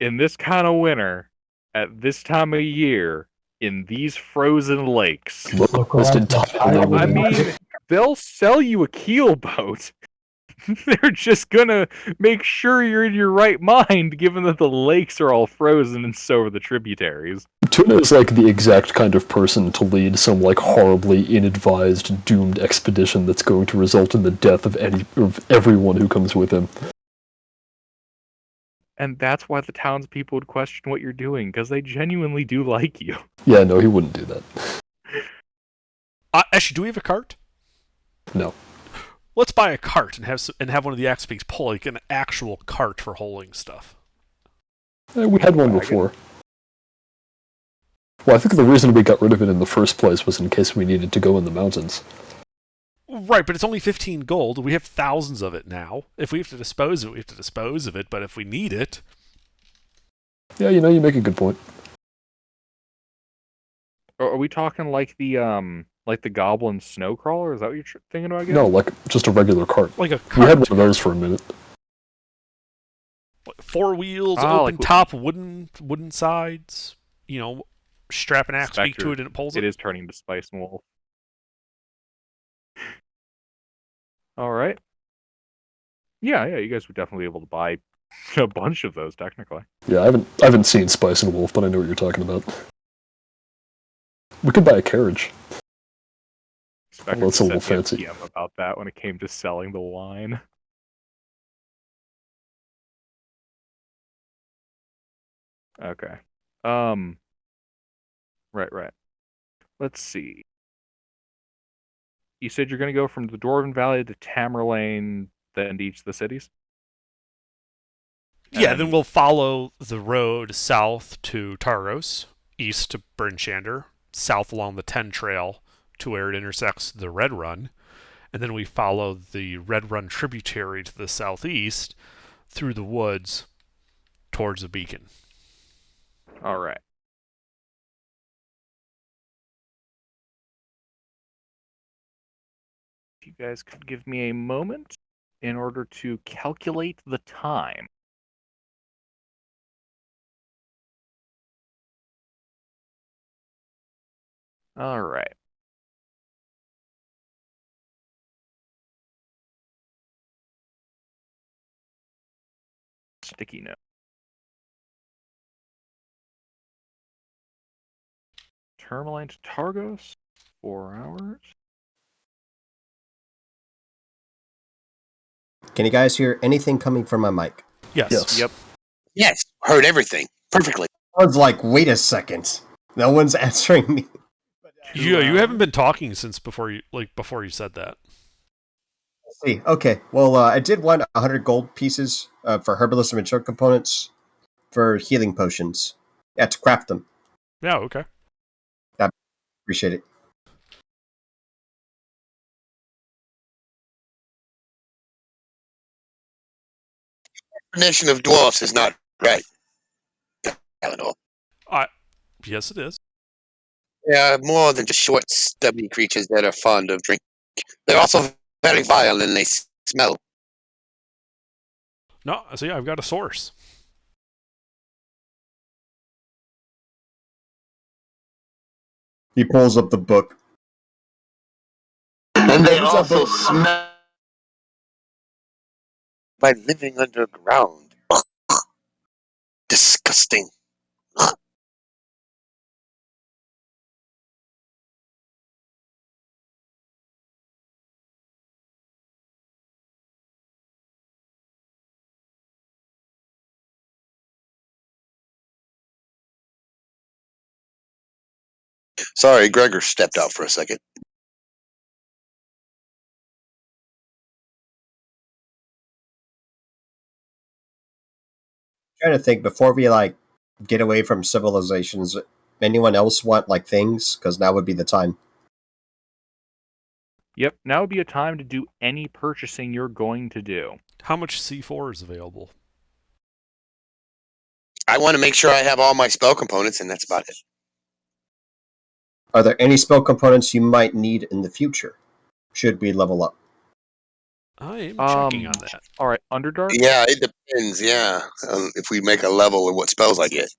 in this kind of winter, at this time of year, in these frozen lakes. Look Most around. entirely I mean, they'll sell you a keelboat. They're just gonna make sure you're in your right mind, given that the lakes are all frozen and so are the tributaries. Tuna is like the exact kind of person to lead some like horribly inadvised, doomed expedition that's going to result in the death of everyone who comes with him. And that's why the townspeople would question what you're doing, because they genuinely do like you. Yeah, no, he wouldn't do that. Actually, do we have a cart? No. Let's buy a cart and have one of the Axebeaks pull like an actual cart for hauling stuff. We had one before. Well, I think the reason we got rid of it in the first place was in case we needed to go in the mountains. Right, but it's only 15 gold. We have thousands of it now. If we have to dispose of it, we have to dispose of it. But if we need it... Yeah, you make a good point. Are we talking like the goblin snow crawler? Is that what you're thinking about again? No, like just a regular cart. Like a cart. We had one of those for a minute. 4 wheels, Ah, open like top, wooden sides. Strap an Axebeak Spectre, to it and it pulls it. It is turning to Spice and Wolf. All right. Yeah, you guys would definitely be able to buy a bunch of those, technically. Yeah, I haven't seen Spice and Wolf, but I know what you're talking about. We could buy a carriage. Spectre Well, it's a little sent me fancy. PM about that when it came to selling the wine. Okay. Right. Let's see. You said you're going to go from the Dwarven Valley to Tamerlane, then to each of the cities? Yeah, then we'll follow the road south to Targos, east to Bernshander, south along the Ten Trail to where it intersects the Red Run, and then we follow the Red Run tributary to the southeast through the woods towards the beacon. All right. If you guys could give me a moment in order to calculate the time. All right. Sticky note. Tamerlane to Targos, 4 hours. Can you guys hear anything coming from my mic? Yes. Yep. Yes, heard everything perfectly. I was like, wait a second. No one's answering me. You haven't been talking since before you said that. Let's see. Okay. Well, I did want 100 gold pieces for herbalism and choke components for healing potions. Yeah, to craft them. Yeah, okay. Appreciate it. Definition of dwarfs is not right, Eleanor. Yes, it is. They're more than just short, stubby creatures that are fond of drink. They're also very vile and they smell. No, see, I've got a source. He pulls up the book. And they also smell by living underground. Disgusting. Sorry, Gregor stepped out for a second. Trying to think before we get away from civilizations. Anyone else want things? Because now would be the time. Yep, now would be a time to do any purchasing you're going to do. How much C4 is available? I want to make sure I have all my spell components, and that's about it. Are there any spell components you might need in the future? Should we level up? I am checking on that. All right, Underdark? Yeah, it depends, yeah. If we make a level and what spells I get.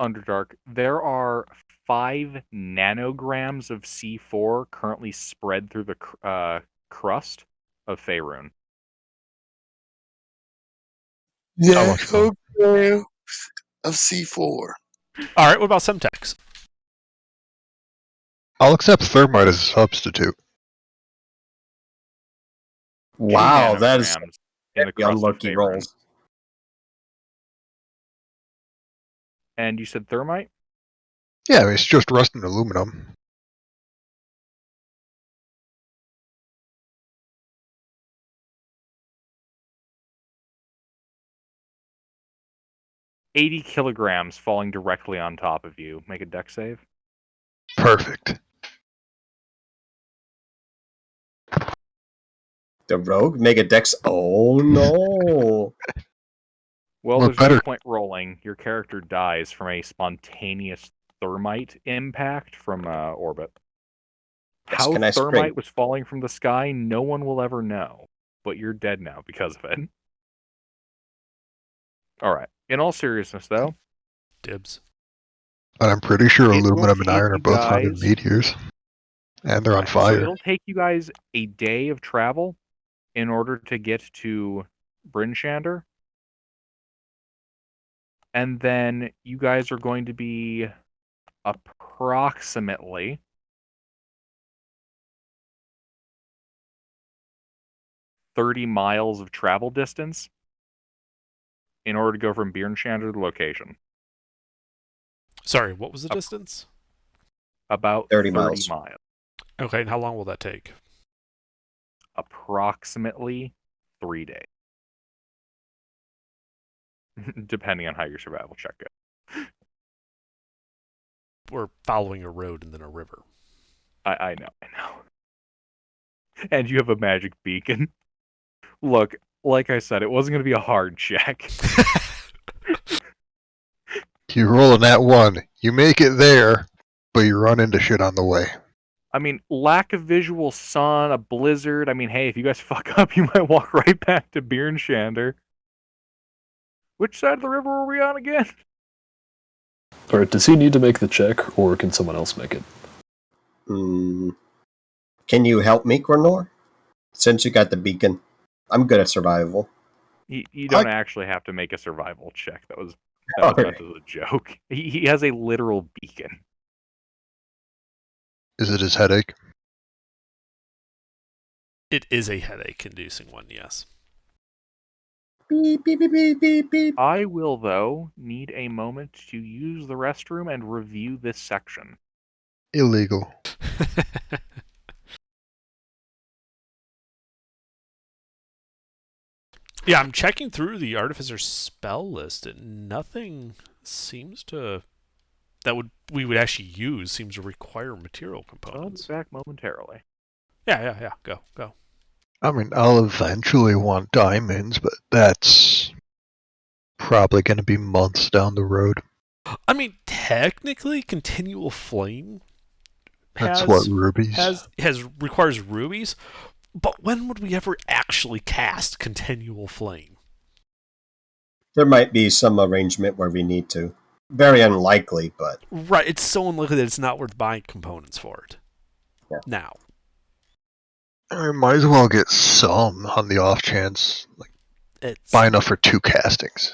Underdark. There are 5 nanograms of C4 currently spread through the crust of Faerun. Yeah, Oh, okay. Of C4. All right, what about Semtex? I'll accept thermite as a substitute. Wow, that is 2 nanograms in the the crust of unlucky Faerun. rolls. And you said thermite? Yeah, it's just rust and aluminum. $80 kilograms falling directly on top of you. Make a dex save. Perfect. The rogue make a dex. Oh no! Well, Look there's no better. point rolling. Your character dies from a spontaneous thermite impact from orbit. Yes, How can I thermite spring? was falling from the sky, no one will ever know. But you're dead now because of it. Alright. In all seriousness, though, Dibs. But I'm pretty sure it will aluminum and take iron are you both found in guys. meteors. And they're on Right. So fire. it'll take you guys a day of travel in order to get to Bryn Shander. And then you guys are going to be approximately 30 miles of travel distance in order to go from Bjornshander to the location. Sorry, what was the distance? About 30 30 miles. miles. Okay, and how long will that take? Approximately 3 days. Depending on how your survival check goes. We're following a road and then a river. I know. And you have a magic beacon. Look, like I said, it wasn't going to be a hard check. You roll a nat 1, you make it there, but you run into shit on the way. I mean, lack of visual sun, a blizzard. I mean, hey, if you guys fuck up, you might walk right back to Bjornshander. Which side of the river are we on again? Alright, does he need to make the check, or can someone else make it? Can you help me, Grenor? Since you got the beacon, I'm good at survival. You don't actually have to make a survival check. That was Alright. meant as a joke. He has a literal beacon. Is it his headache? It is a headache-inducing one, yes. Beep, beep, beep, beep, beep, beep. I will, though, need a moment to use the restroom and review this section. Illegal. Yeah, I'm checking through the Artificer's spell list, and nothing seems to we would actually use seems to require material I'll be components. back momentarily. Yeah. Go. I mean, I'll eventually want diamonds, but that's probably going to be months down the road. I mean, technically, continual flame That's what, rubies? has requires rubies, but when would we ever actually cast continual flame? There might be some arrangement where we need to. Very unlikely, but Right, it's so unlikely that it's not worth buying components for it. Yeah. Now. I might as well get some on the off chance. Like, buy enough for 2 castings.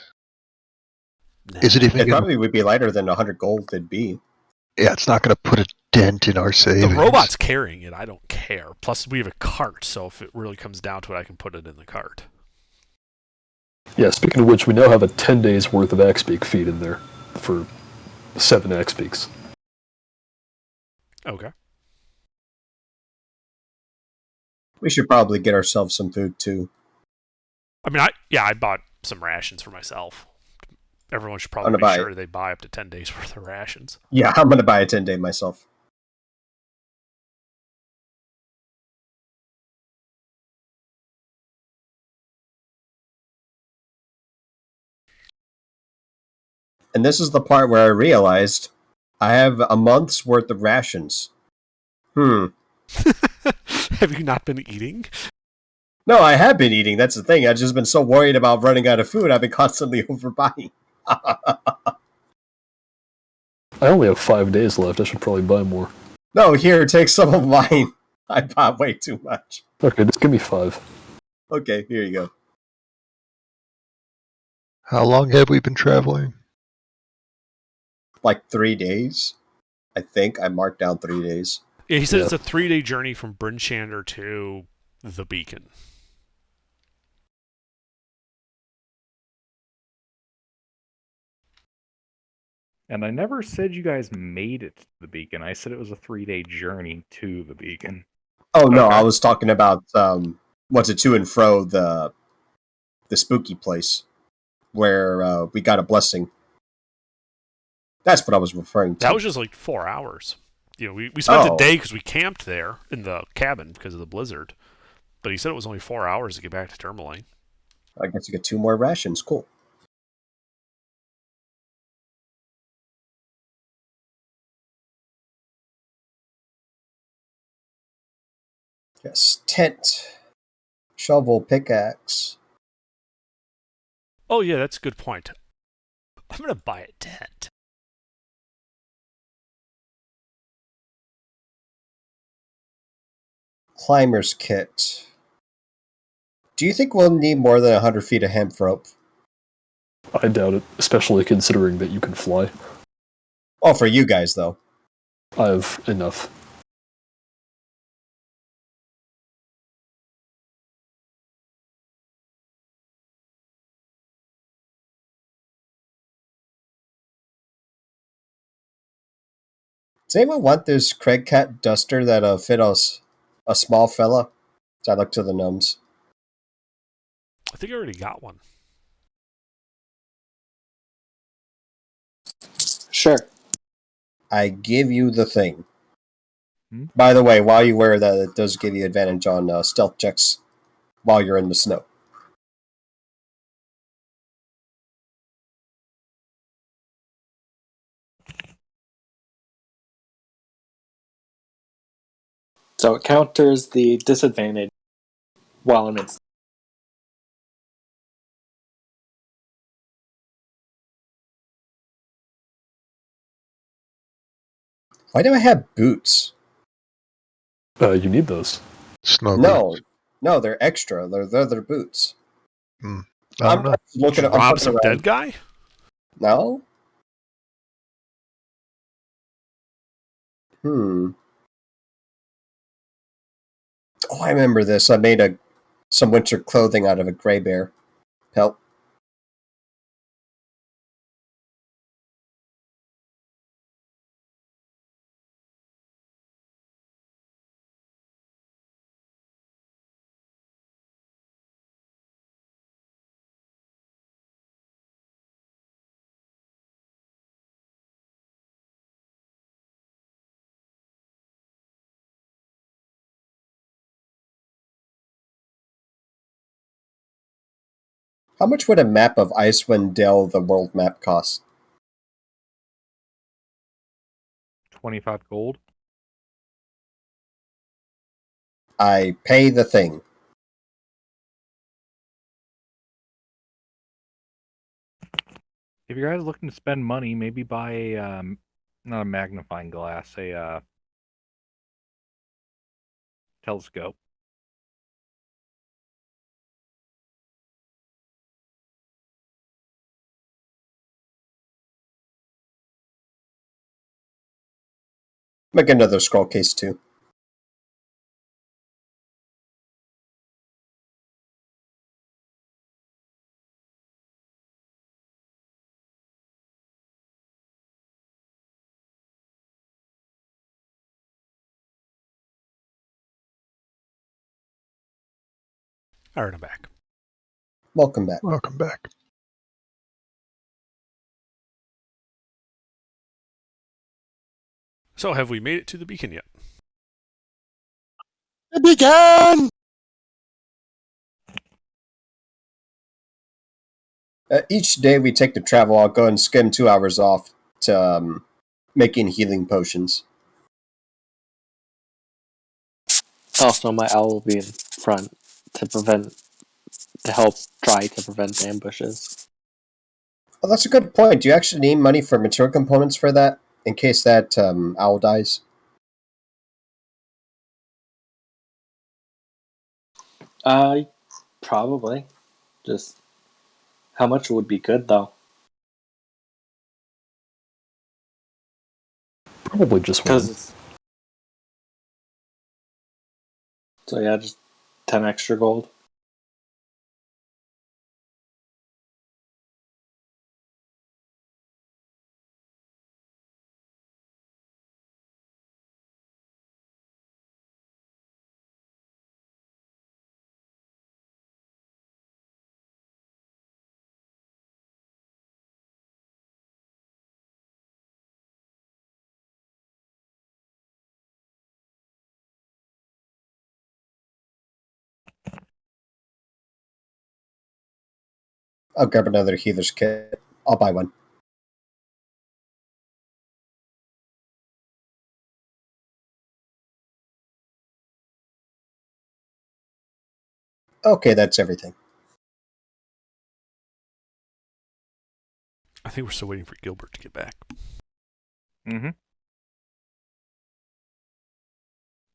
Is it even it gonna, probably would be lighter than 100 gold it'd be. Yeah, it's not going to put a dent in our savings. The robot's carrying it, I don't care. Plus, we have a cart, so if it really comes down to it, I can put it in the cart. Yeah, speaking of which, we now have a 10 days worth of X-Peak feed in there for 7 X-Peaks. Okay. We should probably get ourselves some food too. I mean, I bought some rations for myself. Everyone should probably I'm make gonna buy sure it. they buy up to 10 days worth of rations. Yeah, I'm gonna buy a 10-day myself. And this is the part where I realized I have a month's worth of rations. Have you not been eating? No, I have been eating. That's the thing. I've just been so worried about running out of food. I've been constantly overbuying. I only have 5 days left. I should probably buy more. No, here, take some of mine. I bought way too much. Okay, just give me 5. Okay, here you go. How long have we been traveling? Like 3 days. I think I marked down 3 days. Yeah, he said Yeah. it's a 3-day journey from Bryn Shander to the Beacon. And I never said you guys made it to the beacon. I said it was a 3-day journey to the beacon. Oh no, Okay. I was talking about what's it to and fro the spooky place where we got a blessing. That's what I was referring to. That was just like 4 hours. We spent a day because we camped there in the cabin because of the blizzard. But he said it was only 4 hours to get back to Tourmaline. I guess you get 2 more rations. Cool. Yes, tent, shovel, pickaxe. Oh, yeah, that's a good point. I'm going to buy a tent. Climber's kit. Do you think we'll need more than 100 feet of hemp rope? I doubt it, especially considering that you can fly. Oh, for you guys, though. I have enough. Does anyone want this Craig Cat duster that'll fit a small fella? So I look to the gnomes. I think I already got one. Sure. I give you the thing. Hmm? By the way, while you wear that, it does give you advantage on stealth checks while you're in the snow. So it counters the disadvantage while in its. Why do I have boots? You need those. Snow boots. No, they're extra. They're leather boots. I don't know. Looking Did at you rob some dead guy? No? Oh, I remember this. I made some winter clothing out of a gray bear pelt. How much would a map of Icewind Dale the world map cost? 25 gold. I pay the thing. If you guys looking to spend money, maybe buy a not a magnifying glass, a telescope. Make another scroll case too. All right, I'm back. Welcome back. Welcome back. So, have we made it to the beacon yet? The beacon! Each day we take to travel, I'll go and skim 2 hours off to making healing potions. Also, my owl will be in front to help try to prevent ambushes. Oh, that's a good point. Do you actually need money for material components for that? In case that owl dies? Probably. Just how much would be good though? Probably just one. Because so yeah, just 10 extra gold. I'll grab another healer's kit. I'll buy one. Okay, that's everything. I think we're still waiting for Gilbert to get back. Mm-hmm.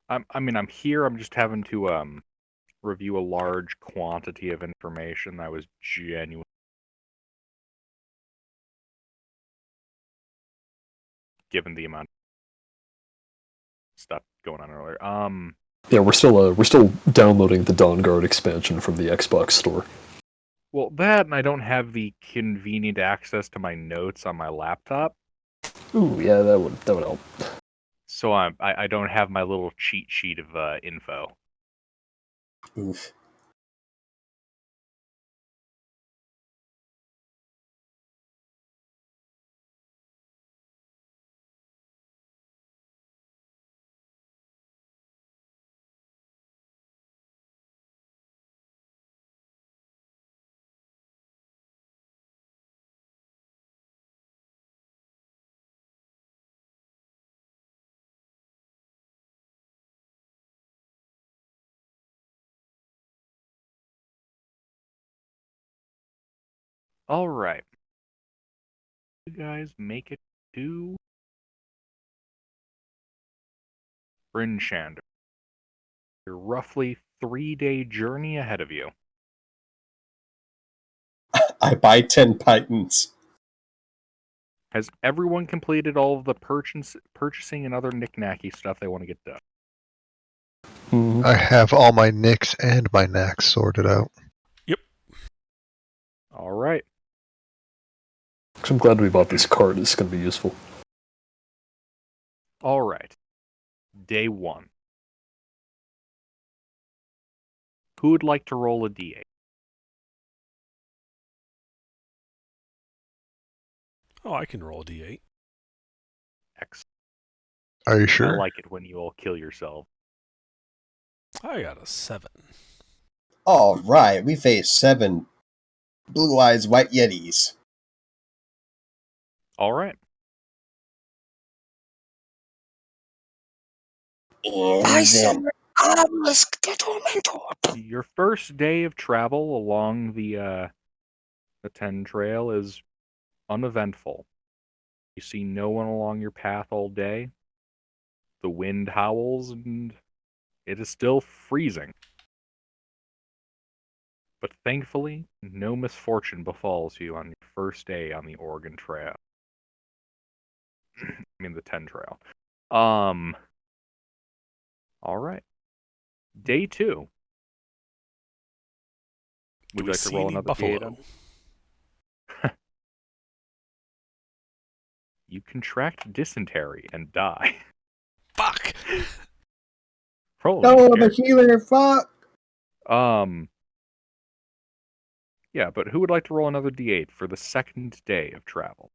I'm here. I'm just having to review a large quantity of information that was genuine. Given the amount of stuff going on earlier. Yeah, we're still downloading the Dawn Guard expansion from the Xbox store. Well, that, and I don't have the convenient access to my notes on my laptop. Ooh, yeah, that would help. So I don't have my little cheat sheet of info. Oof. All right. You guys make it to Brinshander. Your roughly 3-day journey ahead of you. I buy 10 pythons. Has everyone completed all of the purchasing and other knick-knacky stuff they want to get done? Mm. I have all my nicks and my knacks sorted out. All right. I'm glad we bought this card. It's going to be useful. All right. Day 1. Who would like to roll a d8? Oh, I can roll a d8. X. Are you I sure? like it when you all kill yourself. I got a 7. All right, we face 7 blue eyes white yetis. All right. And I then summon obelisk the tormentor. Your first day of travel along the 10 trail is uneventful. You see no one along your path all day. The wind howls and it is still freezing. But thankfully, no misfortune befalls you on your first day on the Oregon Trail. I mean the 10 trail. All right. Day 2. Would Do you we like to see roll any another buffalo? D8 on? You contract dysentery and die. Fuck! Roll no, me, I'm a Garrett. healer. Fuck. Yeah, but who would like to roll another D8 for the second day of travel?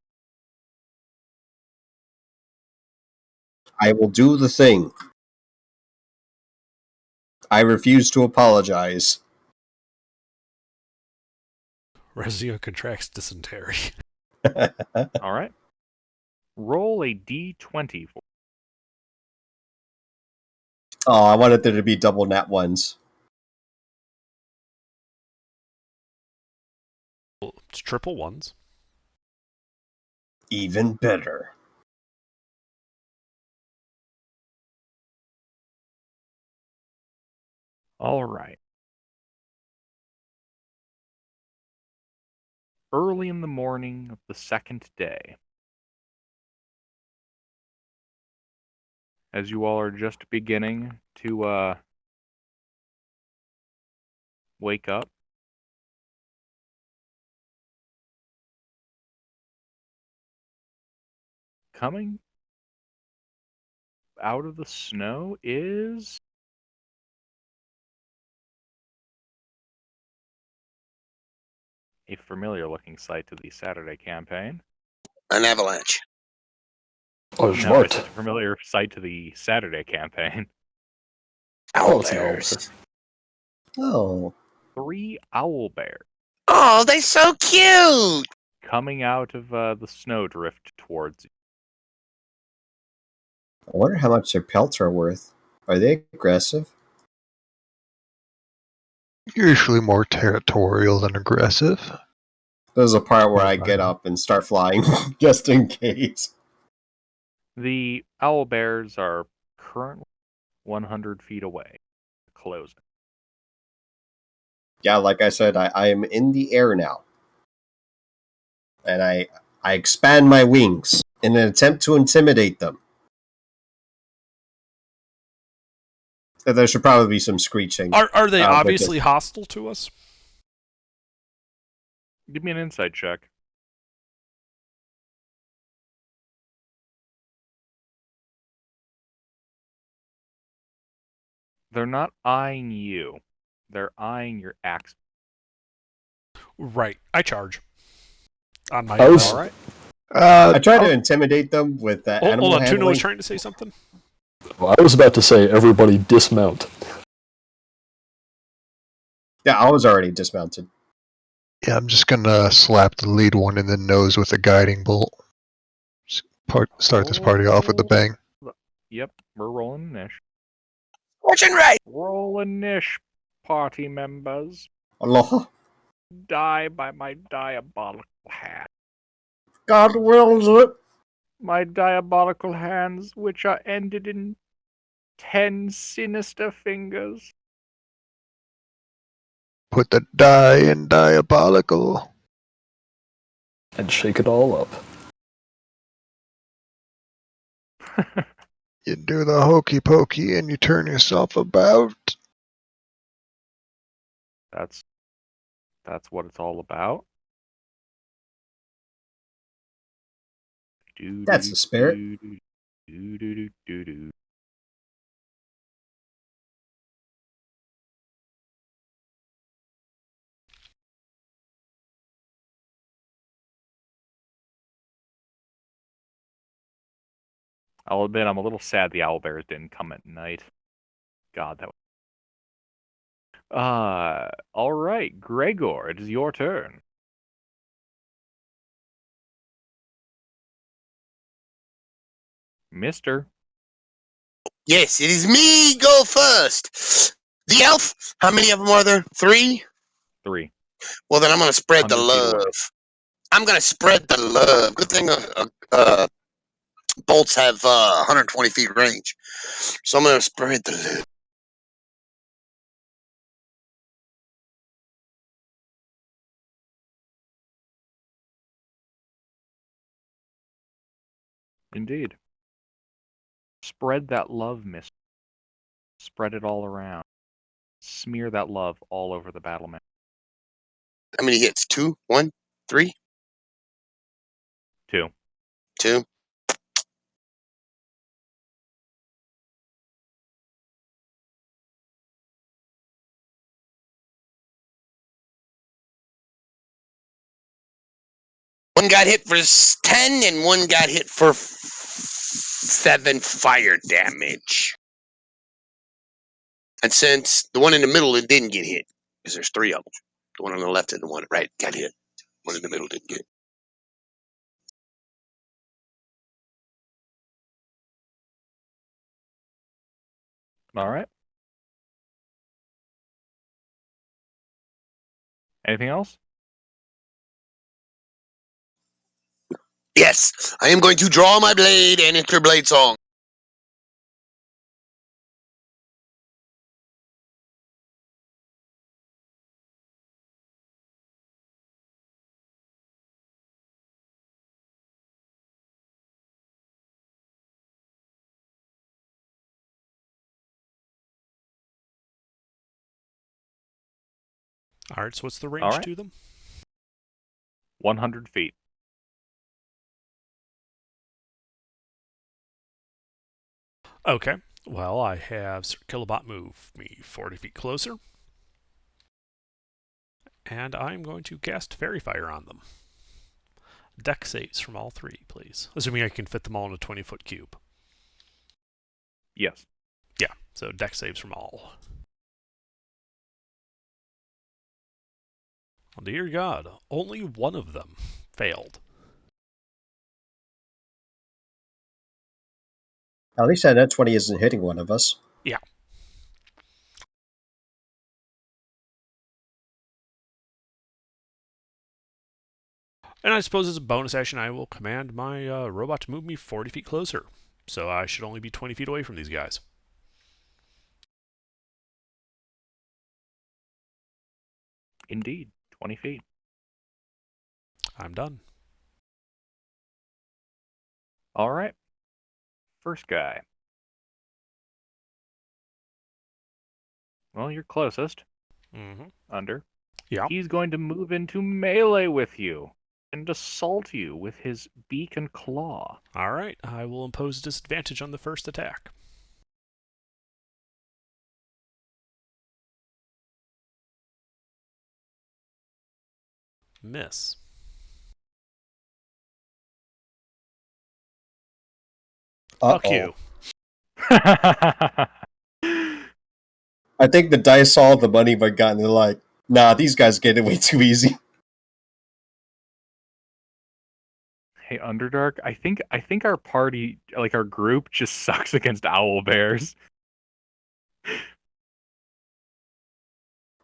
I will do the thing. I refuse to apologize. Rezio contracts dysentery. All right. Roll a D20 for. Oh, I wanted there to be double nat ones. It's triple ones. Even better. All right. Early in the morning of the second day, as you all are just beginning to wake up, coming out of the snow is a familiar-looking sight to the Saturday campaign. An avalanche. Oh, No, I smart. said a familiar sight to the Saturday campaign. Oh, it's an Owlbears. owlbear. Oh. 3 owl bears. Oh, they're so cute. coming out of the snowdrift towards you. I wonder how much their pelts are worth. Are they aggressive? Usually more territorial than aggressive. There's a part where Oh, I get up and start flying, just in case. The owl bears are currently 100 feet away, closing. Yeah, like I said, I am in the air now. And I expand my wings in an attempt to intimidate them. There should probably be some screeching. Are they but obviously hostile to us? Give me an insight check. They're not eyeing you. They're eyeing your axe. Right. I charge. On my I was- All right. I try to intimidate them with animal Hold on, Tuna handling. was trying to say something? I was about to say, everybody dismount. Yeah, I was already dismounted. Yeah, I'm just gonna slap the lead one in the nose with a guiding bolt. Start this party off with a bang. Yep, we're rolling niche. Watching right. Rolling niche, party members. Aloha. Die by my diabolical hand. God wills it. My diabolical hands, which are ended in 10 sinister fingers. Put the die in diabolical. And shake it all up. You do the hokey pokey and you turn yourself about. That's what it's all about. That's the spirit. Do. I'll admit I'm a little sad the owlbears didn't come at night. God, that was... all right, Gregor, it is your turn. Mister. Yes, it is me. Go first. The elf. How many of them are there? 3. 3. Well, then I'm gonna spread the 100 feet away. love. I'm gonna spread the love. Good thing bolts have 120 feet range, so I'm gonna spread the love. Indeed. Spread that love, mister. Spread it all around. Smear that love all over the battle map. How many hits? 2, 1, 3, 2. 2. One got hit for 10, and one got hit for 7 fire damage. And since the one in the middle it didn't get hit, because there's 3 of them. The one on the left and the one right got hit. The one in the middle didn't get. All right. Anything else? Yes, I am going to draw my blade and enter blade song. All right, so what's the range All right. to them? 100 feet. Okay. Well, I have Sir Kilobot move me 40 feet closer. And I'm going to cast Fairy Fire on them. Deck saves from all 3, please. Assuming I can fit them all in a 20-foot cube. Yes. Yeah, so deck saves from all. Well, dear God, only one of them failed. At least that net 20 isn't hitting one of us. Yeah. And I suppose as a bonus action, I will command my robot to move me 40 feet closer. So I should only be 20 feet away from these guys. Indeed, 20 feet. I'm done. All right. First guy. Well, you're closest. Mm-hmm. Under. Yeah. He's going to move into melee with you and assault you with his beak and claw. All right. I will impose disadvantage on the first attack. Miss. Fuck you. I think the dice saw the money but got and they're like, nah, these guys get it way too easy. Hey, Underdark, I think our party, like our group, just sucks against owl bears.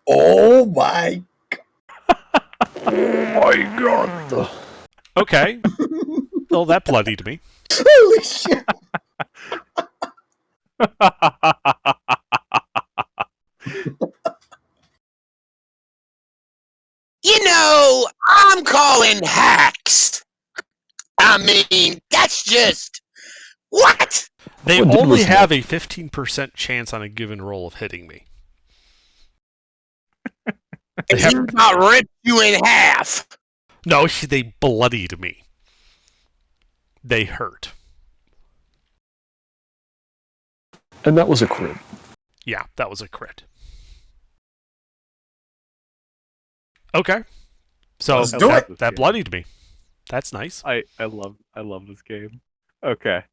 Oh my Oh my god. Okay. Well, that bloodied me. holy shit. I'm calling hacks. I mean, that's just what? They What did only was have that? a 15% chance on a given roll of hitting me. They And have he about ripped you in half. no. They bloodied me. They hurt. And that was a crit. Yeah, that was a crit. Okay. So Let's do it. that bloodied me. That's nice. I love this game. Okay.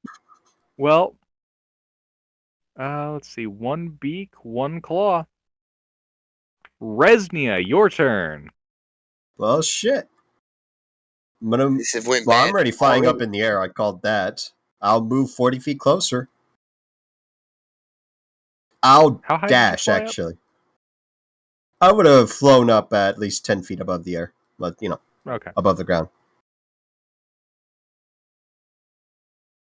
Well, let's see. One beak, one claw. Resnia, your turn. Well, shit. This have went Well, bad I'm already flying up already. in the air. I called that. I'll move 40 feet closer. I'll How high did you dash, fly up? actually. I would have flown up at least 10 feet above the air. But, Okay. above the ground.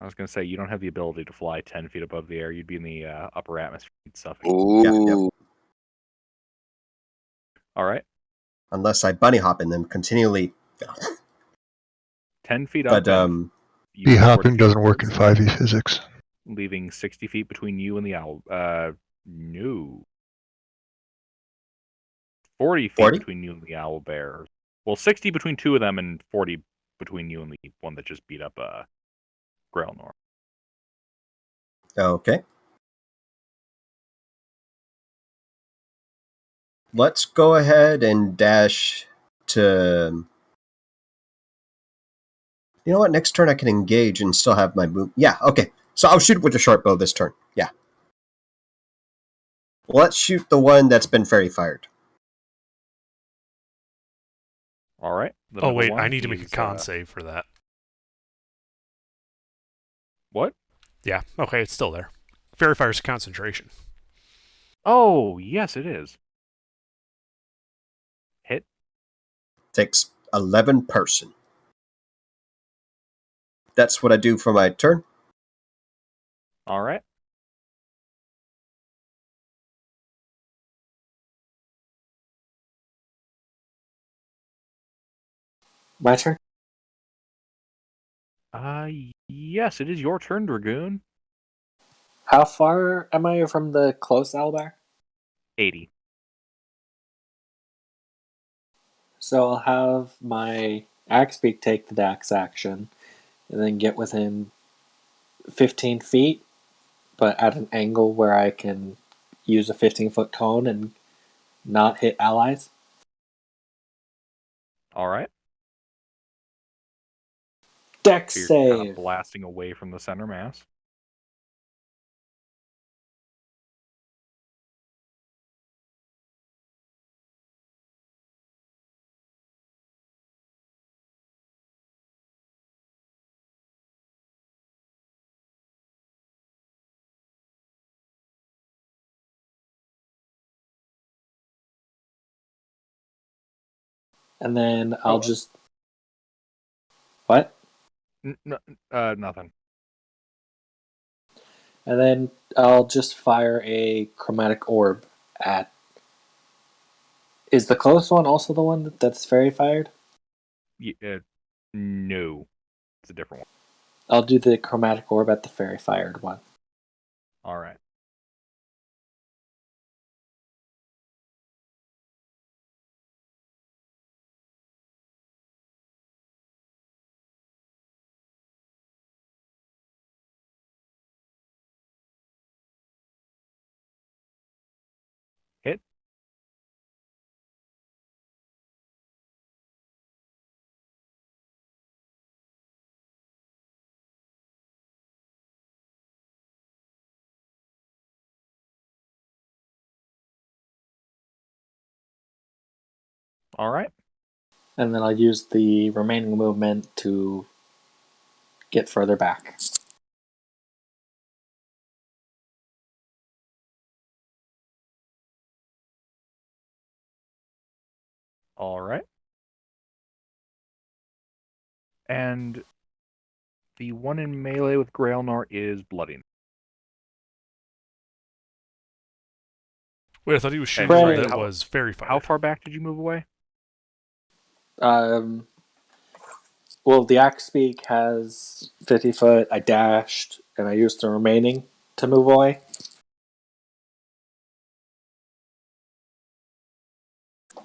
I was going to say, you don't have the ability to fly 10 feet above the air. You'd be in the upper atmosphere. You'd suffocate. Ooh. All right. Unless I bunny hop and then continually. 10 feet But, up. You Bee move 40 hopping feet doesn't work in upwards, 5e physics. leaving 60 feet between you and the owl. No. 40 feet 40? between you and the owl bear. Well, 60 between two of them and 40 between you and the one that just beat up Grailnor. Okay. Let's go ahead and dash to. You know what? Next turn I can engage and still have my move. Yeah, okay. So I'll shoot with the short bow this turn. Yeah. Let's shoot the one that's been fairy fired. All right. The Oh middle wait, one I need to make a is, con save for that. What? Yeah. Okay, it's still there. Fairy Fire's concentration. Oh, yes, it is. Hit. Takes 11 person. That's what I do for my turn. All right. My turn? Yes, it is your turn, Dragoon. How far am I from the close owlbear? 80. So I'll have my axe beak take the dax action, and then get within 15 feet, but at an angle where I can use a 15-foot cone and not hit allies. All right. Dex So you're kind of save. blasting away from the center mass. And then I'll just... What? Nothing. And then I'll just fire a chromatic orb at... Is the close one also the one that's fairy fired? No. It's a different one. I'll do the chromatic orb at the fairy fired one. All right. Hit. All right. And then I'll use the remaining movement to get further back. All right. And the one in melee with Grailnor is bloody. Wait, I thought he was shooting Right. one that was fairy fired. How far back did you move away? Well, the axe speak has 50 foot. I dashed, and I used the remaining to move away.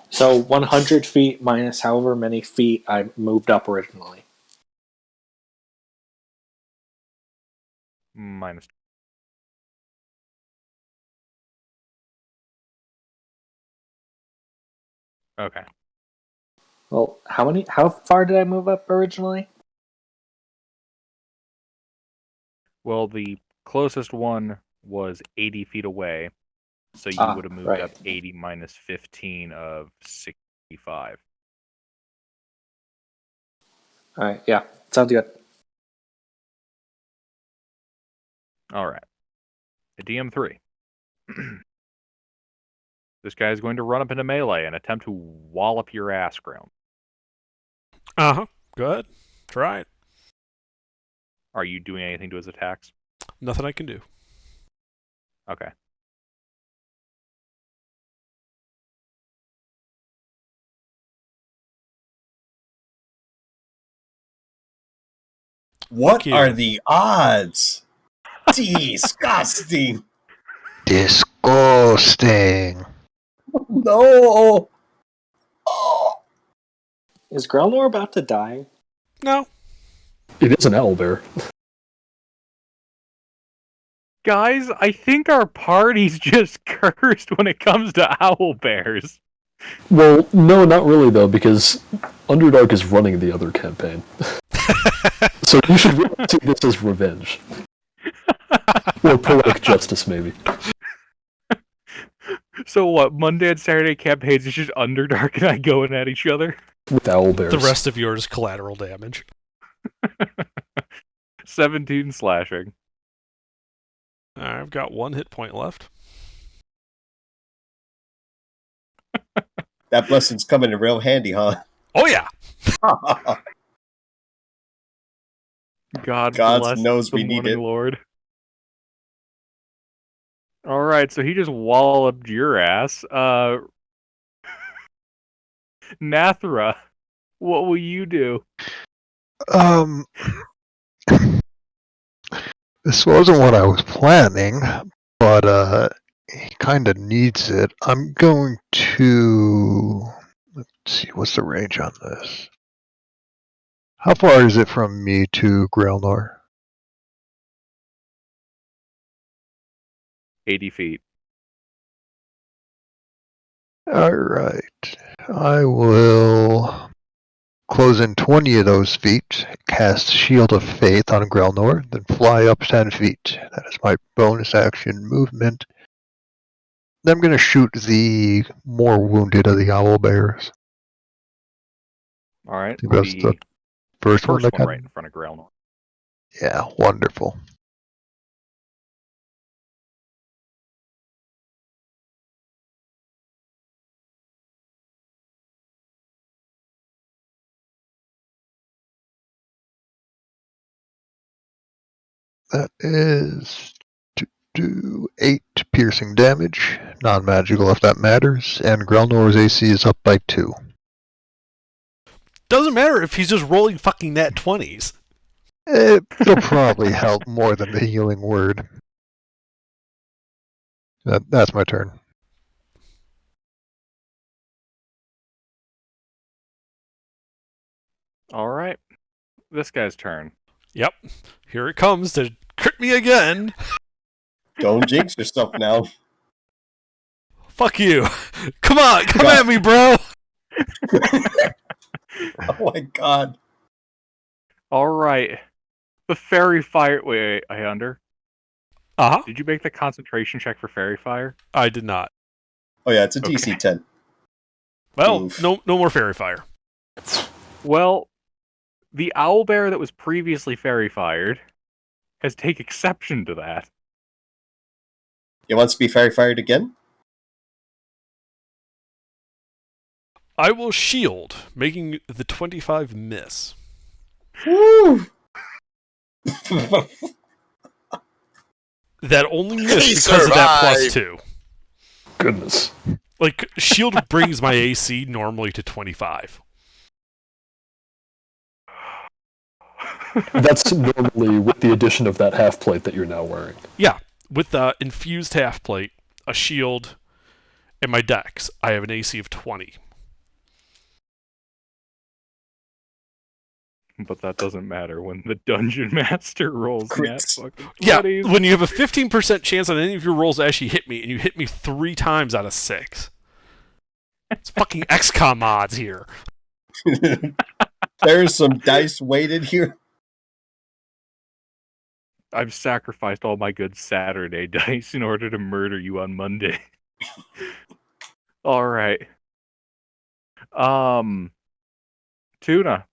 So 100 feet minus however many feet I moved up originally. Minus. Okay. Well, how far did I move up originally? Well, the closest one was 80 feet away, so you would have moved right. up 80 minus 15 of 65. All right, yeah, sounds good. All right. The DM3. This guy is going to run up into melee and attempt to wallop your ass ground. Uh-huh. Go ahead. Try it. Are you doing anything to his attacks? Nothing I can do. Okay. What you. are the odds? Disgusting. Disgusting. No. Oh. Is Grelnor about to die? No. It is an owlbear. Guys, I think our party's just cursed when it comes to owlbears. Well, no, not really though, because Underdark is running the other campaign. So you should really see this as revenge. Or poetic justice, maybe. So what, Monday and Saturday campaigns is just Underdark and I going at each other? With owlbears. The rest of yours is collateral damage. 17 slashing. I've got 1 hit point left. That blessing's coming in real handy, huh? Oh, yeah. God God bless knows the we need Morning it. Lord. Alright, so he just walloped your ass. Nathra, what will you do? This wasn't what I was planning, but he kind of needs it. I'm going to... Let's see, what's the range on this? How far is it from me to Grailnor? 80 feet. Alright. I will close in 20 of those feet, cast Shield of Faith on Grailnor, then fly up 10 feet. That is my bonus action movement. Then I'm going to shoot the more wounded of the owlbears. Alright, I think that's the first one that right in front of Grailnor. Yeah, wonderful. That is to do 8 piercing damage, non-magical if that matters, and Grelnor's AC is up by 2. Doesn't matter if he's just rolling fucking nat 20s. It'll probably help more than the healing word. That's my turn. All right. This guy's turn. Yep. Here it comes to crit me again. Don't jinx yourself now. Fuck you. Come on, come at me, bro. Oh my god. All right. The fairy fire. Wait, Under. Uh-huh. Did you make the concentration check for fairy fire? I did not. Oh yeah, it's a Okay. DC 10. Well, Oof. no more fairy fire. Well, the owlbear that was previously fairy fired has taken exception to that. It wants to be fairy fired again? I will shield, making the 25 miss. Woo! That only missed He because of that survived. +2. Goodness. Like, shield brings my AC normally to 25. That's normally with the addition of that half plate that you're now wearing. Yeah, with the infused half plate, a shield, and my dex, I have an AC of 20. But that doesn't matter when the dungeon master rolls that Crits. fucking Yeah, 20s. when you have a 15% chance on any of your rolls to actually hit me, and you hit me 3 times out of 6. It's fucking XCOM mods here. There's some dice weighted here. I've sacrificed all my good Saturday dice in order to murder you on Monday. All right. Tuna.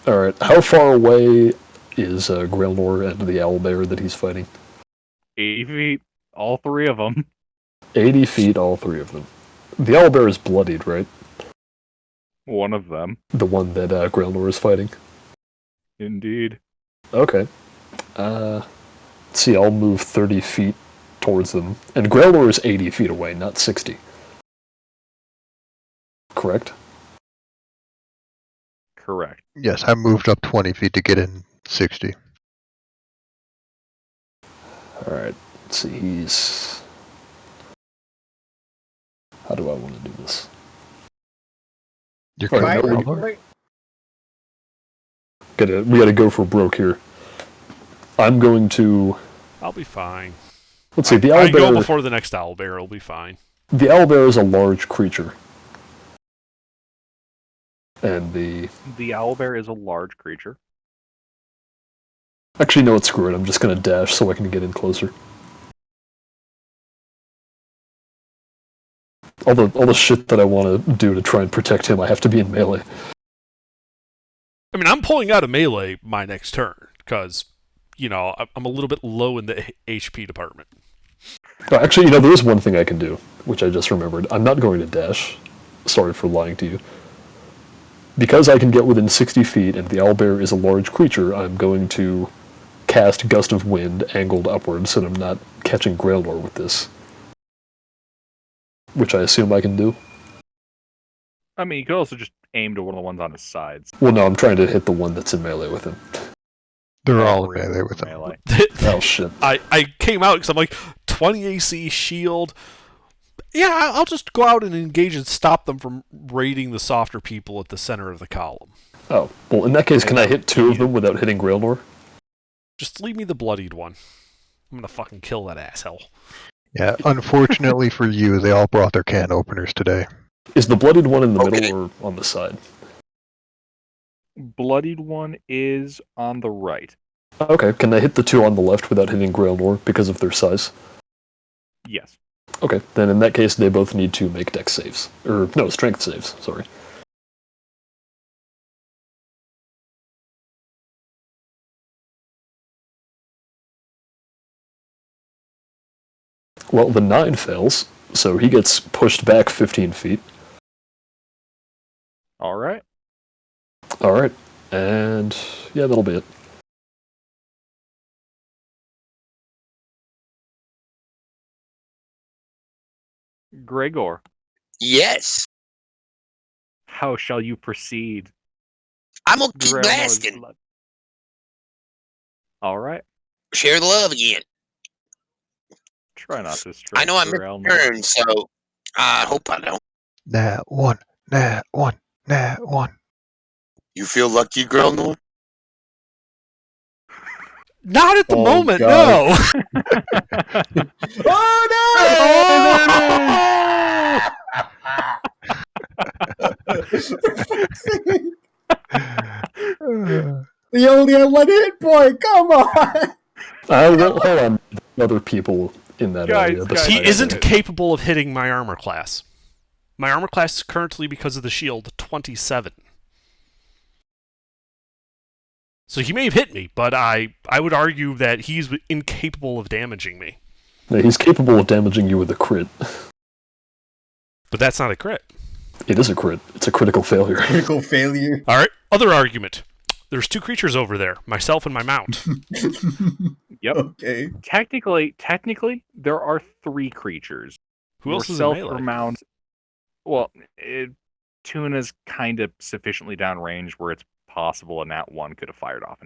Alright, how far away is Grelnor and the owlbear that he's fighting? 80 feet. All 3 of them. 80 feet, all 3 of them. The owlbear is bloodied, right? One of them. The one that Grelnor is fighting? Indeed. Okay. Let's see, I'll move 30 feet towards them. And Grelnor is 80 feet away, not 60. Correct? Correct. Yes, I moved up 20 feet to get in 60. Alright, let's see, he's... How do I want to do this? You're Alright, correct. no, we gotta go for broke here. I'm going to... I'll be fine. Let's see, the I go owlbear... before the next owlbear, it'll be fine. The owlbear is a large creature. And the... The owlbear is a large creature. Actually, no, it's screw it. I'm just gonna dash so I can get in closer. All the shit that I want to do to try and protect him, I have to be in melee. I mean, I'm pulling out a melee my next turn, because, you know, I'm a little bit low in the HP department. Oh, actually, there is one thing I can do, which I just remembered. I'm not going to dash. Sorry for lying to you. Because I can get within 60 feet and the owlbear is a large creature, I'm going to cast Gust of Wind angled upwards so that I'm not catching Grailor with this. Which I assume I can do. I mean, you could also just aim to one of the ones on his sides. Well, no, I'm trying to hit the one that's in melee with him. They're all in Three of melee them with them. melee. Oh, shit. I came out because I'm like, 20 AC, shield. Yeah, I'll just go out and engage and stop them from raiding the softer people at the center of the column. Oh, well, in that case, can I hit 2 of them without hitting Grailor? Just leave me the bloodied one. I'm gonna fucking kill that asshole. Yeah, unfortunately for you, they all brought their can openers today. Is the bloodied one in the Okay. middle or on the side? Bloodied one is on the right. Okay, can I hit the 2 on the left without hitting Grailor because of their size? Yes. Okay, then in that case, they both need to make dex saves. Or, no, strength saves, sorry. Well, the 9 fails, so he gets pushed back 15 feet. All right. Alright, and yeah, that'll be it. Gregor, Yes. how shall you proceed? I'm gonna keep Grailnor's blasting. blood. All right. Share the love again. Try not to strike I know I missed Grailnor. a turn, so I hope I don't. Nat 1, Nat 1, Nat 1. You feel lucky, Grelnor? Not at the Oh, moment, God. no. Oh no! You only have one hit point. Come on. Well, hold on. Other people in that Guys, area. guys, He besides isn't it. capable of hitting my armor class. My armor class is currently, because of the shield, 27. So he may have hit me, but I would argue that he's incapable of damaging me. No, he's capable of damaging you with a crit. But that's not a crit. It is a crit. It's a critical failure. Critical failure. All right, other argument. There's 2 creatures over there, myself and my mount. Yep. Okay. Technically, there are 3 creatures. Who else is in Yourself or melee? Mount. Well, Tuna's kind of sufficiently downrange where it's possible a Nat 1 could have fired off.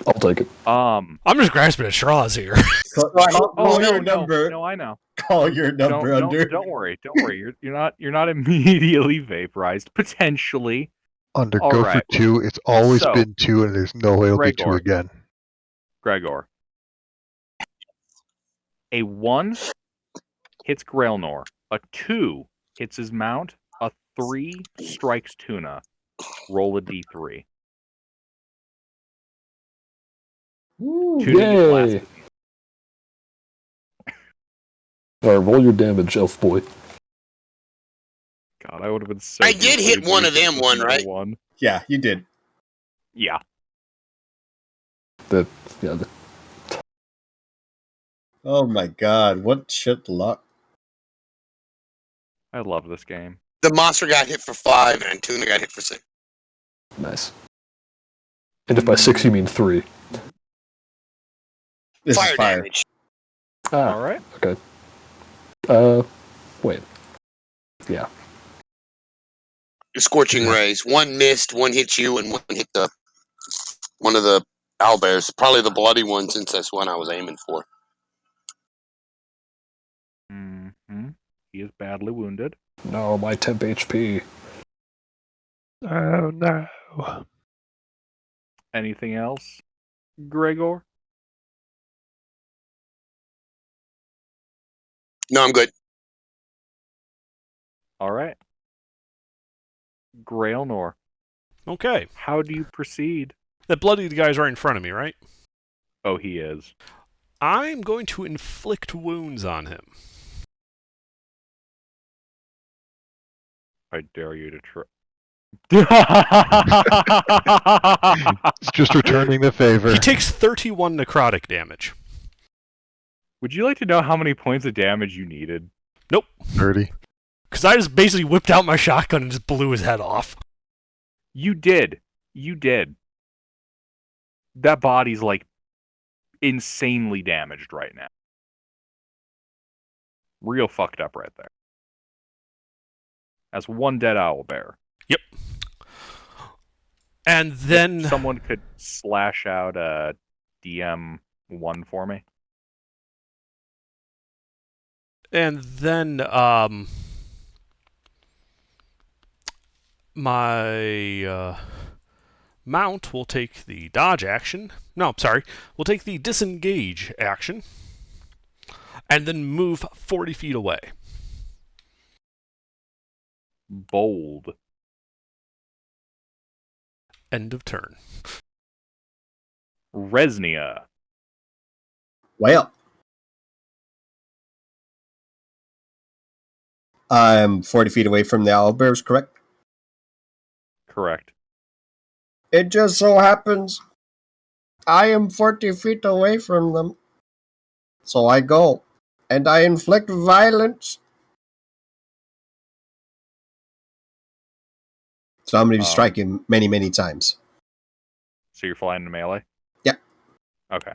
I'll take it. I'm just grasping at straws here. Call your number. No, I know. Call your number under. Don't worry. You're not immediately vaporized. Potentially. Under All go right. for 2. It's always So, been 2, and there's no way it'll be 2 Gregor. again. Gregor. A 1 hits Grailnor. A 2 hits his mount. A 3 strikes Tuna. Roll a d3. Ooh. Tuna, you Yay! blasted. Alright, roll your damage, elf boy. God, I would have been so. I did hit disappointed one if of it them was one, another right? One. Yeah, you did. Yeah. The Oh my god, what shit luck. I love this game. The monster got hit for 5, and Tuna got hit for 6. nice. And if by 6 you mean 3. This Fire is fire. damage. Ah, All right. okay. Wait. Yeah. Scorching rays. 1 missed, 1 hit you, and 1 hit one of the owlbears. Probably the bloody one, since that's one I was aiming for. Mm-hmm. He is badly wounded. No, my temp HP. Oh no. Anything else, Gregor? No, I'm good. All right. Grailnor, Okay. how do you proceed? That bloodied guy's right in front of me, right? Oh, he is. I'm going to inflict wounds on him. I dare you to try. It's just returning the favor. He takes 31 necrotic damage. Would you like to know how many points of damage you needed? Nope. 30. Because I just basically whipped out my shotgun and just blew his head off. You did. You did. That body's like insanely damaged right now. Real fucked up right there. That's 1 dead owlbear. Yep. And then... Someone could slash out a DM1 for me. And then, my mount will take the dodge action. No, sorry. We'll take the disengage action. And then move 40 feet away. Bold. End of turn. Resnia. Well. I'm 40 feet away from the owlbears, correct? Correct. It just so happens I am 40 feet away from them. So I go, and I inflict violence. So I'm going to be striking many, many times. So you're flying into melee? Yeah. Okay.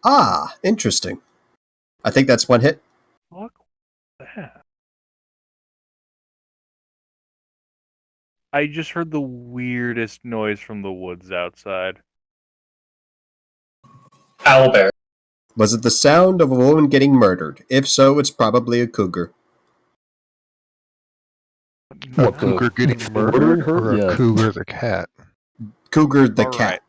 Ah, interesting. I think that's one hit. Fuck that. I just heard the weirdest noise from the woods outside. Owlbear. Was it the sound of a woman getting murdered? If so, it's probably a cougar. A What, the cougar getting thing murdered, murdering her? or a Yeah. cougar the cat? Cougar the All cat. right.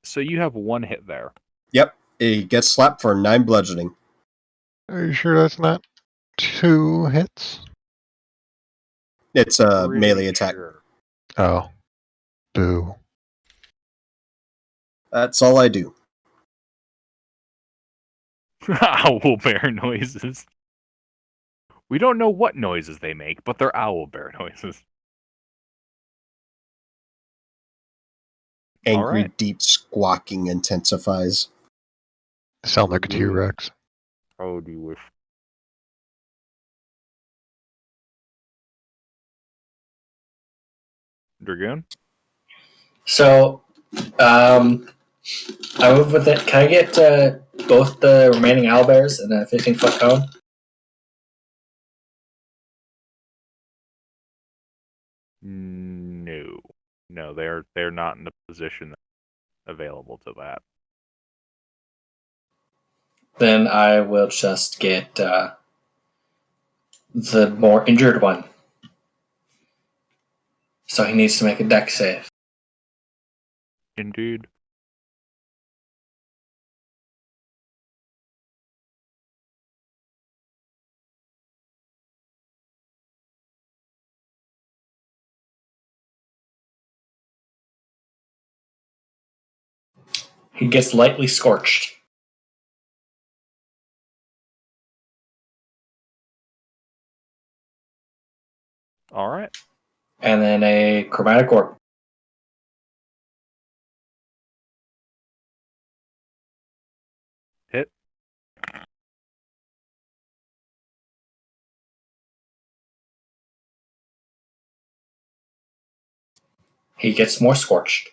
So you have one hit there. Yep, he gets slapped for 9 bludgeoning. Are you sure that's not 2 hits? It's a Pretty melee attack. sure. Oh. Boo. That's all I do. Owl bear noises. We don't know what noises they make, but they're owl bear noises. Angry, Alright. deep squawking intensifies. Sound like a Really? T-Rex. Oh, do you wish? Dragoon? So, I move with it. Can I get both the remaining owlbears in a 15-foot cone? No. No, they're not in a position available to that. Then I will just get the more injured one. So he needs to make a dex save. Indeed. He gets lightly scorched. Alright. And then a chromatic orb. Hit. He gets more scorched.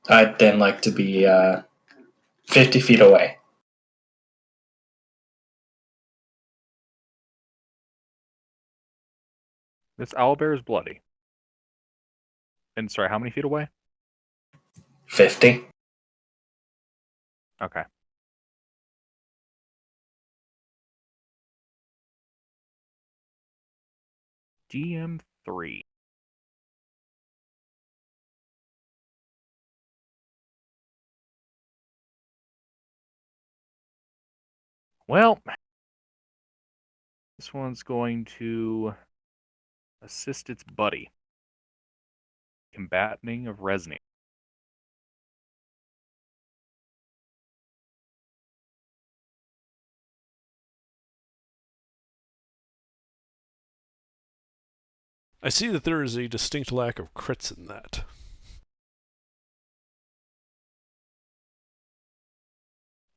I'd then like to be 50 feet away. This owlbear is bloody. And sorry, how many feet away? 50. Okay. DM3. Well, this one's going to assist its buddy. Combating of Resny. I see that there is a distinct lack of crits in that.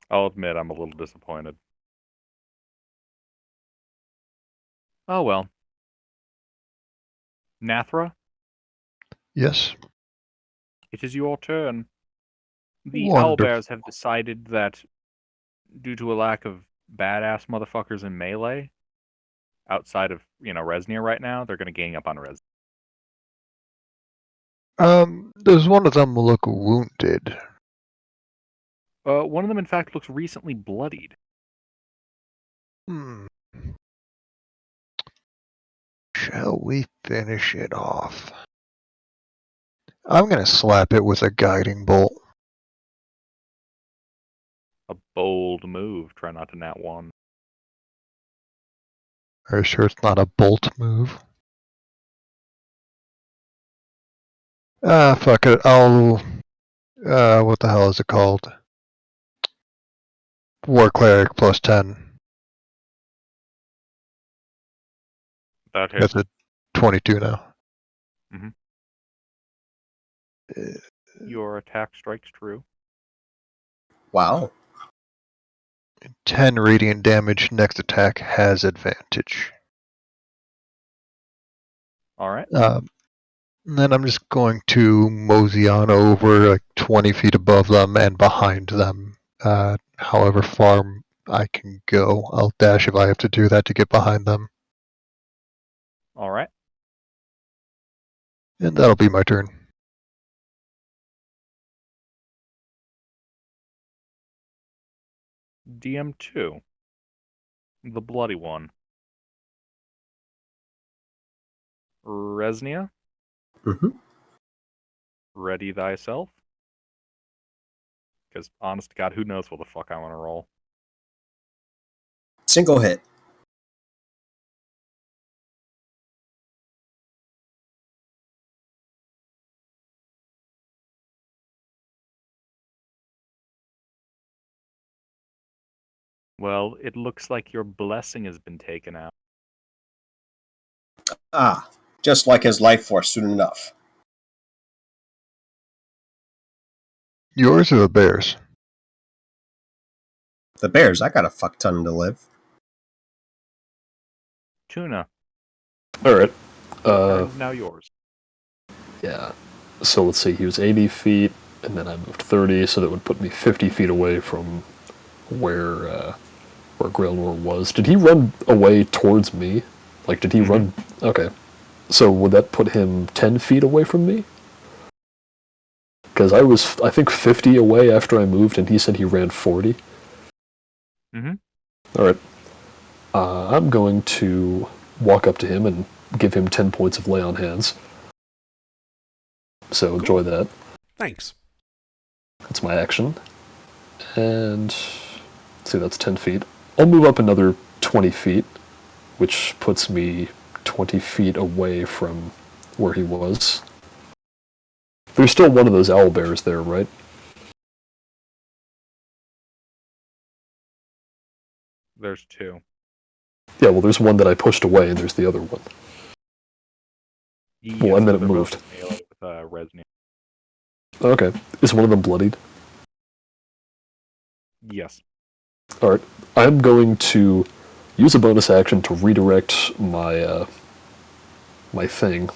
I'll admit I'm a little disappointed. Oh well. Nathra, Yes. it is your turn. The Wonderful. owlbears have decided that due to a lack of badass motherfuckers in melee, outside of, Resnir right now, they're gonna gang up on Res. Does one of them look wounded? One of them, in fact, looks recently bloodied. Shall we finish it off? I'm gonna slap it with a guiding bolt. A bold move. Try not to nat one. Are you sure it's not a bolt move? Fuck it. I'll. What the hell is it called? War Cleric plus 10. That hits. That's a 22 now. Mhm. Your attack strikes true. Wow. 10 radiant damage. Next attack has advantage. All right. And then I'm just going to mosey on over like 20 feet above them and behind them. However far I can go. I'll dash if I have to do that to get behind them. All right. And that'll be my turn. DM2. The bloody one. Resnia, Mm-hmm. ready thyself. Because, honest to God, who knows what the fuck I want to roll. Single hit. Well, it looks like your blessing has been taken out. Ah, just like his life force soon enough. Yours or the bears? The bears, I got a fuck ton to live. Tuna, Alright. turn's now yours. Yeah. So let's see, he was 80 feet, and then I moved 30, so that would put me 50 feet away from where Grailnor was. Did he run away towards me? Like, did he run? Okay. So would that put him 10 feet away from me? Because I was, I think, 50 away after I moved, and he said he ran 40. Mm-hmm. Alright. I'm going to walk up to him and give him 10 points of lay on hands. So enjoy that. Thanks. That's my action. And let's see, that's 10 feet. I'll move up another 20 feet, which puts me 20 feet away from where he was. There's still one of those owl bears there, right? There's two. Yeah, well, there's one that I pushed away, and there's the other one. Yes, Well, and then it they're both moved. melee with Resnia. Okay. Is one of them bloodied? Yes. Alright. I'm going to use a bonus action to redirect my my thing,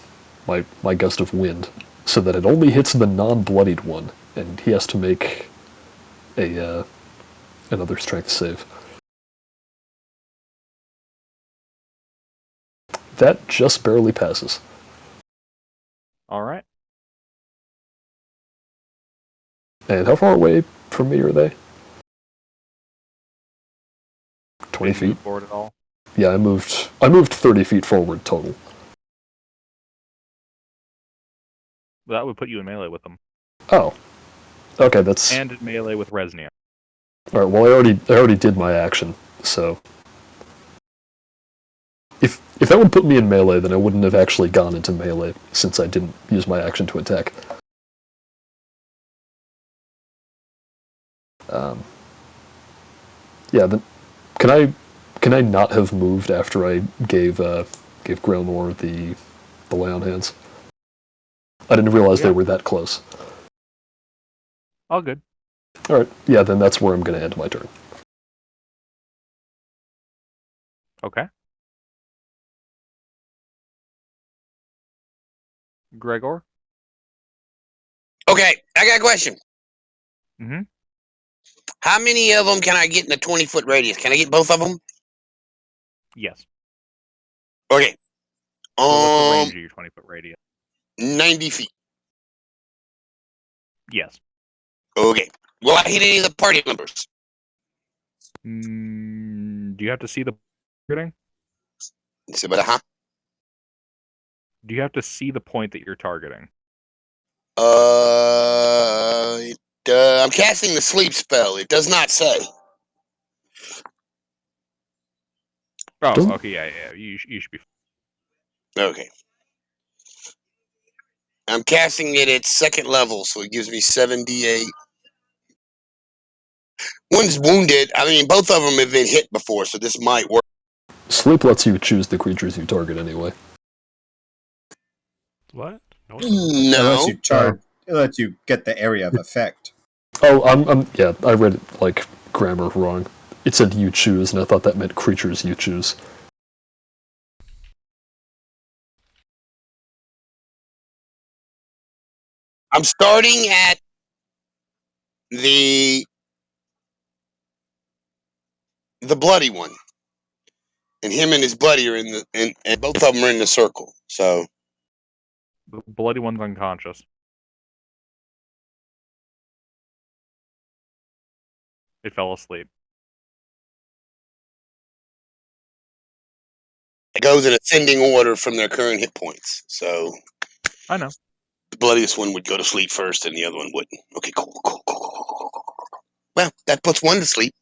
my gust of wind, so that it only hits the non-bloodied one, and he has to make a another strength save. That just barely passes. All right. And how far away from me are they? 20 Did you move feet? forward at all? Yeah, I moved 30 feet forward total. That would put you in melee with them. Oh. Okay, that's... And in melee with Resnia. Alright, well I already did my action, so... If that would put me in melee, then I wouldn't have actually gone into melee, since I didn't use my action to attack. Yeah, then... Can I not have moved after I gave Grailnor the lay on hands? I didn't realize they were that close. All good. Alright, yeah, then that's where I'm going to end my turn. Okay. Gregor? Okay, I got a question. Mm-hmm. How many of them can I get in a 20-foot radius? Can I get both of them? Yes. Okay. So what's the range of your 20-foot radius? 90 feet. Yes. Okay. Will I hit any of the party members? Do you have to see the targeting? Huh? Do you have to see the point that you're targeting? I'm casting the sleep spell. It does not say. Oh, Don't- okay, yeah. You should be. Okay. I'm casting it at second level, so it gives me 7d8. One's wounded. I mean, both of them have been hit before, so this might work. Sleep lets you choose the creatures you target anyway. What? No. It lets No. you charge. It lets you get the area of effect. Oh, yeah, I read it, like, grammar wrong. It said you choose, and I thought that meant creatures you choose. I'm starting at the bloody one, and him and his buddy are in the and both of them are in the circle. So The bloody one's unconscious. It fell asleep. it goes in ascending order from their current hit points. So I know. the bloodiest one would go to sleep first, and the other one wouldn't. Okay, cool. Well, that puts one to sleep,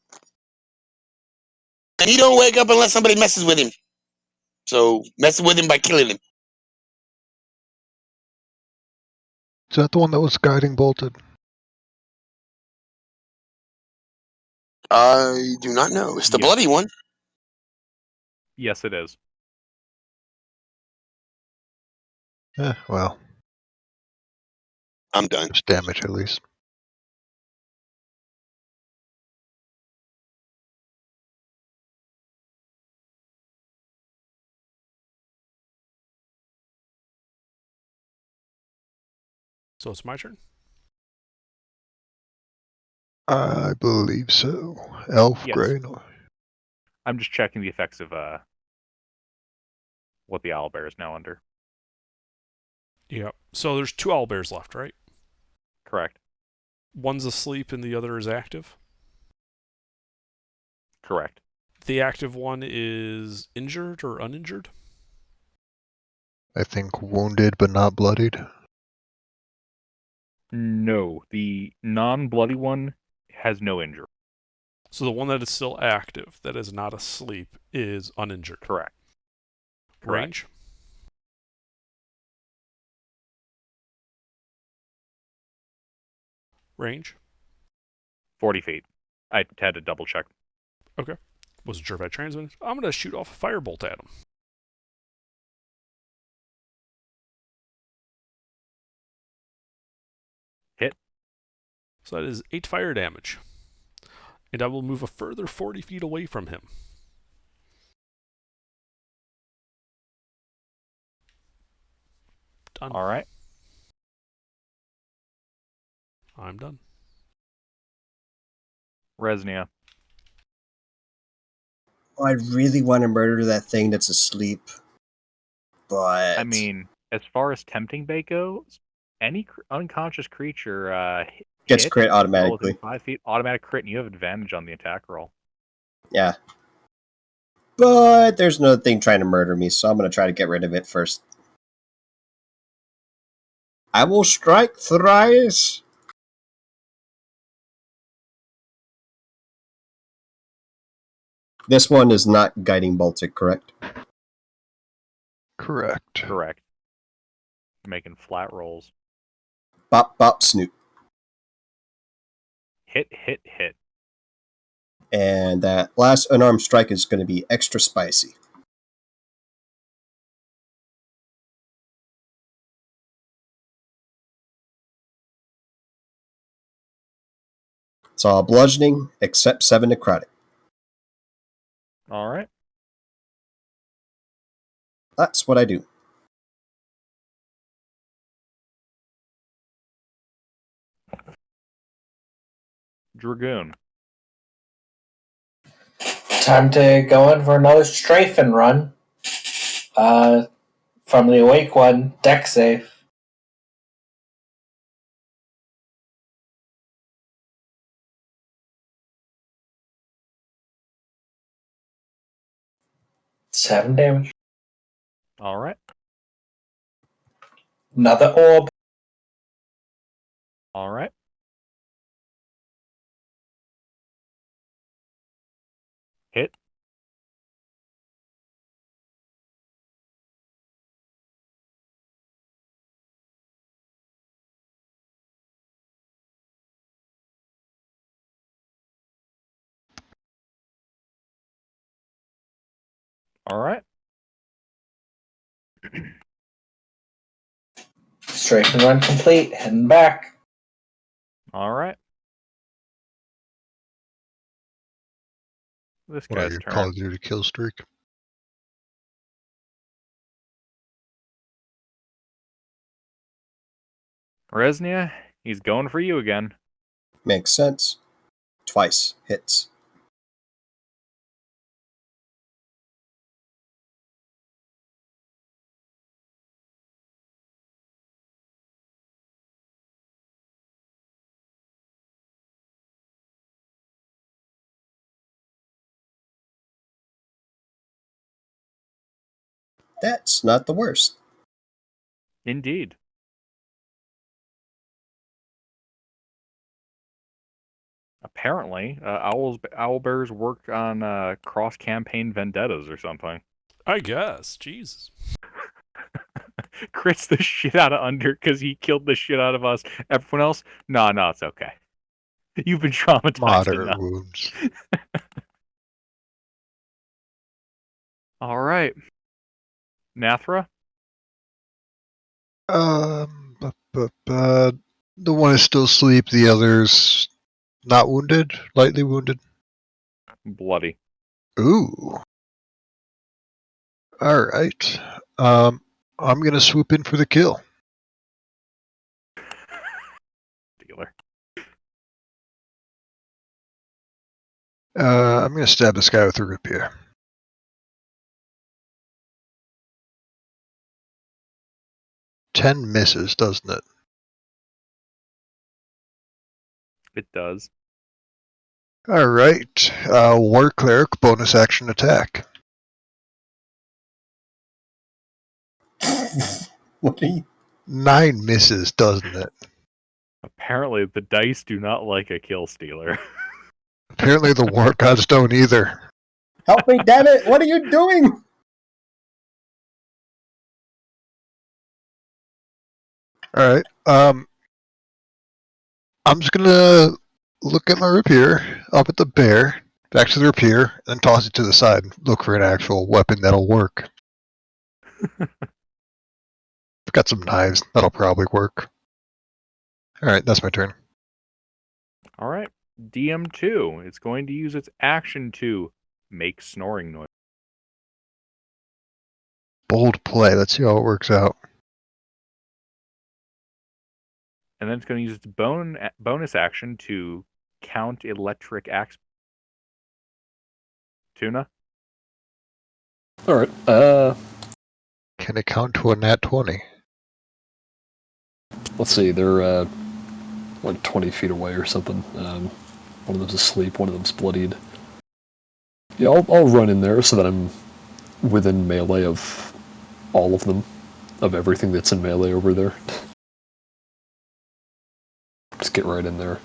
and he don't wake up unless somebody messes with him. So messing with him by killing him. Is that the one that was guiding bolted? I do not know. It's the Yes. bloody one. Yes, it is. Well, I'm done. just damage at least. So it's my turn. I believe so. Elf, Yes. gray, no. I'm just checking the effects of what the owlbear is now under. Yeah. So there's 2 owlbears left, right? Correct. One's asleep and the other is active. Correct. The active one is injured or uninjured? I think wounded but not bloodied. No, the non-bloody one has no injury. So the one that is still active, that is not asleep, is uninjured. Correct. Range? Range? 40 feet. I had to double check. Okay. Wasn't sure if I transmitted. I'm going to shoot off a firebolt at him. Hit. So that is 8 fire damage. And I will move a further 40 feet away from him. Done. All right. I'm done. Resnia. I really want to murder that thing that's asleep, but I mean, as far as tempting bait goes, any unconscious creature gets hit crit well automatically. within 5 feet, automatic crit, and you have advantage on the attack roll. Yeah. But there's another thing trying to murder me, so I'm going to try to get rid of it first. I will strike thrice. This one is not guiding bolted, correct? Correct. Correct. Making flat rolls. Bop, bop, snoot. Hit. And that last unarmed strike is going to be extra spicy. It's all bludgeoning, except 7 necrotic. All right. That's what I do. Dragoon. Time to go in for another strafing run. From the awake one, deck save. Seven damage. All right. Another orb. All right. Hit. All right. Strafing run complete. Heading back. All right. This What are guy's your turn. Call of Duty kill streak? Resnia, he's going for you again. Makes sense. Twice. Hits. That's not the worst. Indeed. Apparently, owlbears work on cross-campaign vendettas or something. I guess. Jesus. Crits the shit out of Under because he killed the shit out of us. Everyone else, no, it's okay. You've been traumatized Moderate enough. wounds. All right. Nathra? The one is still asleep. The other's not wounded, lightly wounded. Bloody. Ooh. All right. I'm gonna swoop in for the kill. Dealer. I'm gonna stab this guy with a rapier. Ten misses, doesn't it? It does. All right. War cleric bonus action attack. What are you? 9 misses, doesn't it? Apparently, the dice do not like a kill stealer. Apparently the war gods don't either. Help me, damn it! What are you doing? All right. I'm just gonna look at my rapier, up at the bear, back to the rapier, and toss it to the side and look for an actual weapon that'll work. I've got some knives. That'll probably work. All right, that's my turn. All right. DM2 is going to use its action to make snoring noise. Bold play. Let's see how it works out. And then it's going to use its bonus action to count electric axe. Tuna? Alright, Can it count to a nat 20? let's see, they're like 20 feet away or something. One of them's asleep, one of them's bloodied. Yeah, I'll run in there so that I'm within melee of all of them, of everything that's in melee over there. Just get right in there.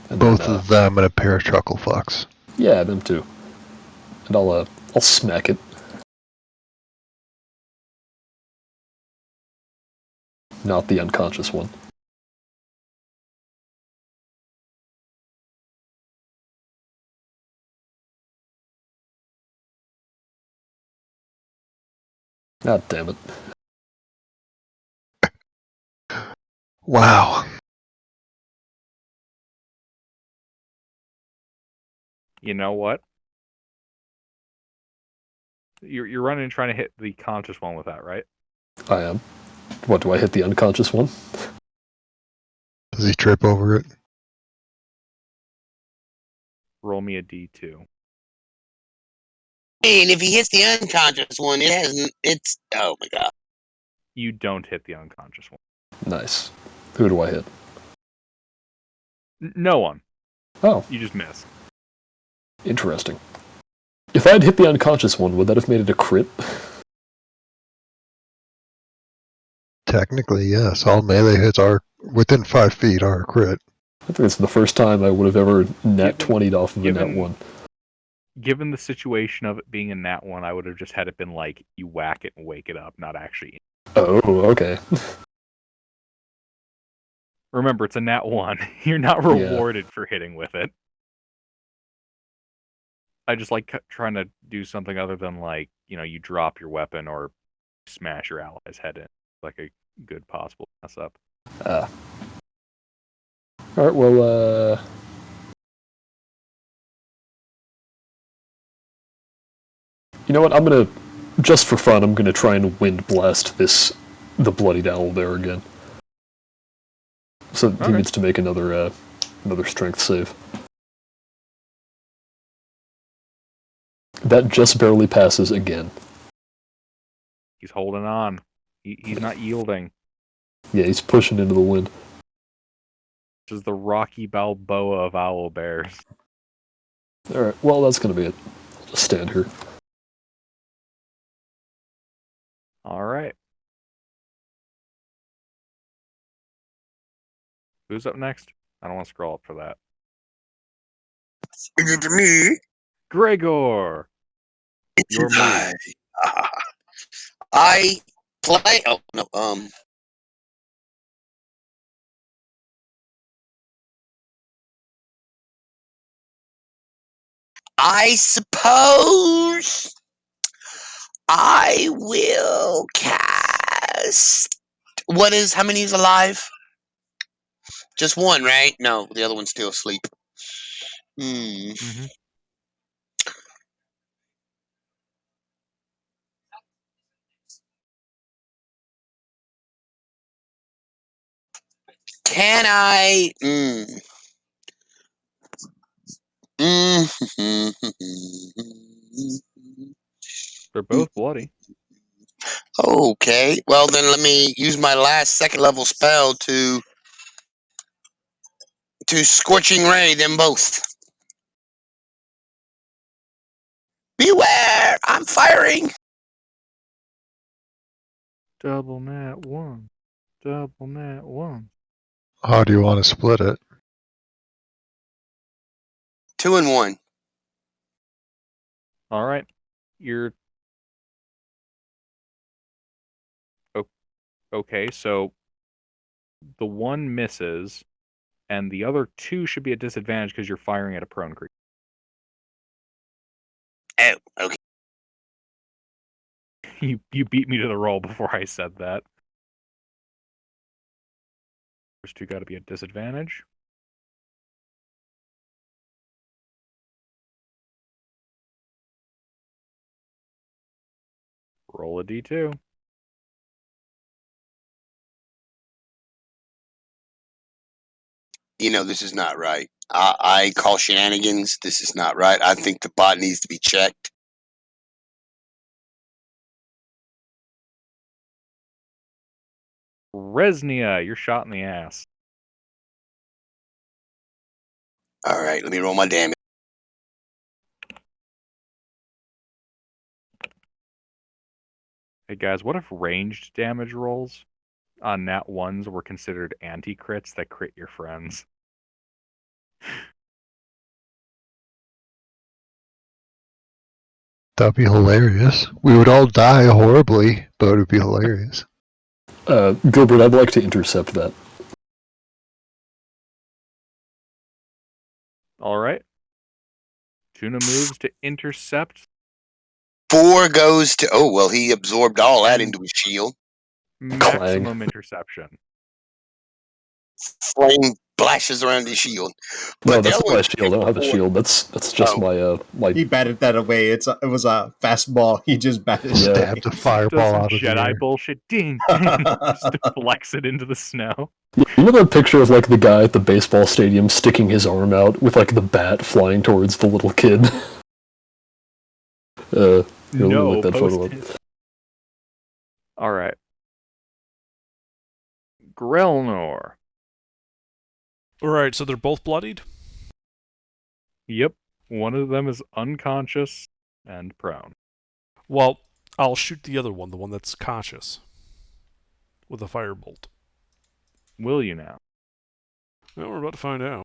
And Both then, of them and a pair of chuckle fucks. Yeah, them too. And I'll smack it. Not the unconscious one. God damn it. Wow. You know what? You're running and trying to hit the conscious one with that, right? I am. What, do I hit the unconscious one? Does he trip over it? Roll me a D2. And if he hits the unconscious one, it's oh my god. You don't hit the unconscious one. Nice. Who do I hit? No one. Oh, You just miss. interesting. If I'd hit the unconscious one, would that have made it a crit? Technically, yes. All melee hits are within 5 feet are a crit. I think it's the first time I would have ever nat 20'd off of a nat given- 1. Given the situation of it being a nat 1, I would have just had it been like, you whack it and wake it up, not actually. Oh, okay. Remember, it's a nat 1. You're not rewarded for hitting with it. I just like trying to do something other than like, you drop your weapon or smash your ally's head in. Like a good possible mess up. Alright, well, you know what, I'm gonna, just for fun, I'm gonna try and wind blast the bloodied owl there again. So he Okay. needs to make another strength save. That just barely passes again. He's holding on. He's not yielding. Yeah, he's pushing into the wind. This is the Rocky Balboa of owl bears. Alright, well, that's going to be it. I'll just stand here. All right. Who's up next? I don't want to scroll up for that. Is it me? Gregor! Your move. I play. Oh no. I suppose I will cast. What is? How many is alive? Just one, right? No, the other one's still asleep. Mm-hmm. Can I? They're both bloody. Okay. Well, then let me use my last second level spell to scorching ray them both. Beware! I'm firing. Double nat 1. Double nat 1. How do you want to split it? 2 and 1. All right. You're okay. So the one misses, and the other two should be at disadvantage because you're firing at a prone creature. Oh, okay. You beat me to the roll before I said that. First two got to be at disadvantage. Roll a d2. You know, this is not right. I call shenanigans. This is not right. I think the bot needs to be checked. Resnia, you're shot in the ass. All right, let me roll my damage. Hey guys, what if ranged damage rolls on nat 1s were considered anti-crits that crit your friends? That'd be hilarious. We would all die horribly, but it would be hilarious. Gilbert, I'd like to intercept that. All right. Tuna moves to intercept. 4 goes to. Oh well, he absorbed all that into his shield. Maximum interception. Flame flashes around his shield. But No, the that's other not my one, shield. I don't have a shield. That's just my He batted that away. It was a fast ball. He just batted it Yeah. away. Stabbed a Does fireball some out of the Jedi air. bullshit. Ding, ding. Just deflects it into the snow. You know that picture of like the guy at the baseball stadium sticking his arm out with like the bat flying towards the little kid? Here, let me No, look that photo post up. it. All right. Grelnor. Alright, so they're both bloodied? Yep. One of them is unconscious and prone. Well, I'll shoot the other one, the one that's conscious, with a firebolt. Will you now? Well, we're about to find out.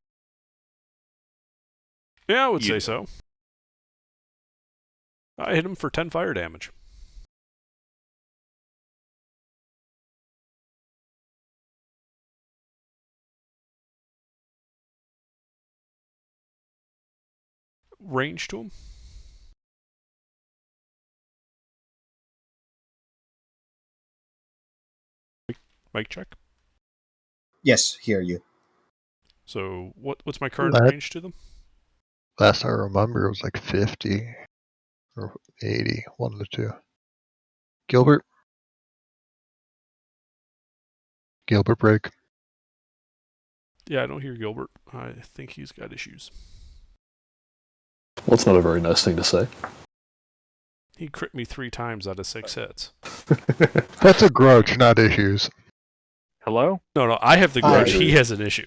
Yeah, I would You say do. so. I hit him for 10 fire damage. Range to him. Mic check. Yes, hear you. So, what's my current That- range to them? Last I remember, it was like 50 or 80, one of the two. Gilbert? Gilbert break. Yeah, I don't hear Gilbert. I think he's got issues. Well, it's not a very nice thing to say. He crit me 3 times out of 6 hits. That's a grudge, not issues. Hello? No, I have the Hi. grudge. He has an issue.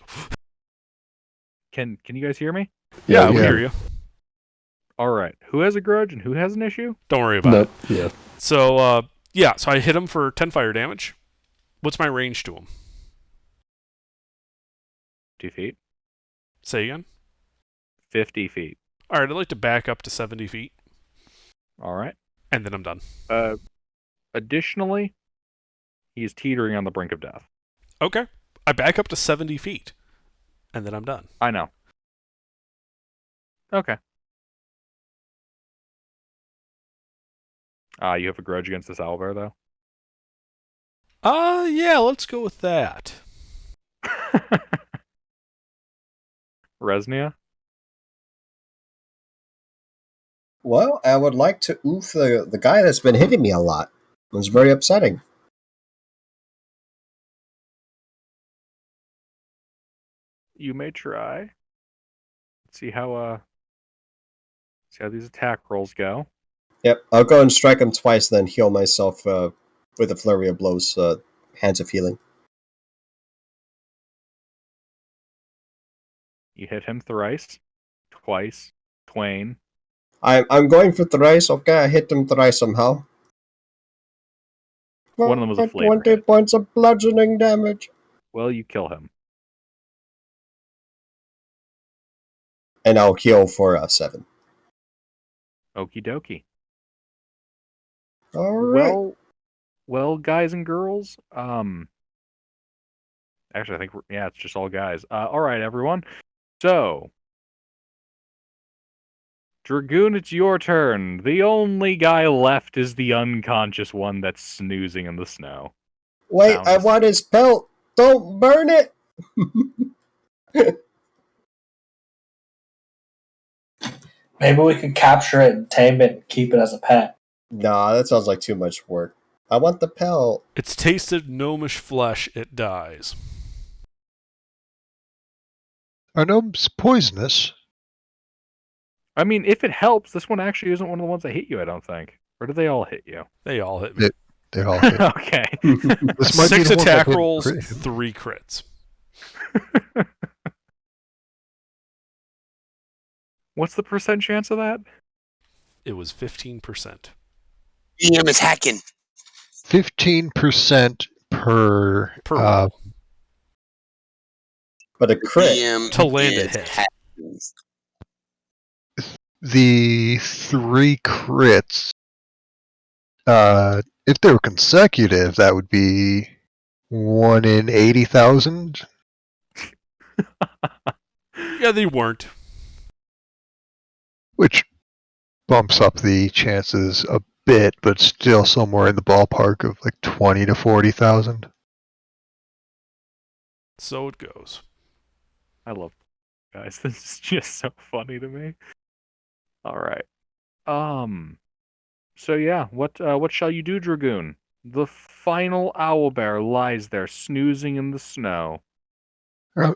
Can you guys hear me? Yeah, we yeah. hear you. All right. Who has a grudge and who has an issue? Don't worry about it. Yeah. So, so I hit him for 10 fire damage. What's my range to him? 2 feet. Say again? 50 feet. All right, I'd like to back up to 70 feet, All right. and then I'm done. Additionally, he's teetering on the brink of death. Okay. I back up to 70 feet, and then I'm done. I know. Okay. You have a grudge against this owlbear, though? Yeah, let's go with that. Resnia? Well, I would like to oof the guy that's been hitting me a lot. It was very upsetting. You may try. See how these attack rolls go. Yep, I'll go and strike him twice, then heal myself with a flurry of blows, hands of healing. You hit him thrice, twice, twain. I'm going for thrice, okay? I hit him thrice somehow. One of them was a flavor 20 hit. points of bludgeoning damage. Well, you kill him. And I'll heal for 7. Okie dokie. Alright. Well, guys and girls. Actually, I think it's just all guys. All right, everyone. So, Dragoon, it's your turn. The only guy left is the unconscious one that's snoozing in the snow. Wait, Sound I asleep. want his pelt. Don't burn it. Maybe we could capture it and tame it and keep it as a pet. Nah, that sounds like too much work. I want the pelt. It's tasted gnomish flesh, it dies. Are gnomes poisonous? I mean, if it helps, this one actually isn't one of the ones that hit you, I don't think. Or do they all hit you? They all hit me. They all hit. Okay. This might be 6 the one that attack didn't rolls, crit him. 3 crits. What's the percent chance of that? It was 15%. EM is hacking. 15% per. Per roll. But a crit. EM To land a is hit. hacking. The 3 crits. If they were consecutive, that would be 1 in 80,000. Yeah, they weren't. Which bumps up the chances a bit, but still somewhere in the ballpark of like 20 to 40,000. So it goes. I love guys. This is just so funny to me. All right. So yeah, what shall you do, Dragoon? The final owlbear lies there snoozing in the snow.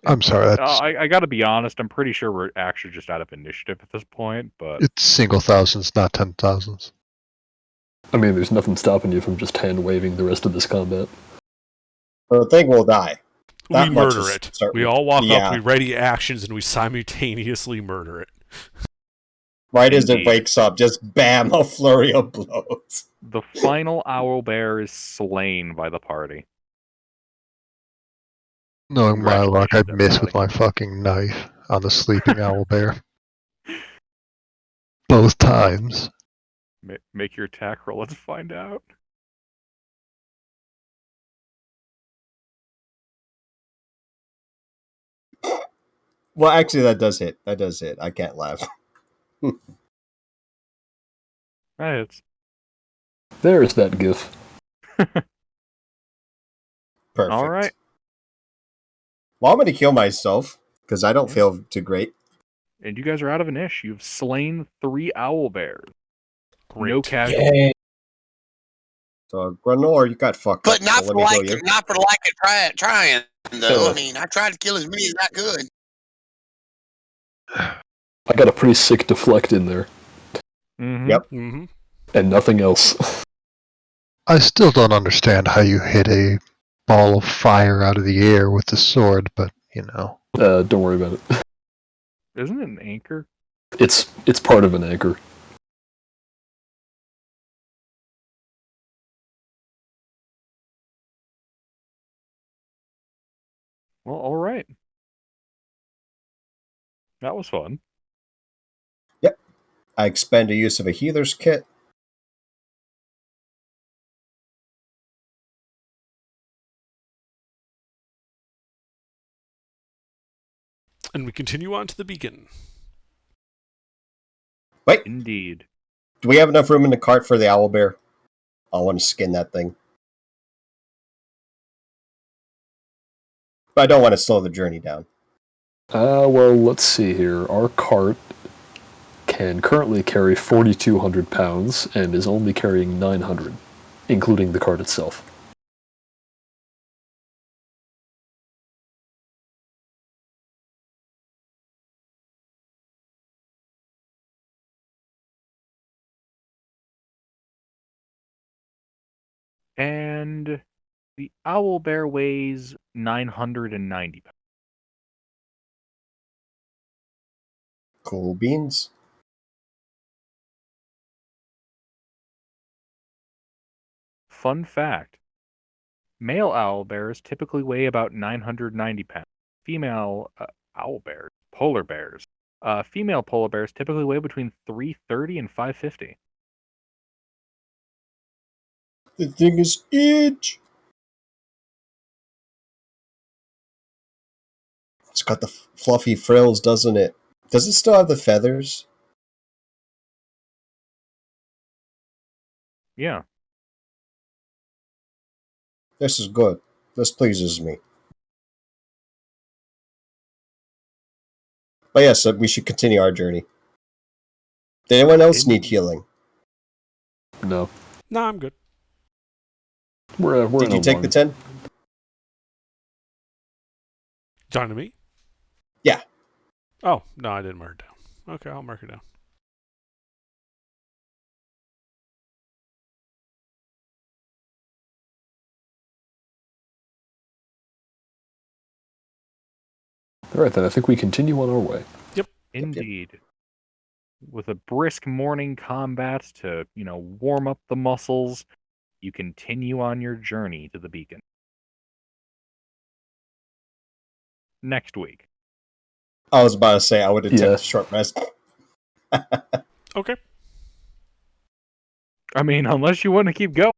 I'm sorry, that's I gotta be honest. I'm pretty sure we're actually just out of initiative at this point, but it's single thousands, not 10,000s. I mean, there's nothing stopping you from just hand waving the rest of this combat. The thing will die. That We much murder is it. certain. We all walk Yeah. up, we ready actions, and we simultaneously murder it. Right as it Indeed. wakes up, just bam, a flurry of blows. the final owlbear is slain by the party. Knowing my luck, I'd Congratulations, miss with my fucking knife on the sleeping owlbear. Both times. Make your attack roll. Let's find out. Well, actually, that does hit. That does hit. I can't laugh. That hits. There's that gif. Perfect. All right. Well, I'm going to kill myself because I don't feel too great. And you guys are out of an ish. You've slain 3 owlbears. Great. No casualties. Yay. So, Granor, you got fucked But up. not so for let me like, heal you. not for lack of trying. though. I mean, I tried to kill as many as I could. I got a pretty sick deflect in there, Mm-hmm. Yep. Mm-hmm. and nothing else. I still don't understand how you hit a ball of fire out of the air with the sword, but Don't worry about it. Isn't it an anchor? It's part of an anchor. Well, all right. That was fun. Yep. I expend a use of a healer's kit. And we continue on to the beacon. Wait, Indeed. do we have enough room in the cart for the owlbear? I want to skin that thing. But I don't want to slow the journey down. Well, let's see here. Our cart can currently carry 4,200 pounds and is only carrying 900, including the cart itself. And the owl bear weighs 990 pounds. Cool beans. Fun fact. Male owl bears typically weigh about 990 pounds. Female owl bears, polar bears, female polar bears typically weigh between 330 and 550. The thing is huge. It's got the fluffy frills, doesn't it? Does it still have the feathers? Yeah. This is good. This pleases me. But yes, we should continue our journey. Did anyone else need healing? No. Nah, I'm good. We're Did in you a take one. the 10? Talking to me? Yeah. Oh, no, I didn't mark it down. Okay, I'll mark it down. Alright then, I think we continue on our way. Indeed. With a brisk morning combat to, warm up the muscles, you continue on your journey to the beacon. Next week. I was about to say I would attempt Yeah. a short rest. Okay. I mean, unless you want to keep going.